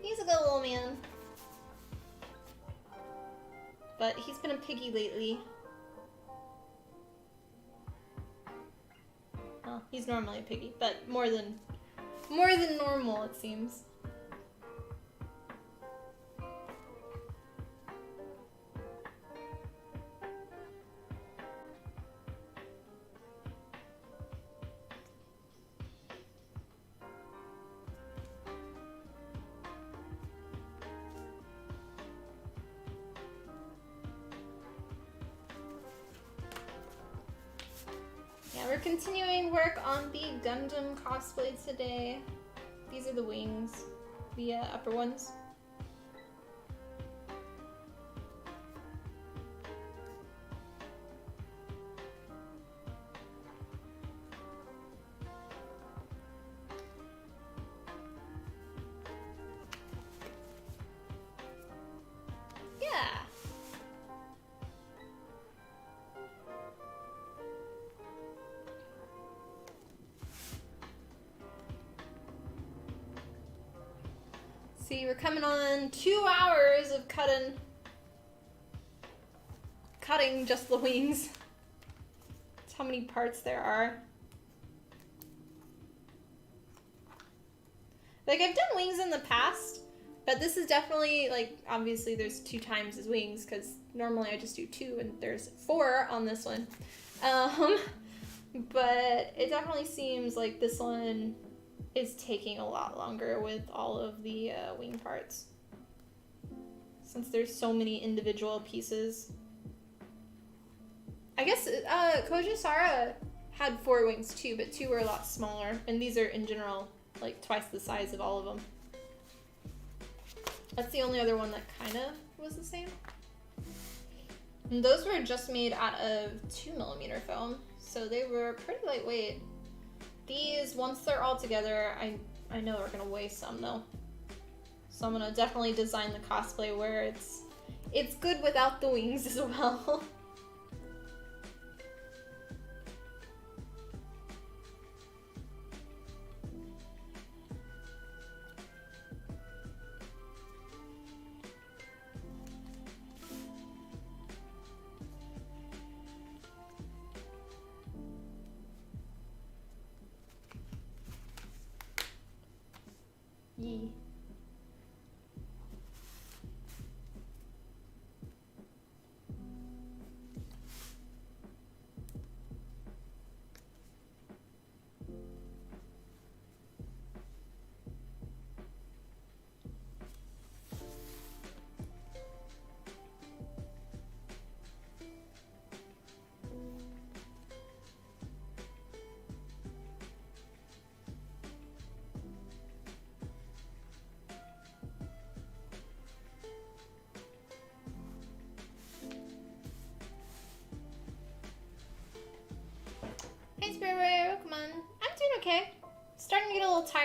A: He's a good little man. But he's been a piggy lately. Well, he's normally a piggy, but more than normal, it seems. Yeah, we're continuing work on the Gundam cosplay today. These are the wings, the upper ones. Yeah. See, we're coming on 2 hours of cutting just the wings. That's how many parts there are. Like, I've done wings in the past, but this is definitely, like, obviously there's 2 times as wings, because normally I just do 2, and there's 4 on this one. But it definitely seems like this one is taking a lot longer with all of the wing parts, since there's so many individual pieces. I guess Kojisara had 4 wings too, but 2 were a lot smaller, and these are in general like twice the size of all of them. That's the only other one that kind of was the same. And those were just made out of 2mm foam, so they were pretty lightweight. These, once they're all together, I know we're gonna weigh some though. So I'm gonna definitely design the cosplay where it's good without the wings as well.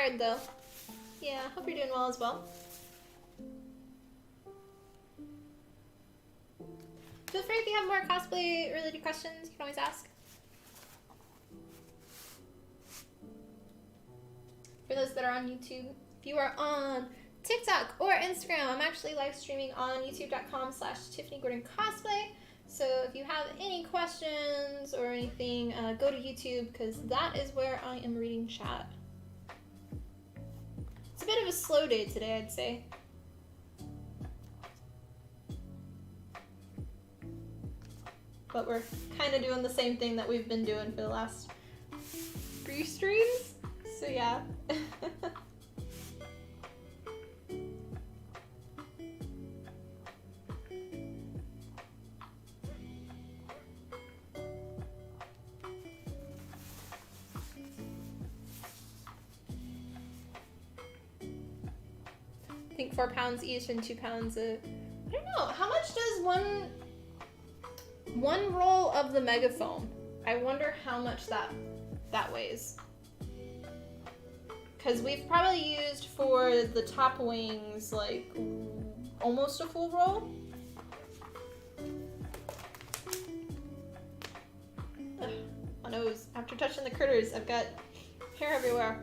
C: tired though. Yeah, hope you're doing well as well. Feel free if you have more cosplay related questions, you can always ask. For those that are on YouTube, if you are on TikTok or Instagram, I'm actually live streaming on youtube.com/TiffanyGordonCosplay. So if you have any questions or anything, go to YouTube because that is where I am reading chat. It's a bit of a slow day today, I'd say. But we're kind of doing the same thing that we've been doing for the last 3 streams. So yeah. I think 4 pounds each and 2 pounds of, I don't know, how much does one roll of the megafoam? I wonder how much that weighs. Because we've probably used for the top wings like almost a full roll. Ugh, my nose. After touching the critters, I've got hair everywhere.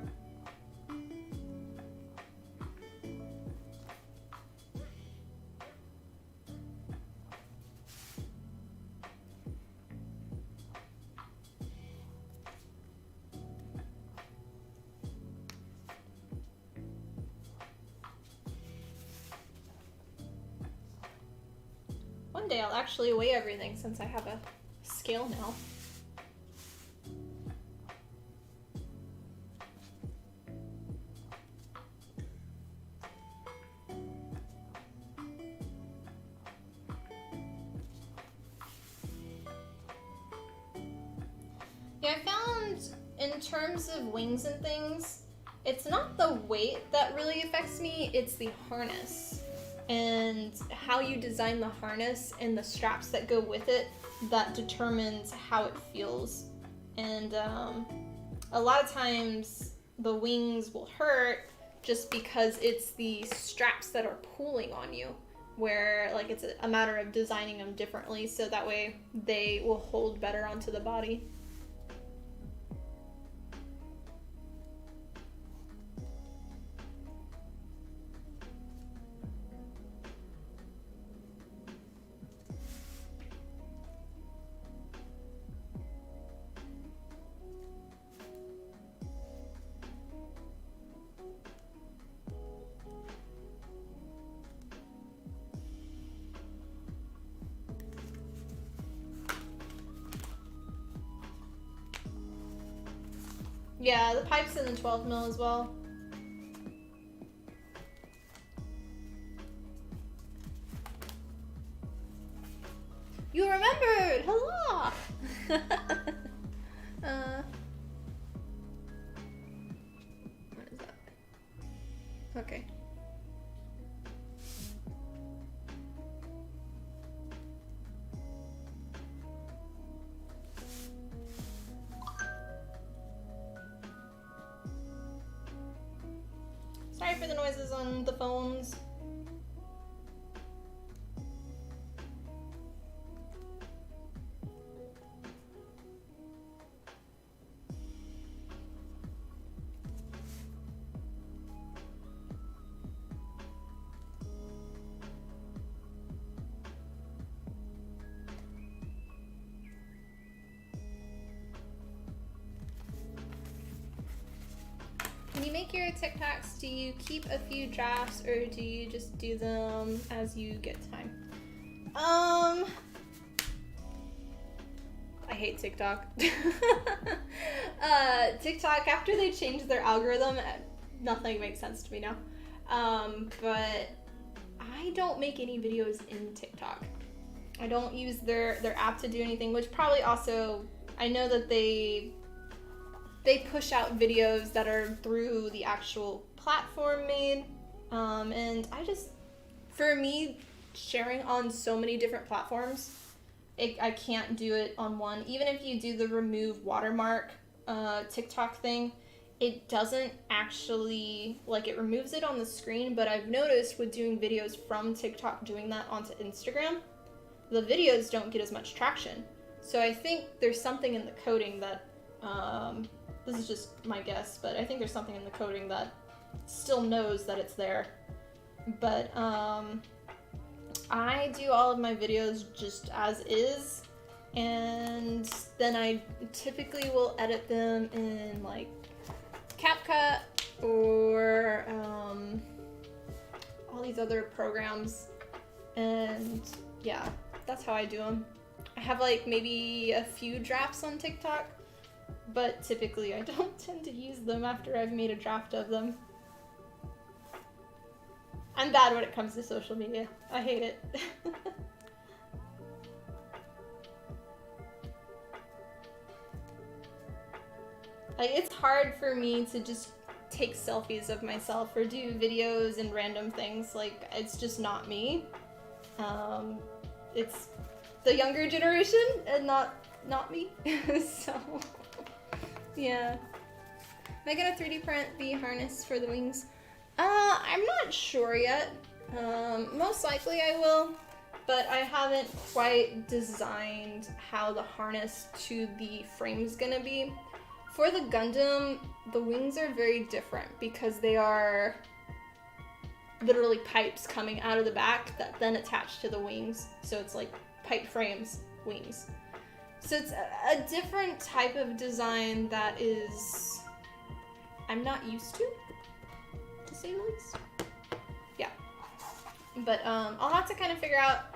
C: One day I'll actually weigh everything since I have a scale now. Yeah, I found in terms of wings and things, it's not the weight that really affects me, it's the harness. And how you design the harness and the straps that go with it that determines how it feels. And a lot of times the wings will hurt just because it's the straps that are pulling on you, where like it's a matter of designing them differently so that way they will hold better onto the body. Yeah, the pipe's in the 12 mil as well. You remembered! Hello! What is that? Okay. Sorry for the noises on the phones. When you make your TikToks, do you keep a few drafts or do you just do them as you get time? I hate TikTok. TikTok, after they changed their algorithm, nothing makes sense to me now. But I don't make any videos in TikTok. I don't use their app to do anything, which probably also, I know that they push out videos that are through the actual platform made. And I just, for me, sharing on so many different platforms, I can't do it on one. Even if you do the remove watermark TikTok thing, it doesn't actually, like, it removes it on the screen, but I've noticed with doing videos from TikTok doing that onto Instagram, the videos don't get as much traction. So I think there's something in the coding that, this is just my guess, but I think there's something in the coding that still knows that it's there. But I do all of my videos just as is, and then I typically will edit them in like CapCut or all these other programs, and yeah, that's how I do them. I have like maybe a few drafts on TikTok, but typically I don't tend to use them after I've made a draft of them. I'm bad when it comes to social media. I hate it. Like, it's hard for me to just take selfies of myself or do videos and random things. Like, it's just not me. It's the younger generation and not me. So, yeah. Am I gonna 3D print the harness for the wings? I'm not sure yet. Most likely I will, but I haven't quite designed how the harness to the frame's gonna be. For the Gundam, the wings are very different because they are literally pipes coming out of the back that then attach to the wings. So it's like pipe frames, wings. So it's a different type of design that is I'm not used to say the least. Yeah. But I'll have to kind of figure out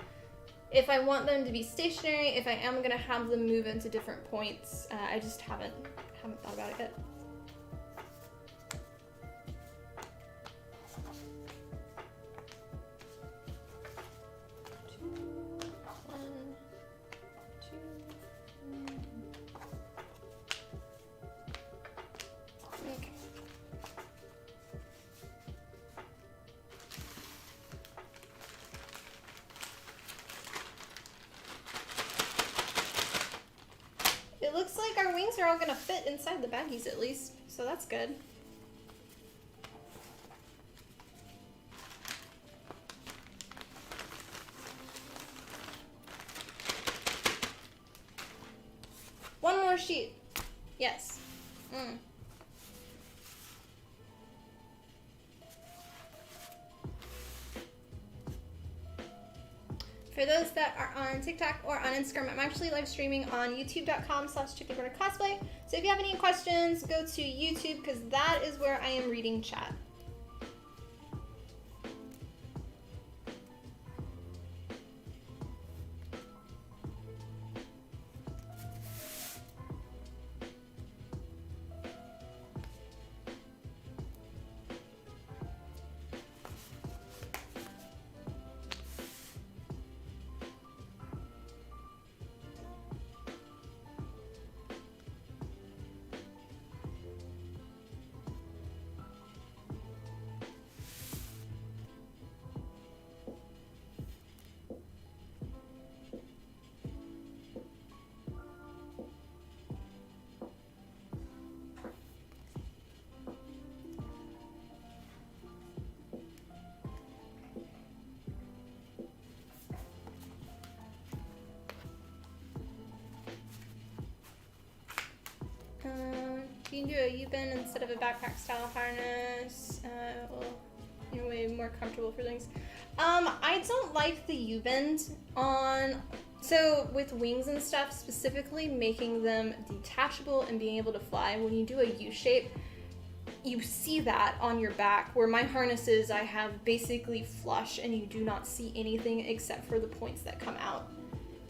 C: if I want them to be stationary, if I am gonna have them move into different points. I just haven't thought about it yet. It looks like our wings are all gonna fit inside the baggies at least, so that's good. One more sheet. Yes. For those that are on TikTok or on Instagram, I'm actually live streaming on youtube.com/chickpencornercosplay. So if you have any questions, go to YouTube because that is where I am reading chat. You can do a U-bend instead of a backpack style harness. Well, you're way more comfortable for things. I don't like the U-bend on, so with wings and stuff, specifically making them detachable and being able to fly. When you do a U-shape, you see that on your back, where my harnesses I have basically flush and you do not see anything except for the points that come out.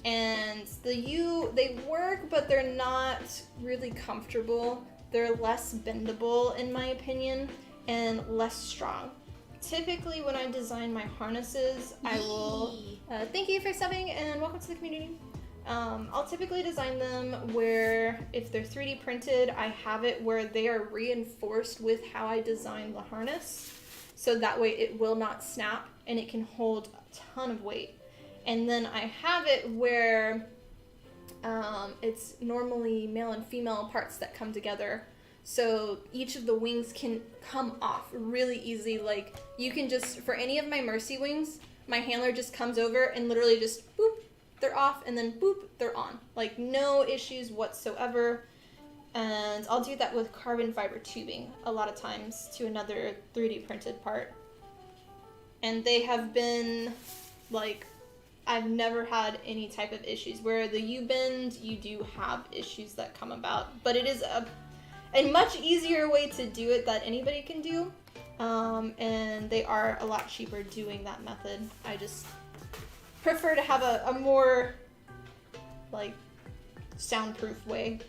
C: And the U, they work, but they're not really comfortable. They're less bendable, in my opinion, and less strong. Typically, when I design my harnesses, I will... thank you for subbing, and welcome to the community. I'll typically design them where, if they're 3D printed, I have it where they are reinforced with how I designed the harness. So that way it will not snap, and it can hold a ton of weight. And then I have it where it's normally male and female parts that come together. So each of the wings can come off really easily. Like you can just, for any of my Mercy wings, my handler just comes over and literally just boop, they're off, and then boop, they're on. Like no issues whatsoever. And I'll do that with carbon fiber tubing a lot of times to another 3D printed part. And they have been like, I've never had any type of issues. Where the U-bend, you do have issues that come about, but it is a much easier way to do it that anybody can do. And they are a lot cheaper doing that method. I just prefer to have a more like soundproof way.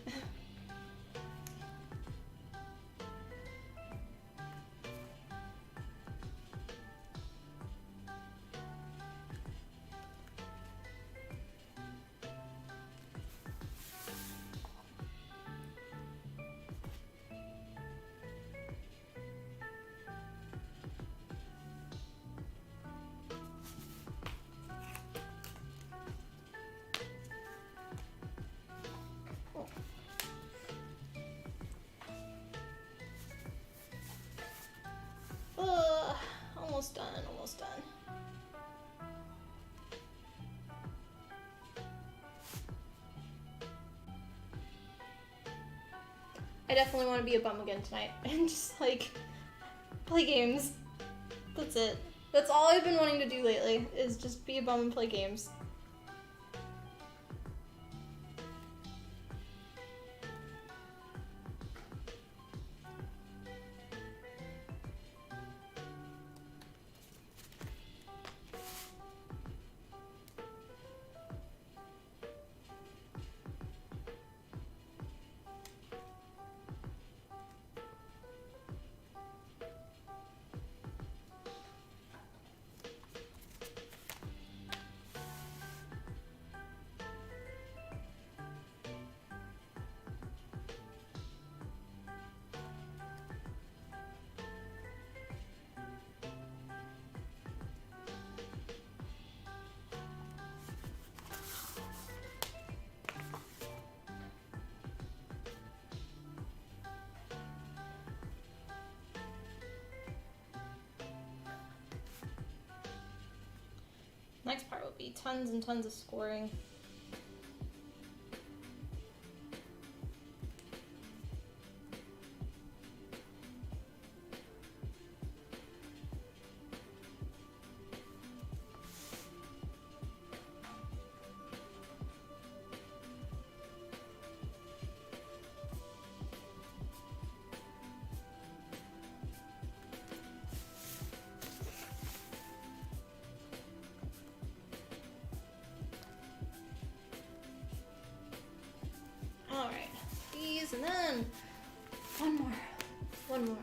C: Almost done, almost done. I definitely want to be a bum again tonight and just like play games. That's it. That's all I've been wanting to do lately, is just be a bum and play games. Next part will be tons and tons of scoring. Alright, these, and then one more.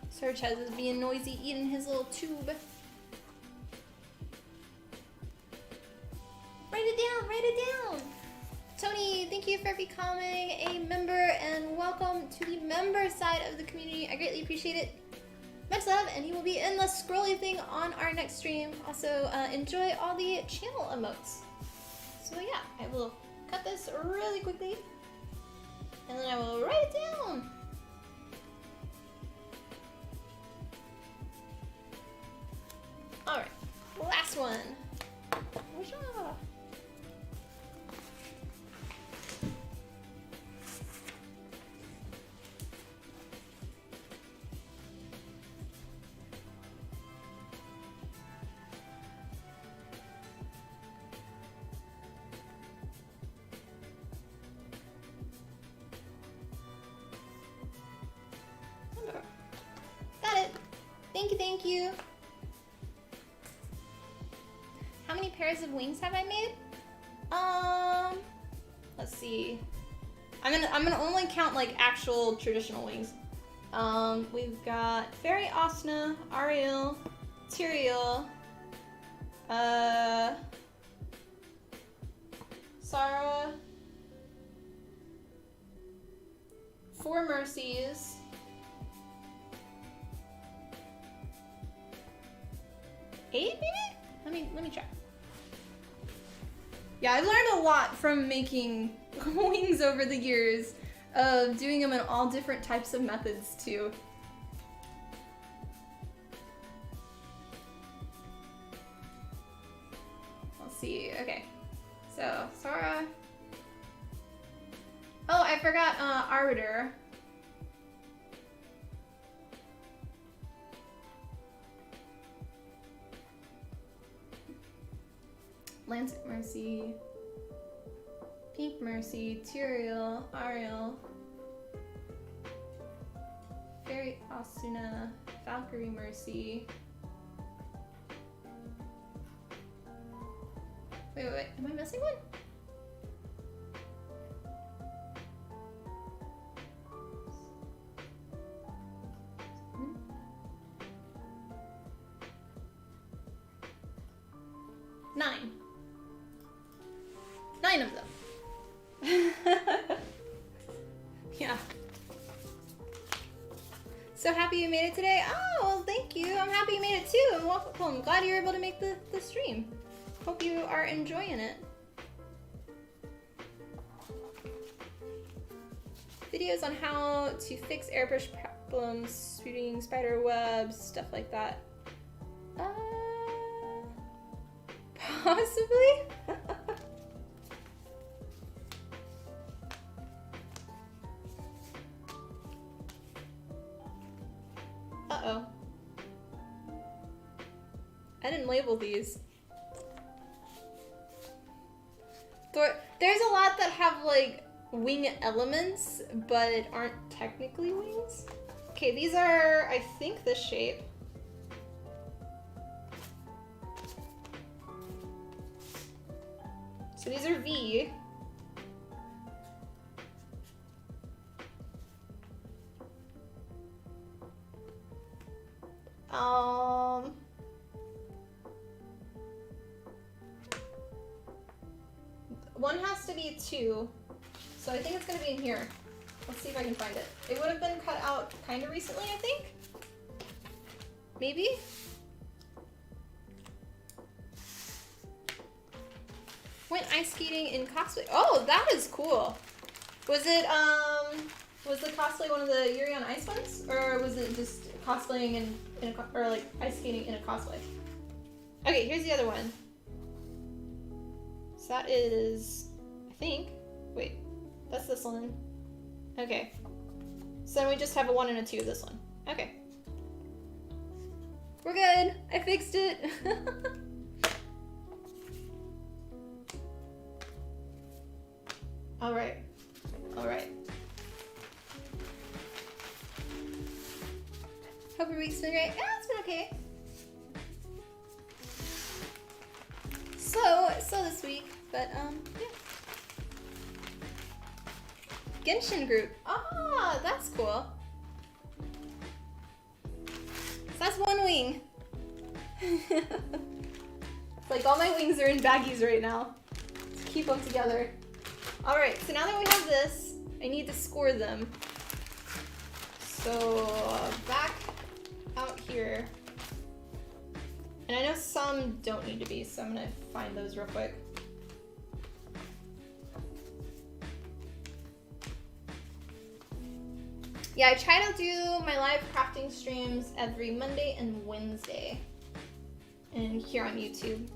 C: Sir Ches is being noisy, eating his little tube.
B: Write it down.
C: Tony, thank you for becoming a member, and welcome to the member side of the community. I greatly appreciate it. Much love, and you will be in the scrolly thing on our next stream. Also, enjoy all the channel emotes. So yeah, I will cut this really quickly, and then I will write it down. Alright, last one. Whooshah. Got it. Thank you. How many pairs of wings have I made? Let's see. I'm gonna only count like actual traditional wings. We've got Fairy Asuna, Ariel, Tyrael, Sarah, 4 Mercies, 8 maybe? Let me check. Yeah, I've learned a lot from making wings over the years, of doing them in all different types of methods too. Let's see, okay. So, Sora. Oh, I forgot Arbiter. Lancet Mercy. Pink Mercy, Tyrael, Ariel. Fairy Asuna, Valkyrie Mercy. Wait, am I missing one? Nine. 9 of them. Yeah. So happy you made it today. Oh, well, thank you. I'm happy you made it too. And welcome home. Glad you were able to make the stream. Hope you are enjoying it. Videos on how to fix airbrush problems, shooting spider webs, stuff like that. Possibly? Uh-oh. I didn't label these. There's a lot that have like wing elements, but aren't technically wings. Okay, these are, I think, this shape. So these are V. One has to be 2, so I think it's gonna be in here. Let's see if I can find it. It would have been cut out kind of recently, I think. Maybe? Went ice skating in cosplay. Oh, that is cool. Was it, was the cosplay one of the Yuri on Ice ones? Or was it just cosplaying in a, or like ice skating in a cosplay? Okay, here's the other one. So that is, I think, wait, that's this one. Okay. So then we just have a 1 and a 2 of this one. Okay. We're good. I fixed it. All right. All right. Hope your week's been great. Yeah, it's been okay. So this week, but yeah. Genshin group. Ah, that's cool. So that's one wing. It's like all my wings are in baggies right now to keep them together. All right, so now that we have this, I need to score them. So back out here. And I know some don't need to be, so I'm gonna find those real quick. Yeah, I try to do my live crafting streams every Monday and Wednesday. And here on YouTube.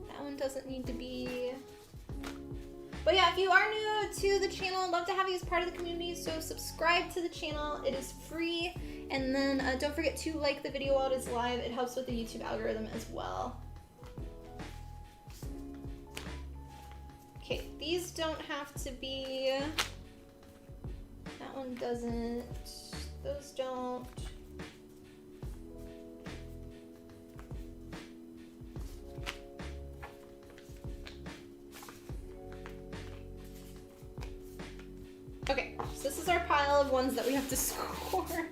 C: That one doesn't need to be. But yeah, if you are new to the channel, I'd love to have you as part of the community, so subscribe to the channel. It is free. And then don't forget to like the video while it is live. It helps with the YouTube algorithm as well. Okay, these don't have to be, that one doesn't, those don't. Okay, so this is our pile of ones that we have to score.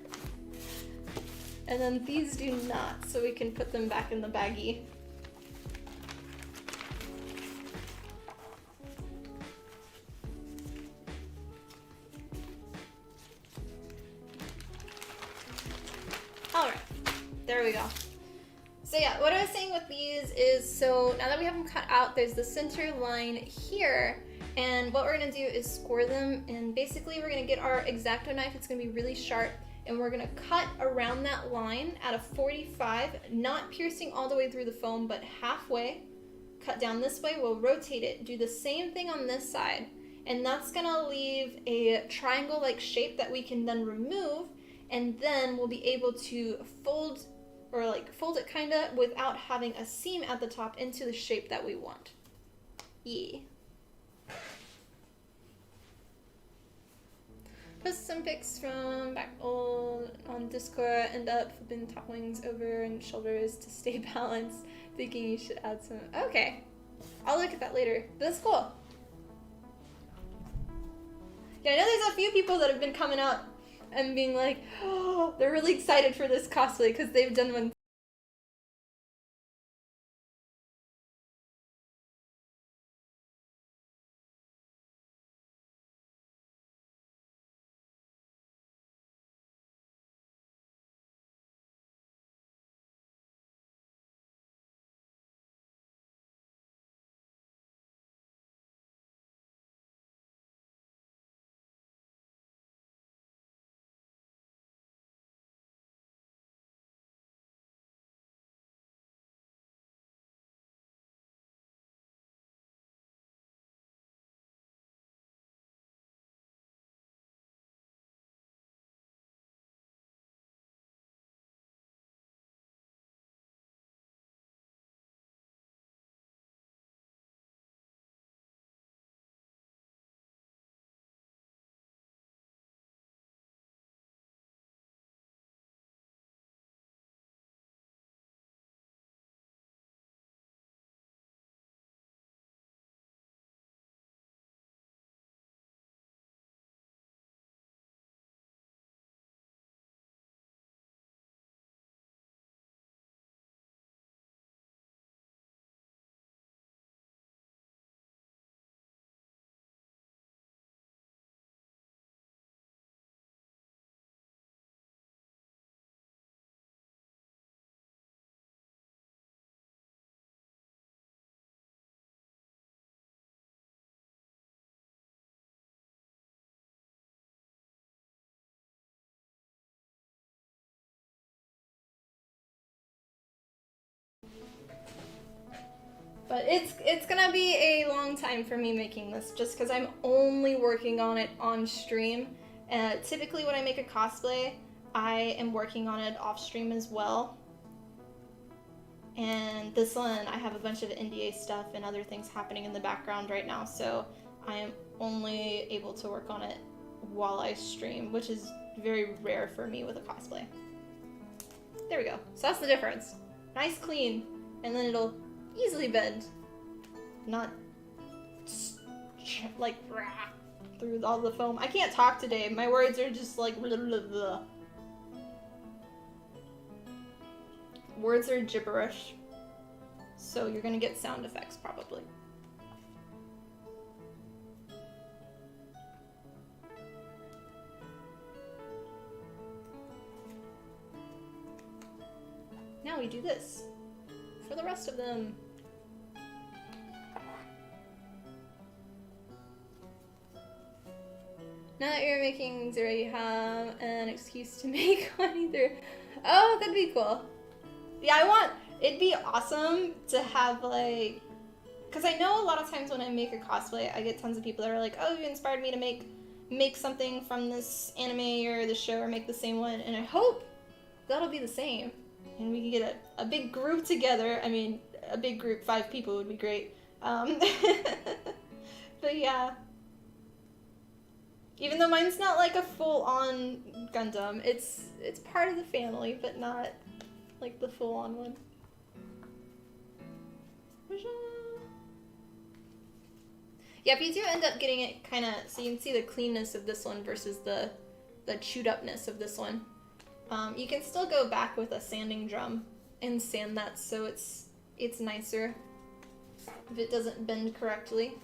C: And then these do not, so we can put them back in the baggie. Alright, there we go. So yeah, what I was saying with these is, so now that we have them cut out, there's the center line here, and what we're gonna do is score them, and basically we're gonna get our X-Acto knife. It's gonna be really sharp, and we're gonna cut around that line at a 45, not piercing all the way through the foam, but halfway. Cut down this way, we'll rotate it, do the same thing on this side, and that's gonna leave a triangle-like shape that we can then remove, and then we'll be able to fold it kinda without having a seam at the top into the shape that we want. Yeah. Post some pics from back old on Discord. End up flipping top wings over and shoulders to stay balanced. Thinking you should add some. Okay, I'll look at that later. That's cool. Yeah, I know there's a few people that have been coming up and being like, oh, they're really excited for this cosplay because they've done one. But it's gonna be a long time for me making this just because I'm only working on it on stream. Typically when I make a cosplay, I am working on it off stream as well. And this one, I have a bunch of NDA stuff and other things happening in the background right now, so I am only able to work on it while I stream, which is very rare for me with a cosplay. There we go. So that's the difference. Nice, clean, and then it'll easily bend. Not like through all the foam. I can't talk today. My words are just like blah, blah, blah. Words are gibberish. So you're gonna get sound effects probably. Now we do this for the rest of them. Now that you're making Zero, you have an excuse to make one either. Oh, that'd be cool. Yeah, it'd be awesome to have like, because I know a lot of times when I make a cosplay, I get tons of people that are like, oh, you inspired me to make something from this anime or the show or make the same one, and I hope that'll be the same. And we can get a big group together. I mean, a big group, 5 people would be great. But yeah. Even though mine's not like a full-on Gundam, it's part of the family, but not like the full-on one. Yeah, but you do end up getting it kind of, so you can see the cleanness of this one versus the chewed-upness of this one. You can still go back with a sanding drum and sand that so it's nicer if it doesn't bend correctly.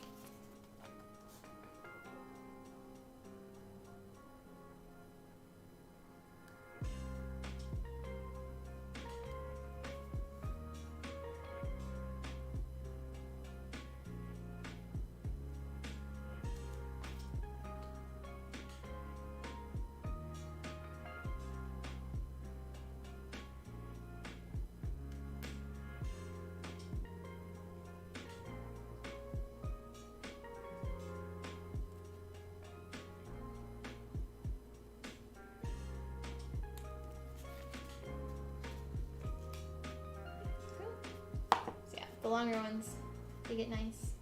C: longer ones. They get nice.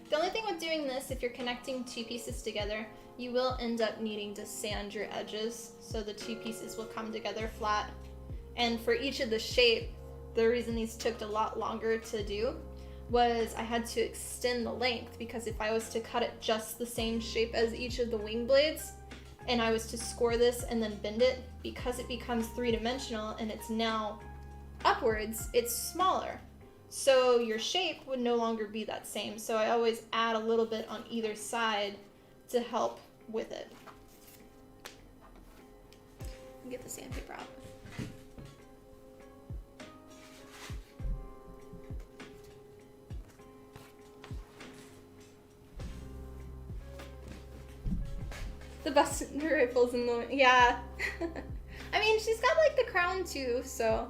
C: The only thing with doing this, if you're connecting two pieces together, you will end up needing to sand your edges so the two pieces will come together flat. And for each of the shape, the reason these took a lot longer to do was I had to extend the length, because if I was to cut it just the same shape as each of the wing blades and I was to score this and then bend it, because it becomes three-dimensional and it's now upwards, it's smaller. So your shape would no longer be that same. So I always add a little bit on either side to help with it.
A: Get the sandpaper out. The Buster rifles in the, yeah. I mean, she's got like the crown too, so.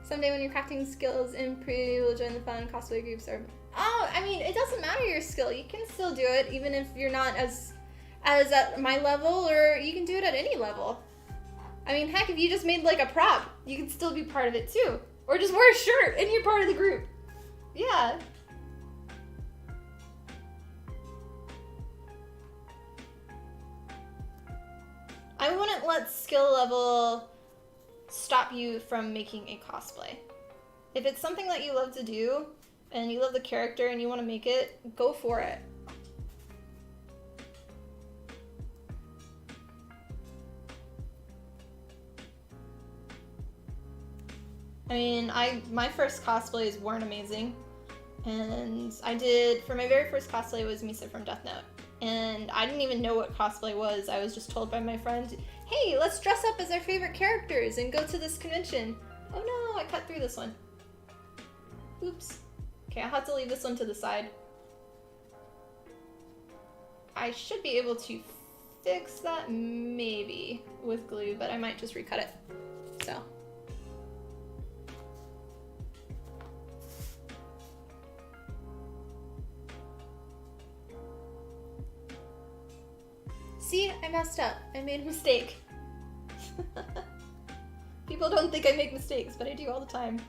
A: Someday when your crafting skills improve, we'll join the fun cosplay groups or. Oh, I mean, it doesn't matter your skill. You can still do it even if you're not as at my level, or you can do it at any level. I mean, heck, if you just made like a prop, you can still be part of it too. Or just wear a shirt and you're part of the group. Yeah. I wouldn't let skill level stop you from making a cosplay. If it's something that you love to do and you love the character and you want to make it, go for it. I mean, my first cosplays weren't amazing, and for my very first cosplay was Misa from Death Note, and I didn't even know what cosplay was. I was just told by my friend, hey, let's dress up as our favorite characters and go to this convention. Oh no, I cut through this one. Oops. Okay, I'll have to leave this one to the side. I should be able to fix that maybe with glue, but I might just recut it. So. See, I messed up. I made a mistake. People don't think I make mistakes, but I do all the time.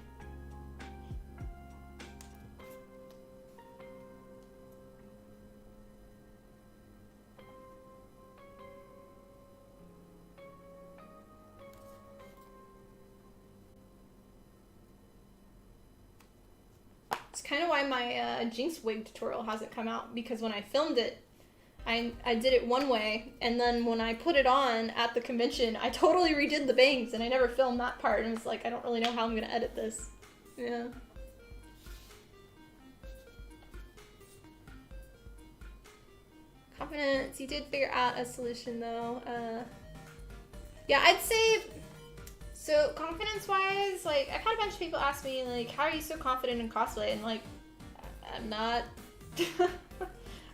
A: It's kind of why my Jinx wig tutorial hasn't come out, because when I filmed it, I did it one way, and then when I put it on at the convention, I totally redid the bangs, and I never filmed that part, and it's like, I don't really know how I'm gonna edit this. Yeah. Confidence, you did figure out a solution though. Yeah, I'd say, so confidence-wise, like, I've had a bunch of people ask me, like, how are you so confident in cosplay? And like, I'm not.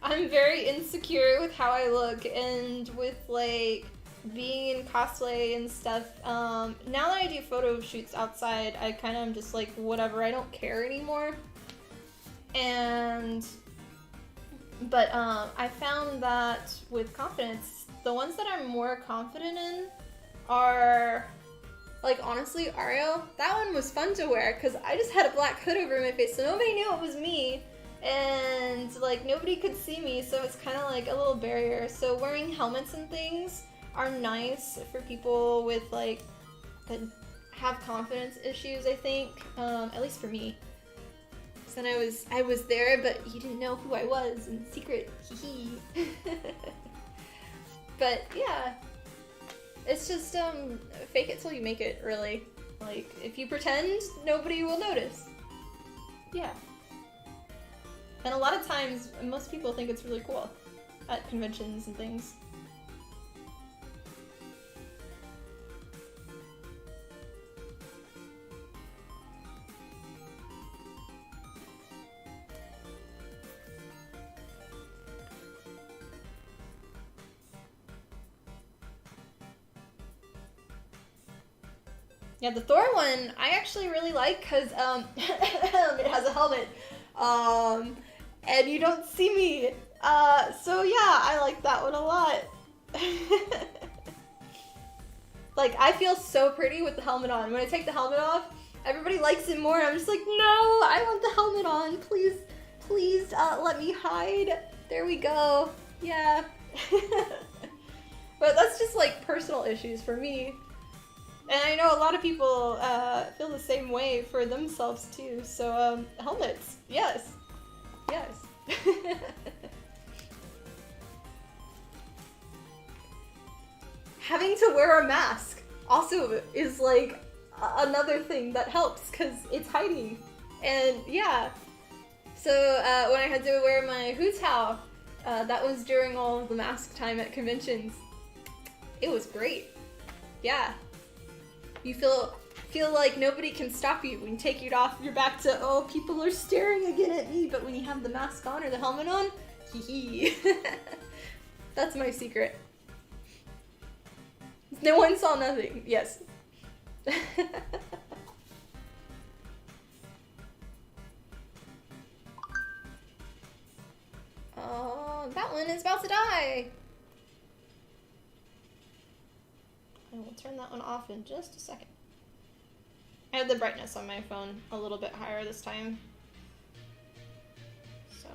A: I'm very insecure with how I look and with like being in cosplay and stuff. Now that I do photo shoots outside, I kind of am just like, whatever, I don't care anymore. But I found that with confidence, the ones that I'm more confident in are, like, honestly, Ario. That one was fun to wear because I just had a black hood over my face, so nobody knew it was me. And like nobody could see me, so it's kind of like a little barrier. So wearing helmets and things are nice for people with like that have confidence issues, I think, at least for me. So then I was there, but you didn't know who I was in secret. But yeah, it's just fake it till you make it, really. Like if you pretend, nobody will notice. Yeah. And a lot of times, most people think it's really cool at conventions and things. Yeah, the Thor one, I actually really like because it has a helmet. And you don't see me. So yeah, I like that one a lot.
C: Like, I feel so pretty with the helmet on. When I take the helmet off, everybody likes it more. I'm just like, no, I want the helmet on. Please, please, let me hide. There we go. Yeah. But that's just like personal issues for me. And I know a lot of people feel the same way for themselves too. So, helmets, yes. Yes. Having to wear a mask also is like another thing that helps because it's hiding. And yeah. So when I had to wear my hutao, that was during all of the mask time at conventions. It was great. Yeah. You feel like nobody can stop you when you take it off. You're back to, oh, people are staring again at me. But when you have the mask on or the helmet on, hee hee. That's my secret. No one saw nothing. Yes. Oh, that one is about to die. I will turn that one off in just a second. I have the brightness on my phone a little bit higher this time. So.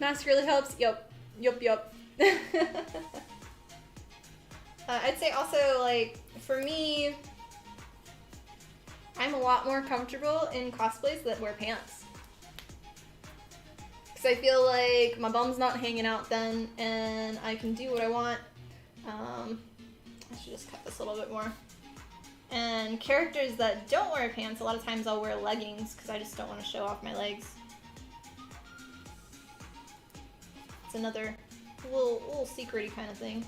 C: Mask really helps. Yup. I'd say also, like, for me, I'm a lot more comfortable in cosplays that wear pants. Because I feel like my bum's not hanging out then, and I can do what I want. I should just cut this a little bit more. And characters that don't wear pants, a lot of times I'll wear leggings because I just don't want to show off my legs. It's another little secret-y kind of thing.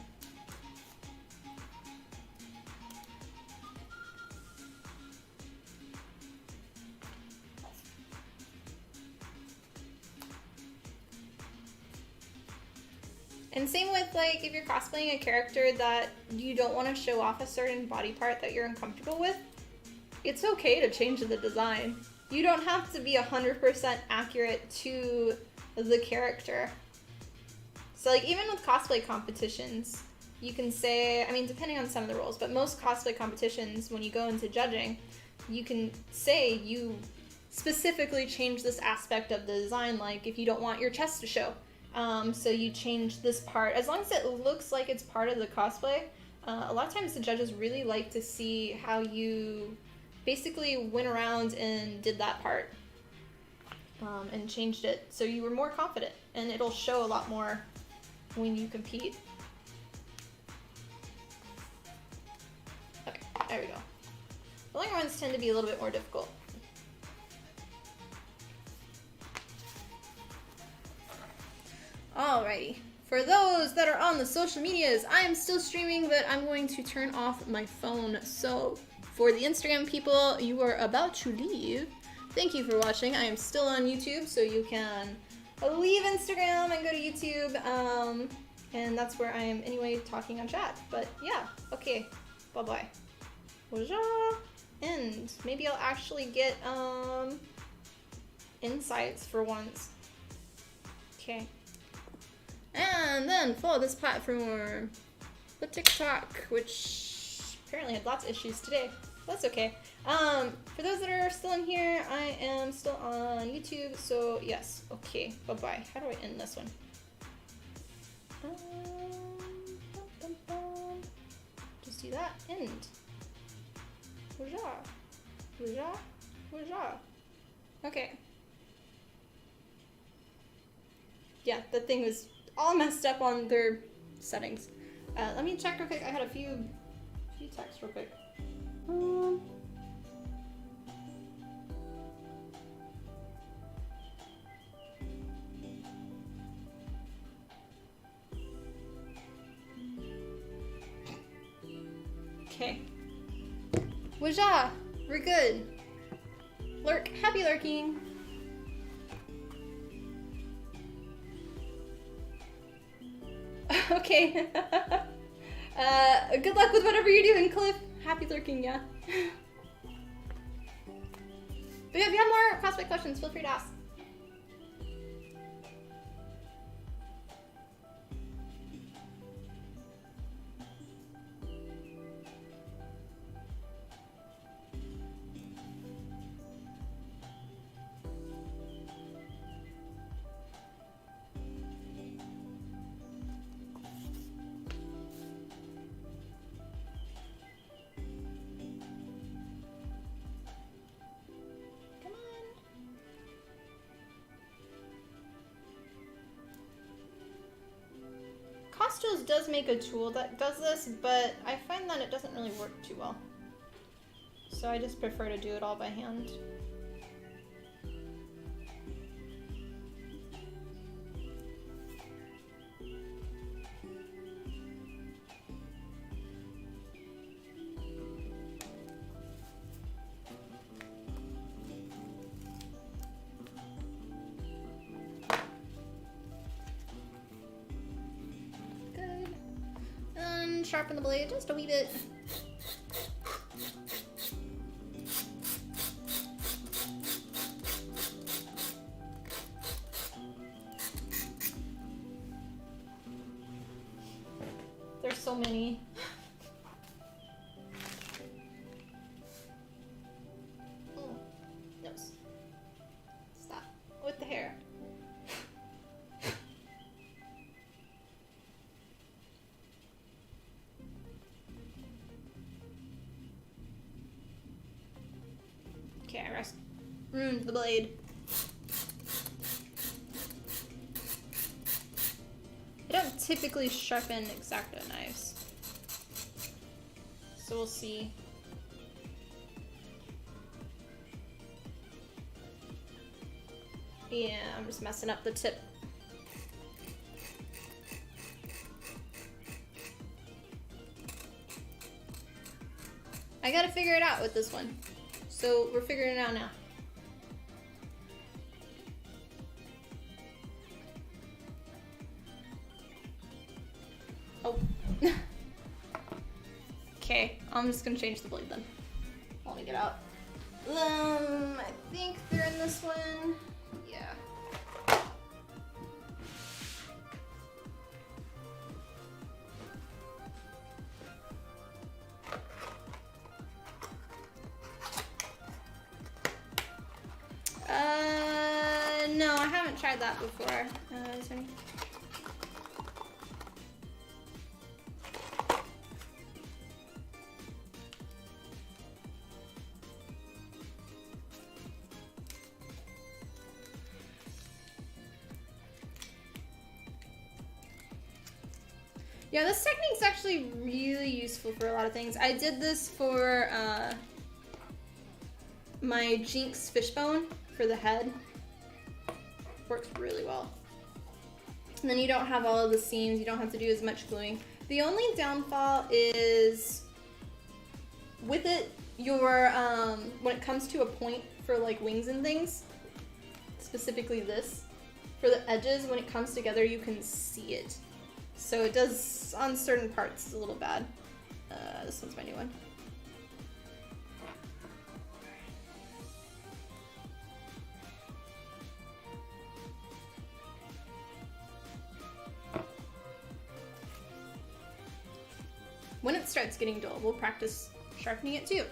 C: And same with, like, if you're cosplaying a character that you don't want to show off a certain body part that you're uncomfortable with, it's okay to change the design. You don't have to be 100% accurate to the character. So, like, even with cosplay competitions, you can say, I mean, depending on some of the rules, but most cosplay competitions, when you go into judging, you can say you specifically change this aspect of the design, like if you don't want your chest to show. So you change this part. As long as it looks like it's part of the cosplay, a lot of times the judges really like to see how you basically went around and did that part and changed it so you were more confident, and it'll show a lot more when you compete. Okay, there we go. The longer ones tend to be a little bit more difficult. Alrighty. For those that are on the social medias, I am still streaming, but I'm going to turn off my phone. So for the Instagram people, you are about to leave. Thank you for watching. I am still on YouTube, so you can leave Instagram and go to YouTube. And that's where I am anyway talking on chat. But yeah, okay. Bye-bye. And maybe I'll actually get insights for once. Okay. And then for this platform, the TikTok, which apparently had lots of issues today. That's okay. For those that are still in here, I am still on YouTube, so yes. Okay, bye-bye. How do I end this one? Just do that. End. Okay. Yeah, that thing was all messed up on their settings. Let me check real quick. I had a few texts real quick. Okay. Waja, we're good. Lurk, happy lurking. Okay. Good luck with whatever you're doing, Cliff. Happy lurking, yeah. But if you have more cosplay questions, feel free to ask. Costos does make a tool that does this, but I find that it doesn't really work too well. So I just prefer to do it all by hand. Sharpen the blade just a wee bit. There's so many. Oh, nose. Stop with the hair. Okay, I ruined the blade. I don't typically sharpen X-Acto knives. So we'll see. Yeah, I'm just messing up the tip. I gotta figure it out with this one. So we're figuring it out now. Oh. Okay, I'm just gonna change the blade then. Let me get out. I think they're in this one. Yeah. No, I haven't tried that before. Is there any? Yeah, this technique's actually really useful for a lot of things. I did this for my Jinx fishbone for the head. Works really well. And then you don't have all of the seams, you don't have to do as much gluing. The only downfall is with it, your when it comes to a point for like wings and things, specifically this, for the edges, when it comes together, you can see it. So it does, on certain parts, it's a little bad. This one's my new one. When it starts getting dull, we'll practice sharpening it too.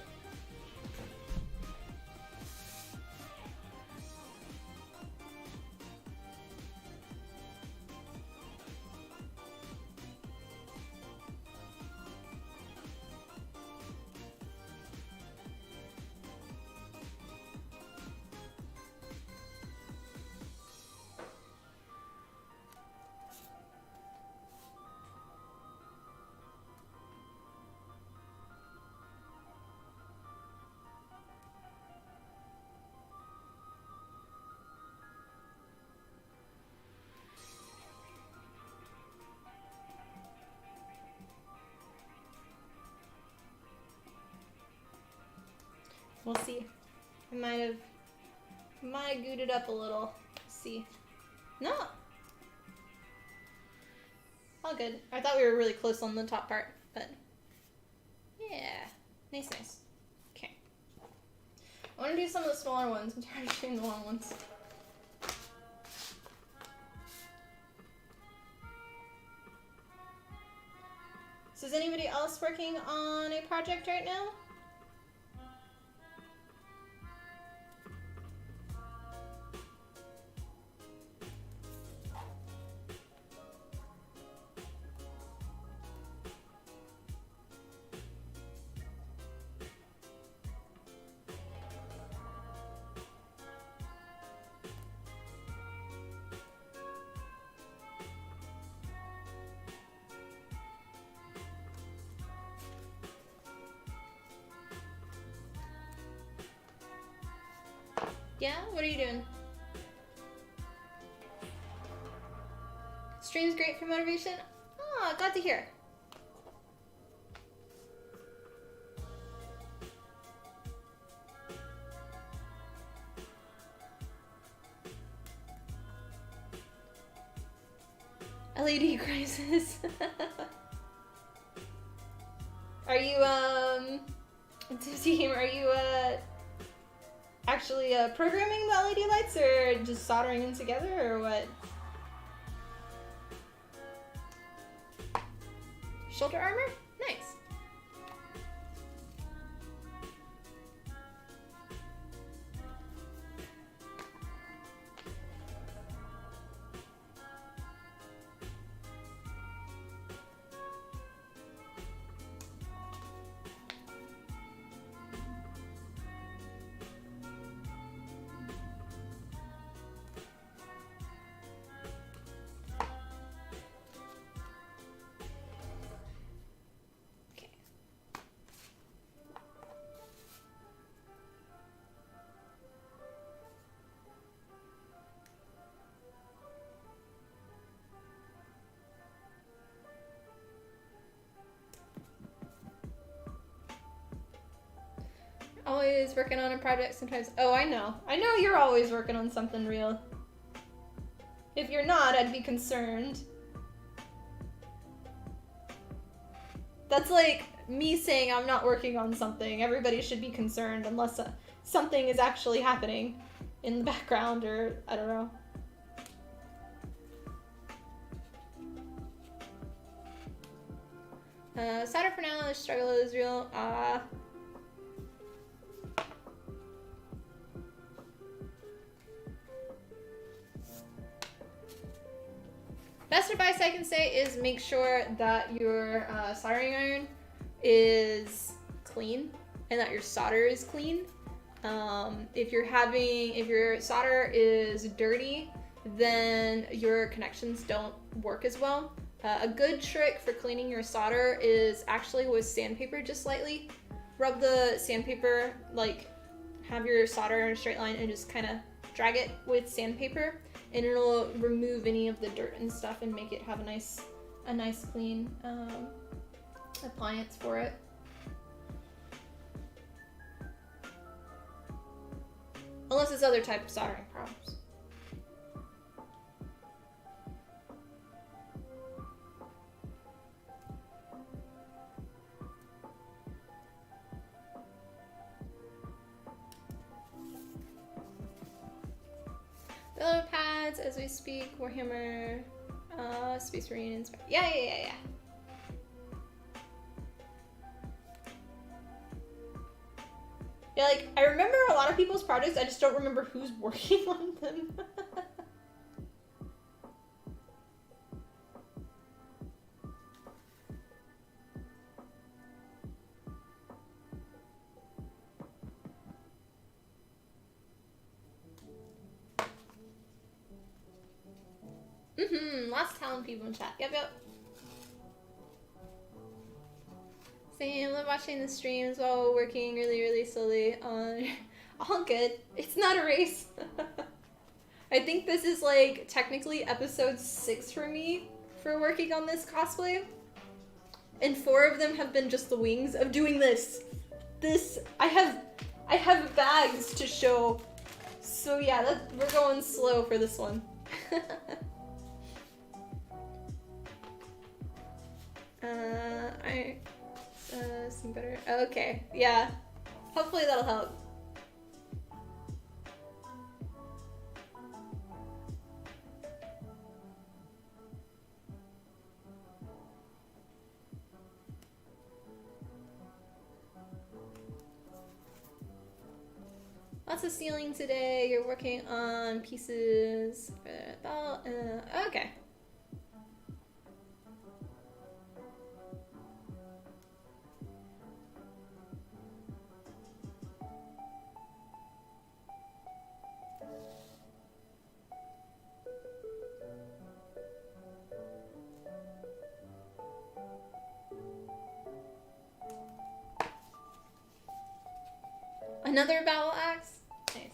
C: We'll see. I might have Might goot it up a little. Let's see. No. All good. I thought we were really close on the top part, but yeah. Nice, nice. Okay. I want to do some of the smaller ones. I'm tired of doing the long ones. So is anybody else working on a project right now? Yeah? What are you doing? Stream's great for motivation? Oh, glad to hear. LED crisis. Are you, team, are you, actually programming the LED lights or just soldering them together or what? Shoulder armor? Nice. Always working on a project sometimes. Oh, I know. I know you're always working on something real. If you're not, I'd be concerned. That's like me saying I'm not working on something. Everybody should be concerned unless something is actually happening in the background or I don't know. Sadder for now, the struggle is real. Best advice I can say is make sure that your soldering iron is clean and that your solder is clean. If your solder is dirty, then your connections don't work as well. A good trick for cleaning your solder is actually with sandpaper just slightly. Rub the sandpaper, like have your solder in a straight line and just kind of drag it with sandpaper, and it'll remove any of the dirt and stuff and make it have a nice clean appliance for it. Unless it's other type of soldering problems. Builder pads as we speak. Warhammer, Space Marine. Yeah. Yeah, like, I remember a lot of people's projects, I just don't remember who's working on them. Lots of talented people in chat. Yep. Same, love watching the streams while working really slowly on... All good. It's not a race. I think this is like technically episode 6 for me for working on this cosplay. And 4 of them have been just the wings of doing this. I have bags to show So yeah, we're going slow for this one. Some better. Okay, yeah. Hopefully that'll help. Lots of ceiling today. You're working on pieces. Okay. Another battle axe? Nice.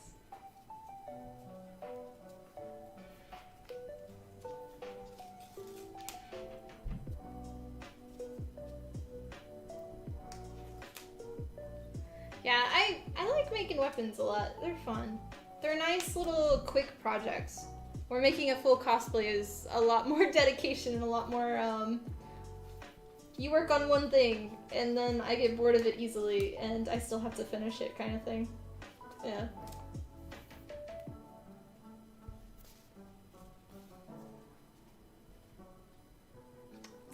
C: Yeah, I like making weapons a lot. They're fun. They're nice little quick projects. Where making a full cosplay is a lot more dedication and a lot more, you work on one thing, and then I get bored of it easily, and I still have to finish it kind of thing. Yeah.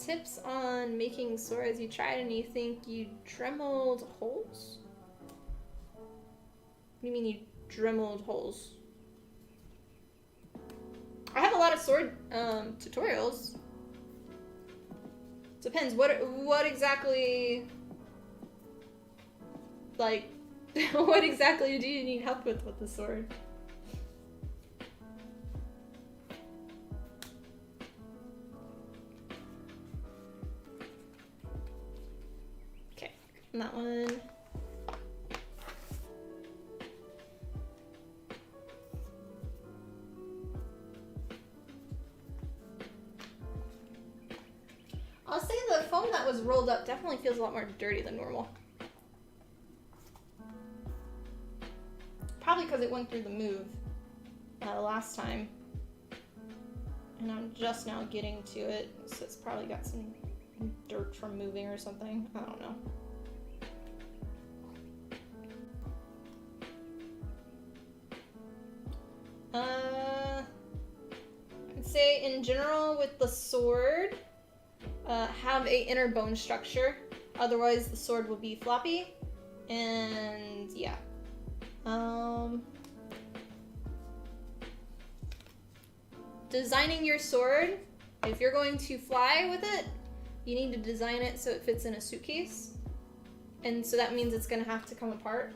C: Tips on making swords. You tried and you think you dremeled holes? What do you mean you dremeled holes? I have a lot of sword tutorials. Depends. What exactly, like, what exactly do you need help with the sword? Okay, and that one. I'll say the foam that was rolled up definitely feels a lot more dirty than normal. Probably because it went through the move last time. And I'm just now getting to it, so it's probably got some dirt from moving or something. I don't know. I'd say in general with the sword, have a inner bone structure, otherwise the sword will be floppy, and yeah. Designing your sword, if you're going to fly with it, you need to design it so it fits in a suitcase, and so that means it's going to have to come apart.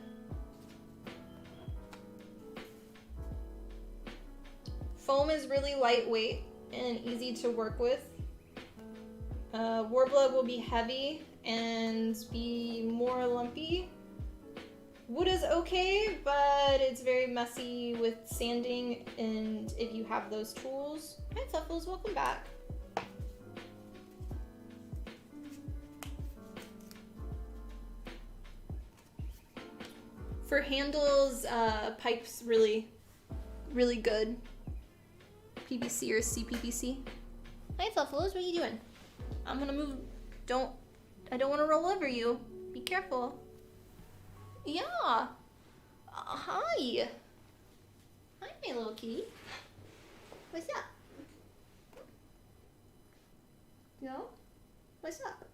C: Foam is really lightweight and easy to work with. Warblood will be heavy and be more lumpy. Wood is okay, but it's very messy with sanding, and if you have those tools. Hi Tuffles, welcome back. For handles, pipe's really good. PVC or CPVC. Hi Tuffles, what are you doing? I'm gonna move. I don't want to roll over you. Be careful. Yeah. Hi. Hi, my little kitty. What's up? No? What's up?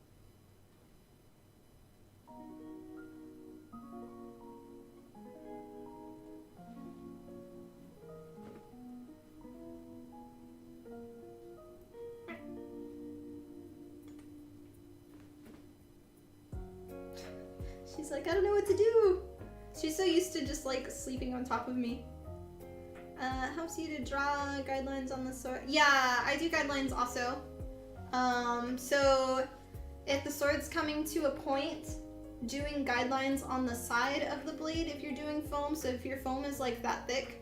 C: She's like, I don't know what to do. She's so used to just like sleeping on top of me. Helps you to draw guidelines on the sword. Yeah, I do guidelines also. So if the sword's coming to a point, doing guidelines on the side of the blade if you're doing foam. So if your foam is like that thick,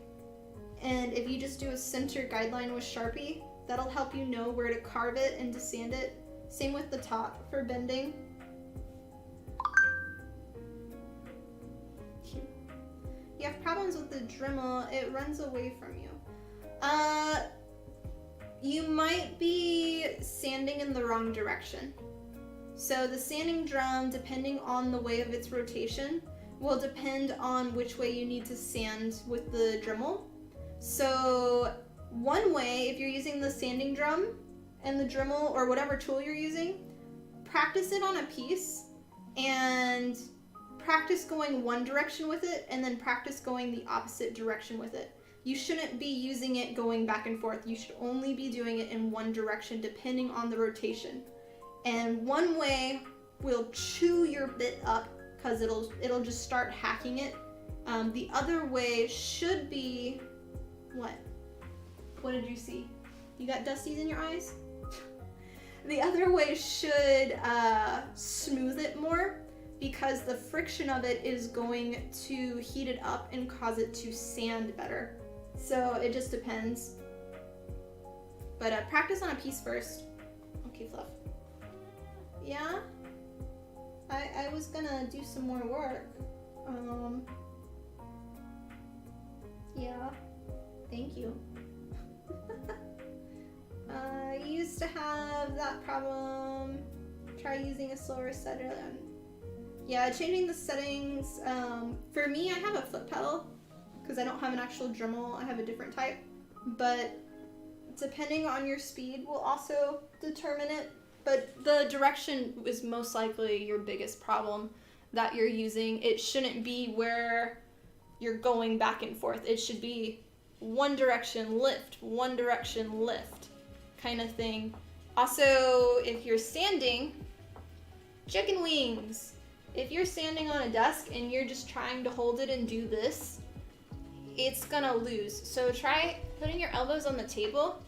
C: and if you just do a center guideline with Sharpie, that'll help you know where to carve it and to sand it. Same with the top for bending. you have problems with the Dremel, it runs away from you. You might be sanding in the wrong direction. So the sanding drum, depending on the way of its rotation, will depend on which way you need to sand with the Dremel. So one way, if you're using the sanding drum and the Dremel or whatever tool you're using, practice it on a piece and practice going one direction with it and then practice going the opposite direction with it. You shouldn't be using it going back and forth. You should only be doing it in one direction depending on the rotation. And one way will chew your bit up because it'll just start hacking it. The other way should be, what? What did you see? You got dusties in your eyes? The other way should smooth it more because the friction of it is going to heat it up and cause it to sand better. So it just depends. But practice on a piece first. Okay, Fluff. Yeah? I was gonna do some more work. Yeah. Thank you. I used to have that problem. Try using a slower setter. Yeah, changing the settings. For me, I have a foot pedal because I don't have an actual Dremel. I have a different type. But depending on your speed will also determine it. But the direction is most likely your biggest problem that you're using. It shouldn't be where you're going back and forth. It should be one direction, lift, one direction, lift kind of thing. Also, if you're sanding, chicken wings. If you're sanding on a desk and you're just trying to hold it and do this, it's gonna lose. So try putting your elbows on the table,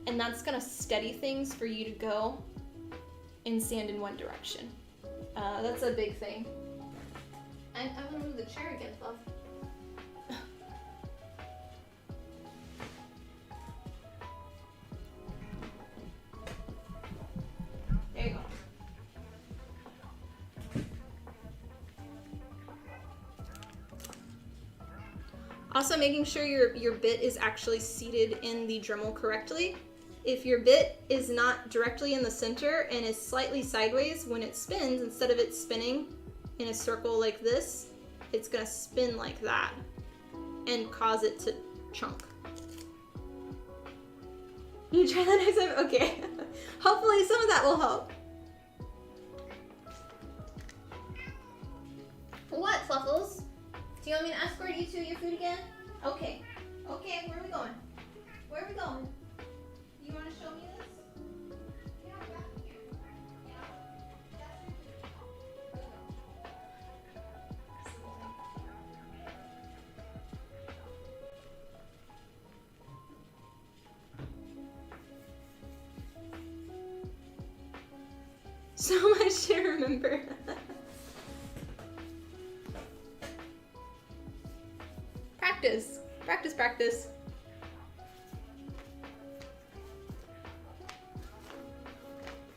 C: and that's gonna steady things for you to go and sand in one direction. That's a big thing. And I'm gonna move the chair again, Fluff. There you go. Also, making sure your bit is actually seated in the Dremel correctly. If your bit is not directly in the center and is slightly sideways when it spins, instead of it spinning in a circle like this, it's gonna spin like that and cause it to chunk. You try that next time? Okay. Hopefully some of that will help. What, Fluffles? Do you want me to escort you to your food again? Okay. Okay, where are we going? Where are we going? You want to show me this? Yeah, back here. Yeah. So much to remember. Practice. Practice, practice.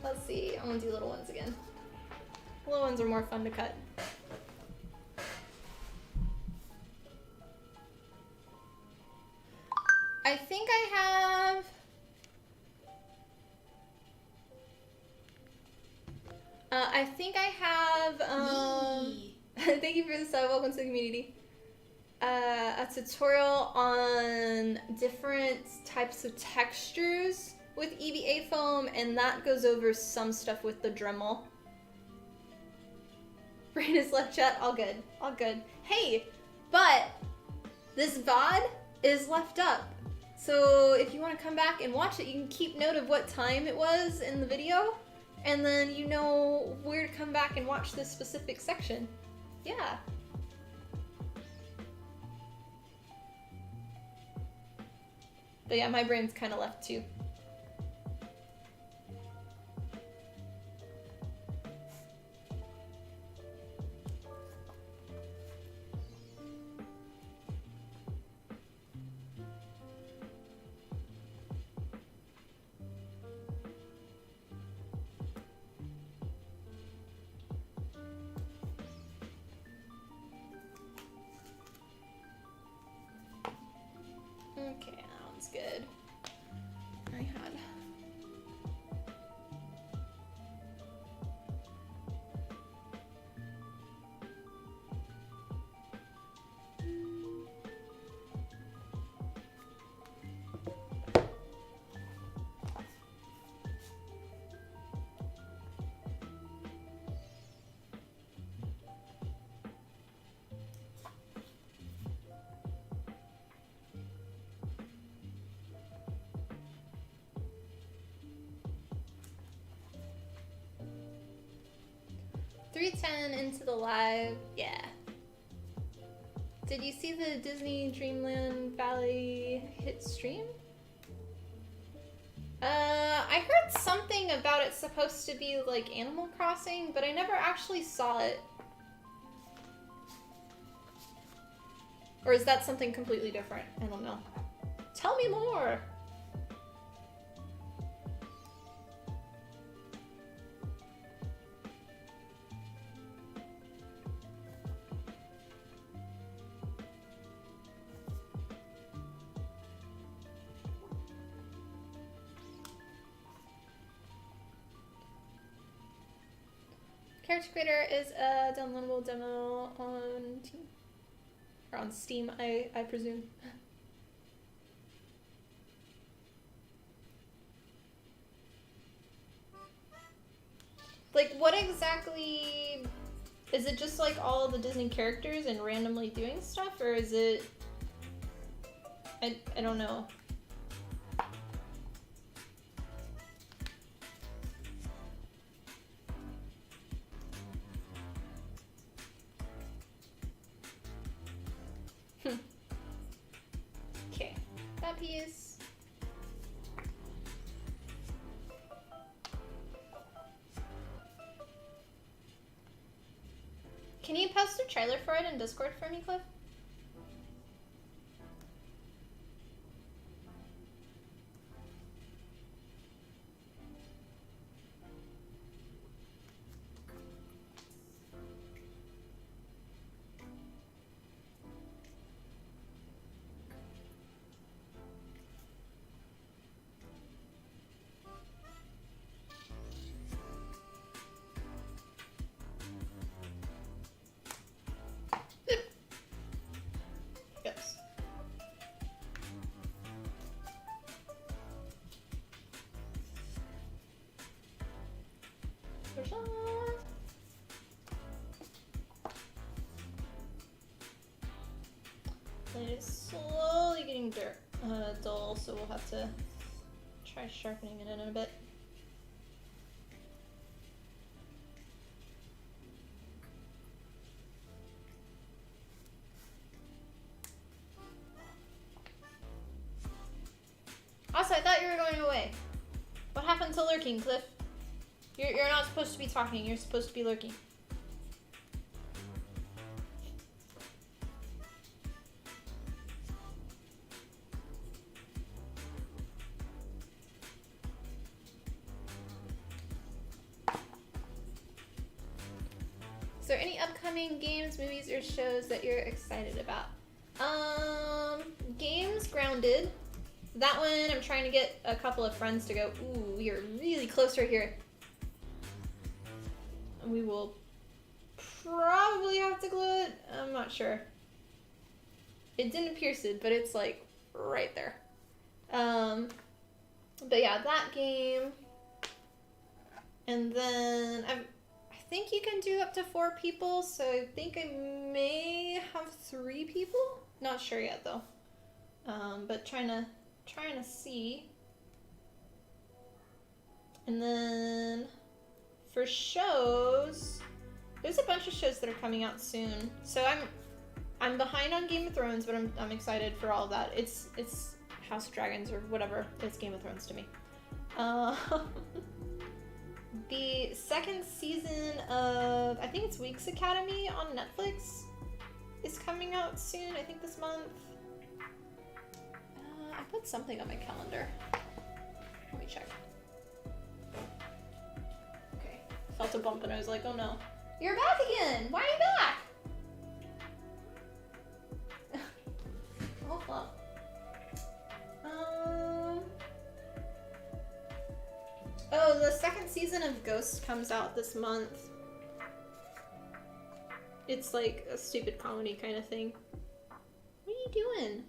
C: Let's see, I'm gonna do little ones again. Little ones are more fun to cut. I think I have... Thank you for the sub, welcome to the community. A tutorial on different types of textures with EVA foam, and that goes over some stuff with the Dremel. Brain is left, chat, all good, all good. Hey, but this VOD is left up. So if you want to come back and watch it, you can keep note of what time it was in the video, and then you know where to come back and watch this specific section. Yeah. But yeah, my brain's kind of left too. Okay, that one's good.
A: I had.
C: $3.10 into the live. Yeah. Did you see the Disney Dreamland Valley hit stream? I heard something about it supposed to be like Animal Crossing, but I never actually saw it. Or is that something completely different? I don't know. Tell me more! Character Creator is a downloadable demo on Steam. Or on Steam, I presume. Like, what exactly... Is it just like all the Disney characters and randomly doing stuff? Or is it... I don't know. Okay, that piece. Can you post a trailer for it in Discord for me, Cliff? Yes. It is slowly getting dull, so we'll have to try sharpening it in a bit. Also, I thought you were going away. What happened to lurking, Cliff? You're not supposed to be talking, you're supposed to be lurking. Is there any upcoming games, movies, or shows that you're excited about? Games Grounded. That one, I'm trying to get a couple of friends to go, ooh, we are really close right here. And we will probably have to glue it. I'm not sure. It didn't pierce it, but it's like right there. But yeah, that game. And then I think you can do up to 4 people, so I think I may have 3 people. Not sure yet though. But trying to see. And then for shows, there's a bunch of shows that are coming out soon. So I'm behind on Game of Thrones, but I'm excited for all of that. It's House of Dragons or whatever. It's Game of Thrones to me. The second season of, I think it's Weeks Academy on Netflix is coming out soon. I think this month. I put something on my calendar. Let me check. Okay. Felt a bump and I was like, oh no. You're back again! Why are you back? Oh, well. Oh, the second season of Ghost comes out this month. It's like a stupid comedy kind of thing. What are you doing?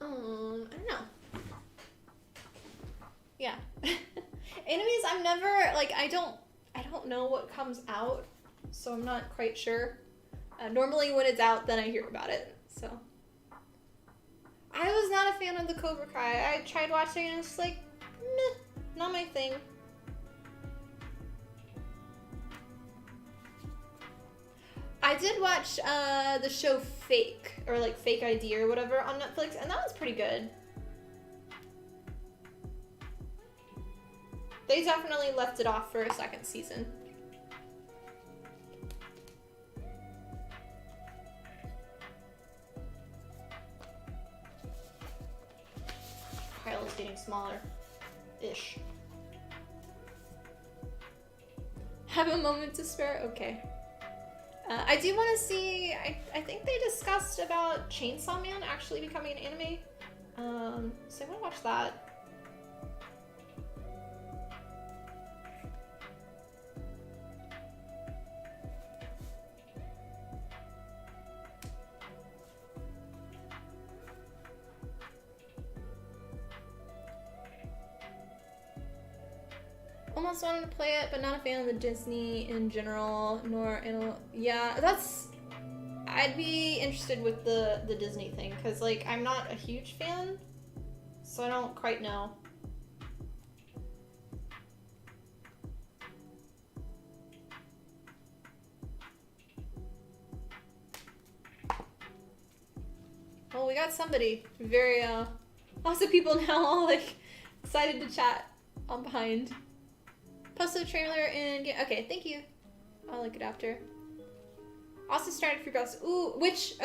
C: I don't know. Yeah. Enemies, I'm never, like, I don't know what comes out, so I'm not quite sure. Normally when it's out, then I hear about it, so. I was not a fan of the Cobra Kai. I tried watching and it's like, meh, not my thing. I did watch the show Fake, or like Fake ID or whatever on Netflix, and that was pretty good. They definitely left it off for a second season. Pile is getting smaller-ish. Have a moment to spare? Okay. I do want to see, I think they discussed about Chainsaw Man actually becoming an anime. So I want to watch that. Almost wanted to play it, but not a fan of the Disney in general, nor yeah, that's, I'd be interested with the Disney thing, because like I'm not a huge fan, so I don't quite know. Well, we got somebody very lots of people now all like excited to chat on behind. Post the trailer and get, okay, thank you. I'll look it after. Also started for Ghost. Ooh, which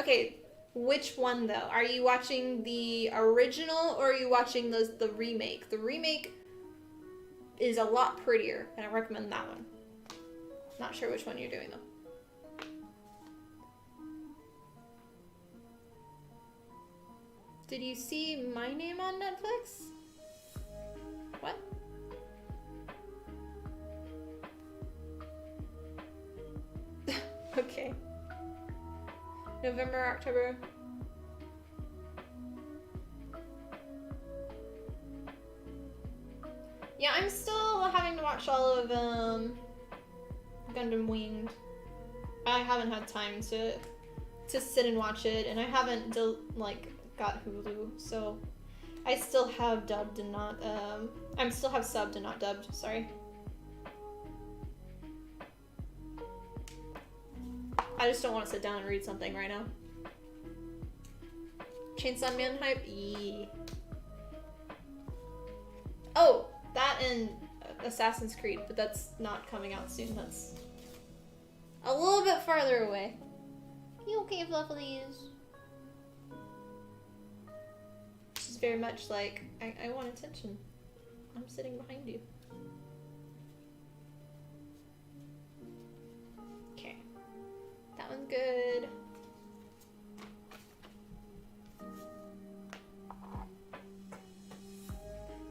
C: one though? Are you watching the original or are you watching the remake? The remake is a lot prettier and I recommend that one. Not sure which one you're doing though. Did you see My Name on Netflix? What? Okay. November, October. Yeah, I'm still having to watch all of Gundam Winged. I haven't had time to sit and watch it, and I haven't got Hulu, so I still have dubbed and not I still have subbed and not dubbed, sorry. I just don't want to sit down and read something right now. Chainsaw Man hype? Yee. Oh, that and Assassin's Creed, but that's not coming out soon. That's a little bit farther away. You okay, Fluffalies? She's very much like, I want attention. I'm sitting behind you. Okay. That one's good.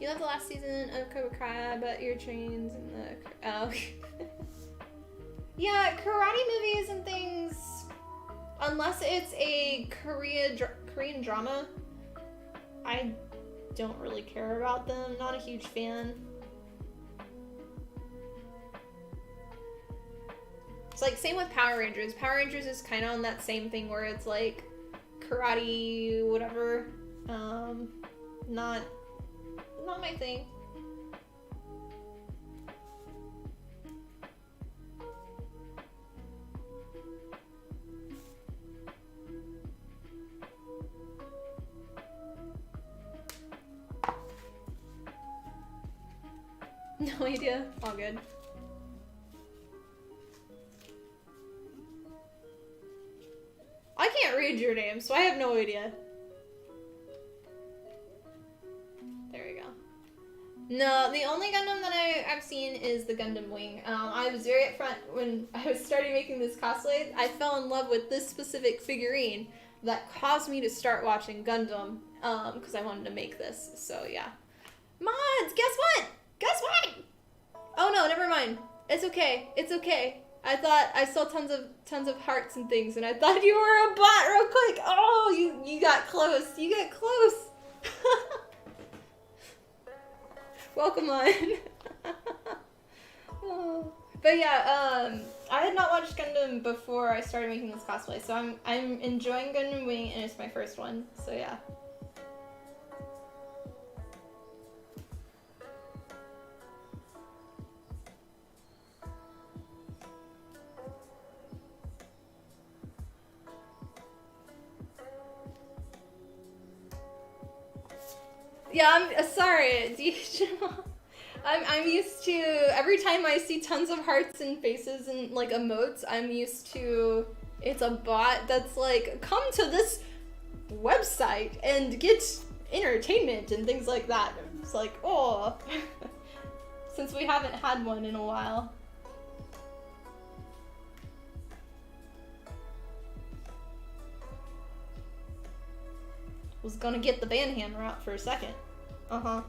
C: You love the last season of Cobra Kai, but your trains and the... Oh. Yeah, karate movies and things, unless it's a Korean drama, I don't really care about them. Not a huge fan. It's like same with Power Rangers. Power Rangers is kind of on that same thing where it's like karate, whatever. Not my thing. No idea. All good. I can't read your name, so I have no idea. There we go. No, the only Gundam that I've seen is the Gundam Wing. I was very upfront when I was starting making this cosplay. I fell in love with this specific figurine that caused me to start watching Gundam, because I wanted to make this. So yeah. Mods, guess what? Guess what? Oh no, never mind. It's okay. It's okay. I thought I saw tons of hearts and things, and I thought you were a bot real quick. Oh, you got close. You got close. Welcome on. Oh. But yeah, I had not watched Gundam before I started making this cosplay, so I'm enjoying Gundam Wing, and it's my first one. So yeah. Yeah, I'm sorry. I'm used to, every time I see tons of hearts and faces and like emotes, I'm used to, it's a bot that's like, come to this website and get entertainment and things like that. It's like, oh, since we haven't had one in a while. Was gonna get the band hammer out for a second. Uh-huh.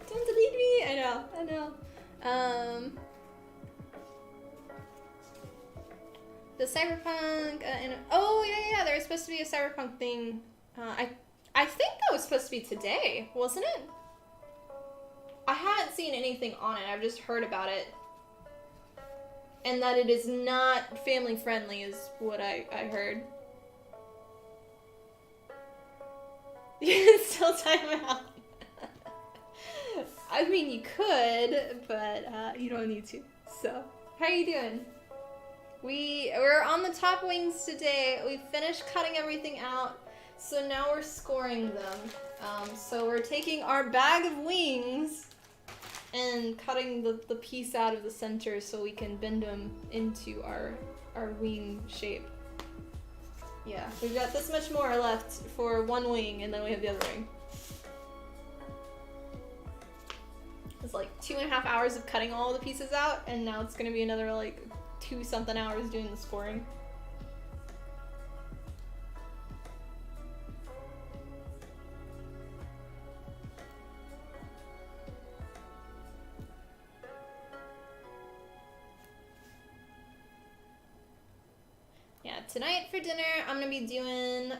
C: Don't delete me! I know. The cyberpunk, oh yeah, there was supposed to be a cyberpunk thing. I think that was supposed to be today, wasn't it? I haven't seen anything on it, I've just heard about it. And that it is not family friendly is what I heard. You can still time out. I mean, you could, but you don't need to. So, how are you doing? We're on the top wings today. We finished cutting everything out, so now we're scoring them. So we're taking our bag of wings and cutting the piece out of the center so we can bend them into our wing shape. Yeah, we've got this much more left for one wing, and then we have the other wing. It's like 2.5 hours of cutting all the pieces out, and now it's gonna be another like 2-something hours doing the scoring. Yeah, tonight for dinner I'm gonna be doing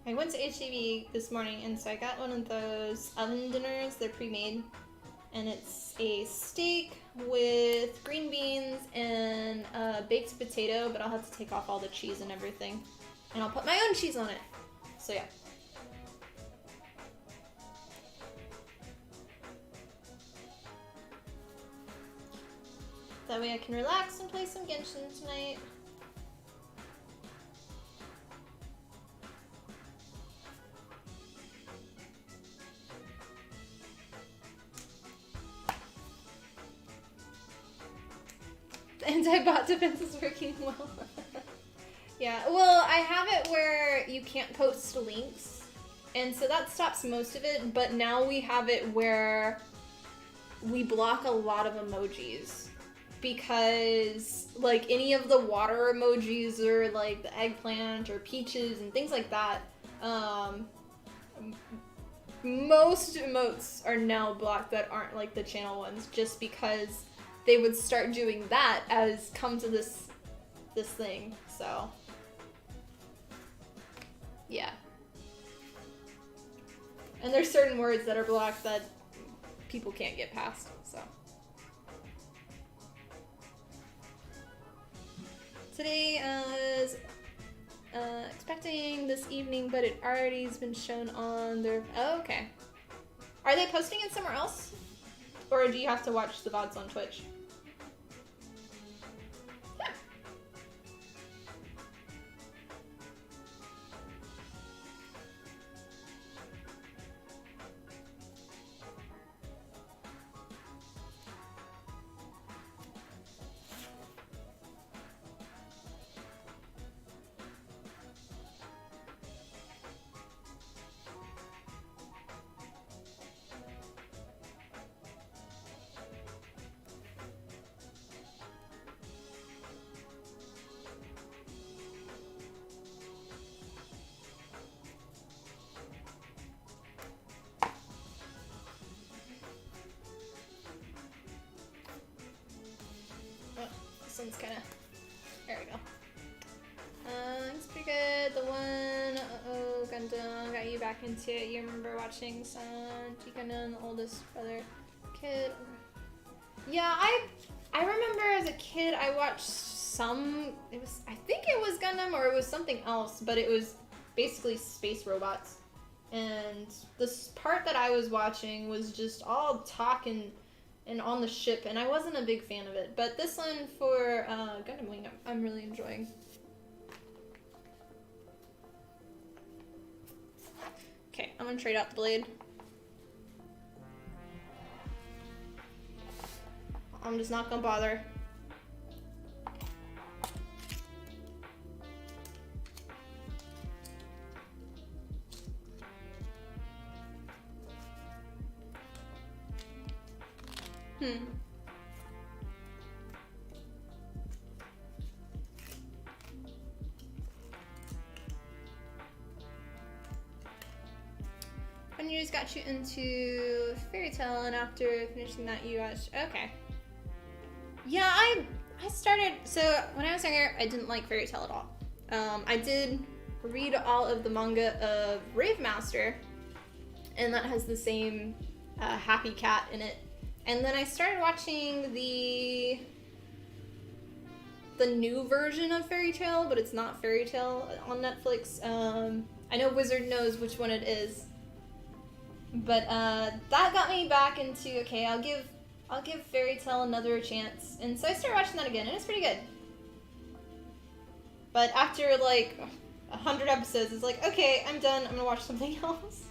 C: I went to HEB this morning, and so I got one of those oven dinners. They're pre-made, and it's a steak with green beans and a baked potato, but I'll have to take off all the cheese and everything, and I'll put my own cheese on it. So yeah. That way I can relax and play some Genshin tonight. The anti-bot defense is working well. Yeah, well, I have it where you can't post links, and so that stops most of it, but now we have it where we block a lot of emojis, because like any of the water emojis or like the eggplant or peaches and things like that, most emotes are now blocked that aren't like the channel ones, just because they would start doing that as come to this thing. So yeah, and there's certain words that are blocked that people can't get past. So today is expecting this evening, but it already has been shown on their. Oh, okay. Are they posting it somewhere else, or do you have to watch the VODs on Twitch? Yeah. this one's kind of... There we go. It's pretty good. The one... Uh-oh, Gundam got you back into it. You remember watching some Gundam, the oldest brother, kid? Yeah, I remember as a kid I watched some... I think it was Gundam or it was something else, but it was basically space robots. And this part that I was watching was just all talk and on the ship, and I wasn't a big fan of it. But this one for Gundam Wing, I'm really enjoying. Okay, I'm gonna trade out the blade. I'm just not gonna bother. When you just got you into Fairy Tail, and after finishing that you watched... Okay. Yeah, I started... So, when I was younger, I didn't like Fairy Tail at all. I did read all of the manga of Rave Master, and that has the same happy cat in it. And then I started watching the new version of Fairy Tail, but it's not Fairy Tail on Netflix. I know Wizard knows which one it is. But that got me back into, okay, I'll give Fairy Tail another chance. And so I started watching that again, and it's pretty good. But after like 100 episodes, it's like, okay, I'm done, I'm gonna watch something else.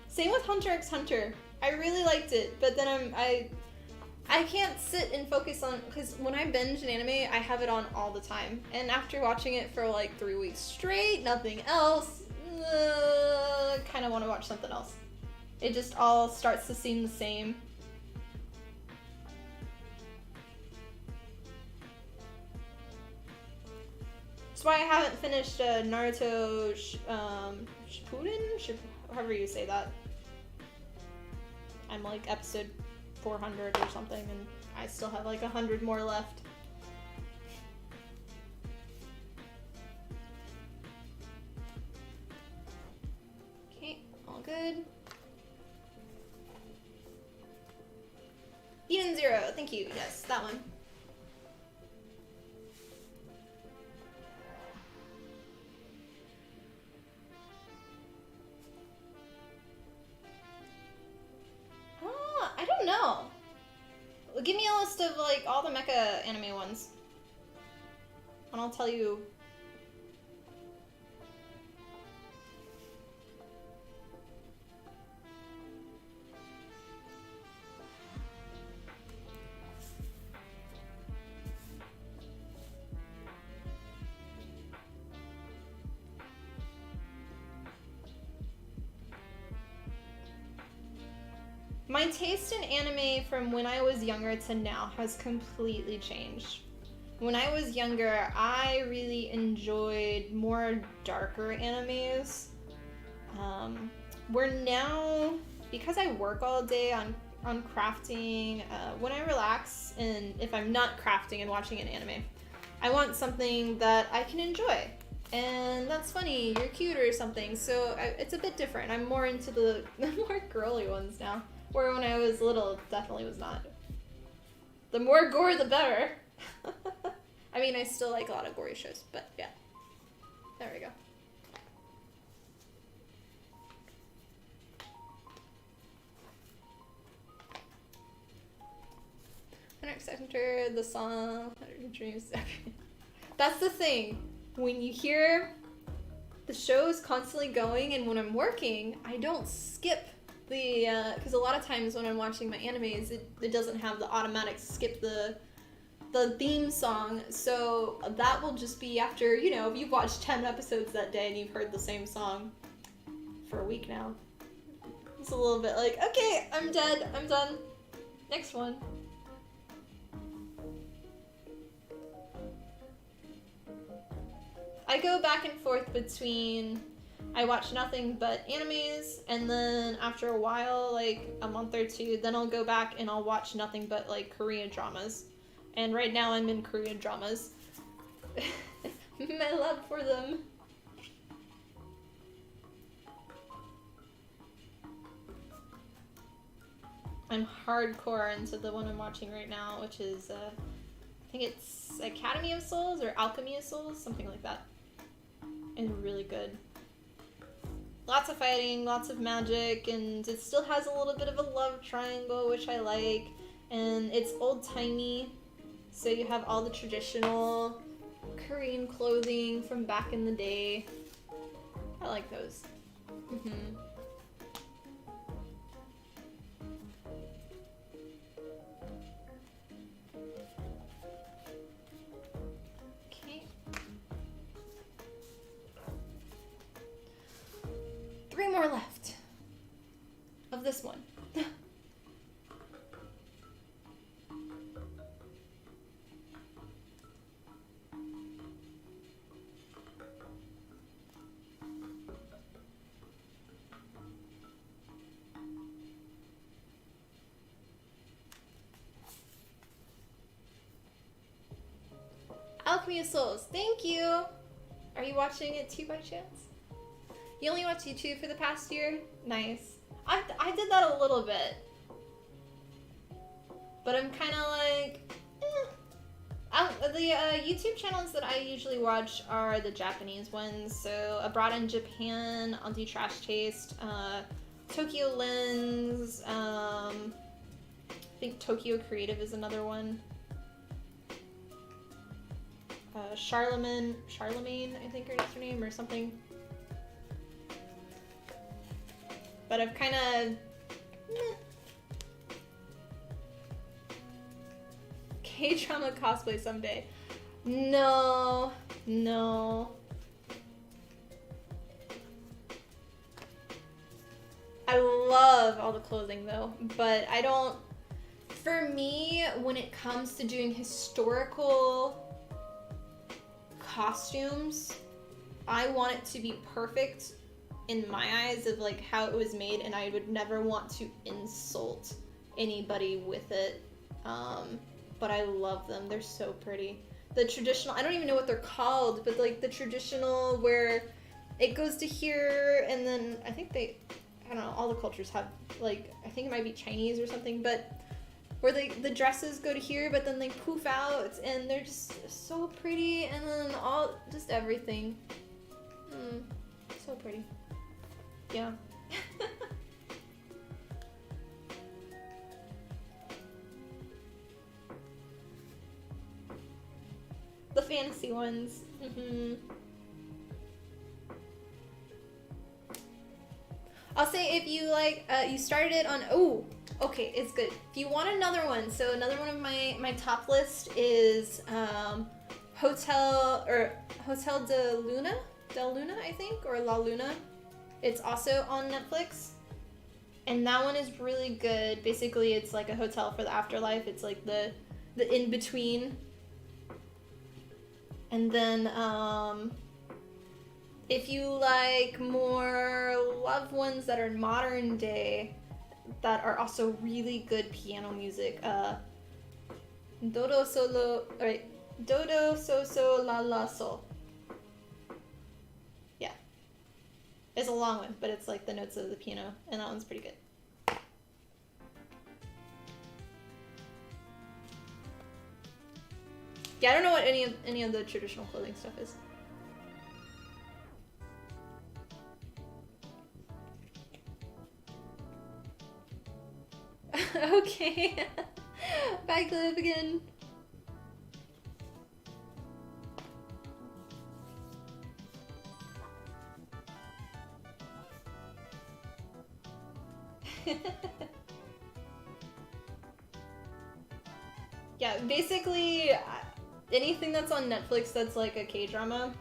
C: Same with Hunter x Hunter. I really liked it, but then I can't sit and focus on, because when I binge an anime, I have it on all the time. And after watching it for like 3 weeks straight, nothing else, kind of want to watch something else. It just all starts to seem the same. That's why I haven't finished Naruto Shippuden? However you say that. I'm like episode 400 or something, and I still have like 100 more left. Okay, all good. Eden Zero, thank you. Yes, that one. I don't know. Give me a list of like all the mecha anime ones, and I'll tell you. My taste in anime from when I was younger to now has completely changed. When I was younger, I really enjoyed more darker animes. Where now, because I work all day on crafting, when I relax and if I'm not crafting and watching an anime, I want something that I can enjoy. And that's funny, you're cute or something, so it's a bit different. I'm more into the more girly ones now. Where when I was little, definitely was not. The more gore, the better. I mean, I still like a lot of gory shows, but yeah. There we go. Next enter the song, Dreams. That's the thing. When you hear the show is constantly going, and when I'm working, I don't skip the, because a lot of times when I'm watching my animes, it doesn't have the automatic skip the theme song, so that will just be after, you know, if you've watched 10 episodes that day and you've heard the same song for a week now. It's a little bit like, okay, I'm dead, I'm done. Next one. I go back and forth between, I watch nothing but animes, and then after a while, like a month or two, then I'll go back and I'll watch nothing but like Korean dramas. And right now I'm in Korean dramas. My love for them. I'm hardcore into the one I'm watching right now, which is, I think it's Academy of Souls or Alchemy of Souls, something like that. And really good. Lots of fighting, lots of magic, and it still has a little bit of a love triangle, which I like. And it's old-timey, so you have all the traditional Korean clothing from back in the day. I like those. Okay. 3 more left of this one. Alchemy of Souls, thank you! Are you watching it too by chance? You only watched YouTube for the past year? Nice. I did that a little bit. But I'm kind of like, the YouTube channels that I usually watch are the Japanese ones. So Abroad in Japan, I'll do Trash Taste, Tokyo Lens, I think Tokyo Creative is another one. Charlemagne, I think is her name, or something. But I've kind of... K-drama cosplay someday. No. I love all the clothing though, but I don't... For me, when it comes to doing historical costumes, I want it to be perfect in my eyes of like how it was made, and I would never want to insult anybody with it. But I love them. They're so pretty. The traditional, I don't even know what they're called, but like the traditional where it goes to here, and then I think I don't know, all the cultures have, like, I think it might be Chinese or something, but where the dresses go to here, but then they poof out, and they're just so pretty, and then just everything. So pretty. Yeah. The fantasy ones. I'll say if you like, you started it on, okay, it's good. If you want another one, so another one of my top list is Hotel del Luna, I think, or La Luna. It's also on Netflix, and that one is really good. Basically, it's like a hotel for the afterlife. It's like the in-between. And then, if you like more loved ones that are modern day, that are also really good piano music, Dodo So So La La So. Yeah. It's a long one, but it's like the notes of the piano, and that one's pretty good. Yeah, I don't know what any of the traditional clothing stuff is. Okay. Bye, Cliff, again. Yeah, basically, anything that's on Netflix that's like a K-drama,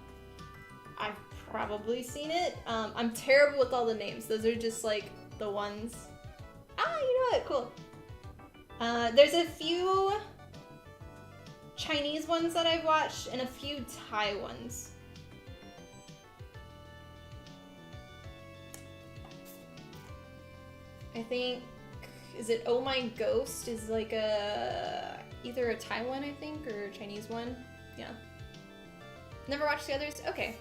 C: I've probably seen it. I'm terrible with all the names. Those are just like the ones. You know what? Cool. There's a few Chinese ones that I've watched and a few Thai ones. I think, is it Oh My Ghost is like either a Taiwan, I think, or a Chinese one. Yeah. Never watched the others? Okay.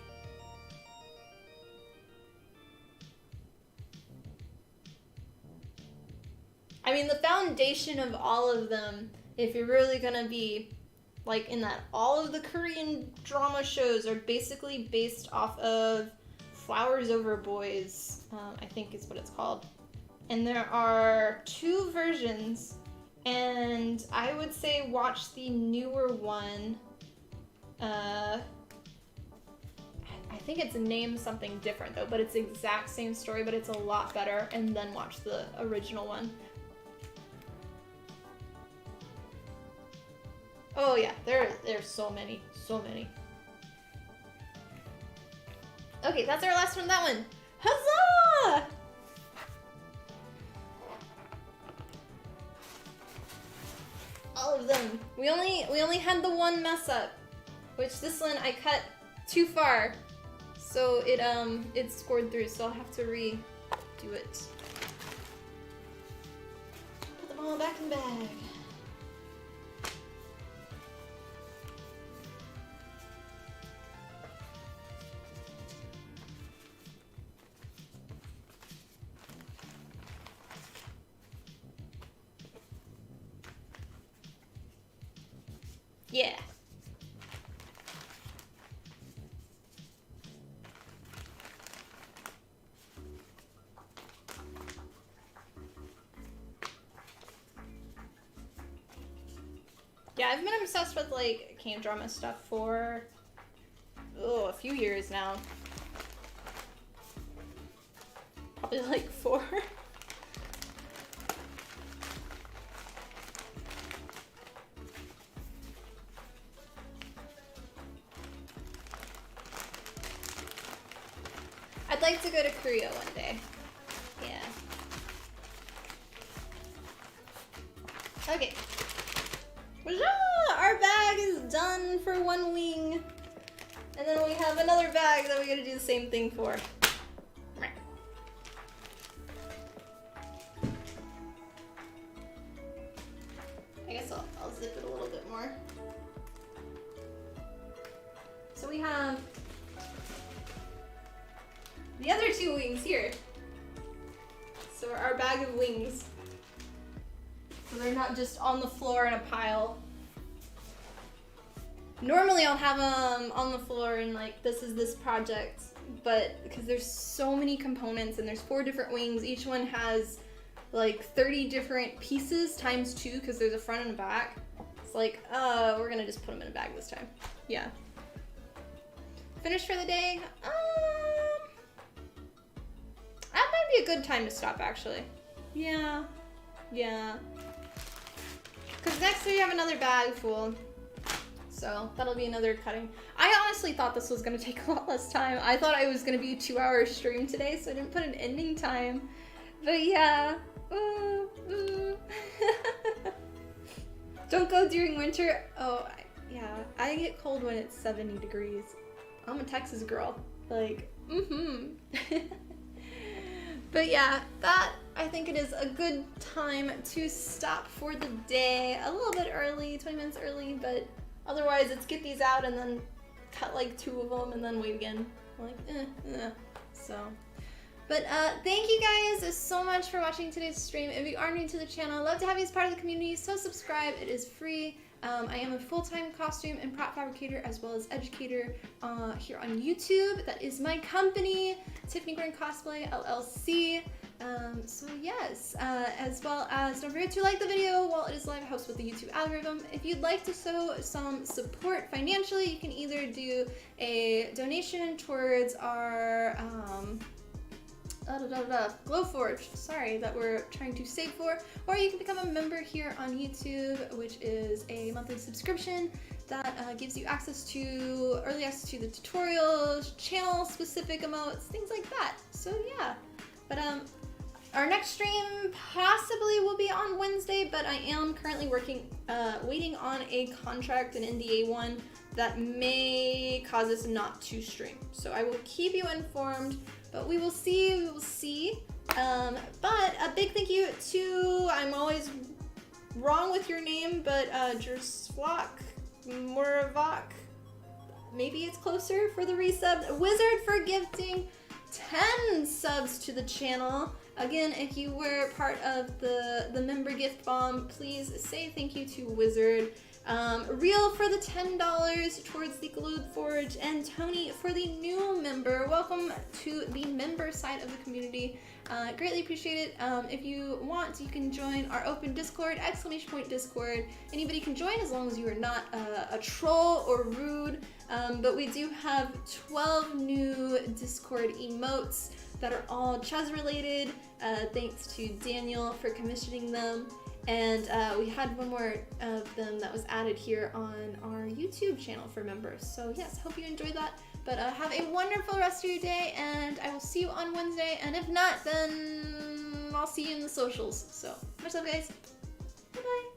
C: I mean, the foundation of all of them, if you're really gonna be like in that, all of the Korean drama shows are basically based off of Flowers Over Boys, I think is what it's called. And there are 2 versions, and I would say watch the newer one. I think it's named something different though, but it's the exact same story, but it's a lot better, and then watch the original one. Oh yeah, there's so many. Okay, that's our last one, that one. Huzzah! All of them. We only had the one mess up, which this one I cut too far. So it scored through, so I'll have to redo it. Put them all back in the bag. Yeah. Yeah, I've been obsessed with like K-drama stuff for a few years now. Probably like 4. I'd like to go to Korea one day. Yeah. Okay. Our bag is done for one wing. And then we have another bag that we gotta do the same thing for. I guess I'll zip it a little bit more. So we have the other 2 wings here. So our bag of wings. So they're not just on the floor in a pile. Normally I'll have them on the floor and like, this is this project, but because there's so many components and there's 4 different wings, each one has like 30 different pieces times 2 because there's a front and a back. It's like, we're gonna just put them in a bag this time. Yeah. Finished for the day? That might be a good time to stop actually. Yeah. Because next we have another bag full. So that'll be another cutting. I honestly thought this was gonna take a lot less time. I thought it was gonna be a 2-hour stream today, so I didn't put an ending time. But yeah. Don't go during winter. Oh, yeah. I get cold when it's 70 degrees. I'm a Texas girl. Like, But yeah, that, I think it is a good time to stop for the day. A little bit early, 20 minutes early, but otherwise it's get these out and then cut like 2 of them and then wait again. Like, So, but thank you guys so much for watching today's stream. If you are new to the channel, I'd love to have you as part of the community, so subscribe. It is free. I am a full-time costume and prop fabricator as well as educator here on YouTube. That is my company, Tiffany Cosplay LLC. So yes, as well as don't forget to like the video while it is live. It helps with the YouTube algorithm. If you'd like to show some support financially, you can either do a donation towards our Glowforge, sorry, that we're trying to save for, or you can become a member here on YouTube, which is a monthly subscription that gives you access to early access to the tutorials, channel specific emotes, things like that. So yeah, but our next stream possibly will be on Wednesday, but I am currently waiting on a contract, an NDA one, that may cause us not to stream. So I will keep you informed, but we will see. But a big thank you to, I'm always wrong with your name, but Jersvlok, Moravok, maybe it's closer for the resub. Wizard for gifting 10 subs to the channel. Again, if you were part of the member gift bomb, please say thank you to Wizard. Real for the $10 towards the Globe Forge, and Tony for the new member. Welcome to the member side of the community. Greatly appreciate it. If you want, you can join our open Discord, !Discord. Anybody can join as long as you are not a troll or rude. But we do have 12 new Discord emotes that are all Chaz related. Thanks to Daniel for commissioning them. And we had one more of them that was added here on our YouTube channel for members. So yes, hope you enjoyed that. But have a wonderful rest of your day, and I will see you on Wednesday. And if not, then I'll see you in the socials. So much love, guys. Bye-bye.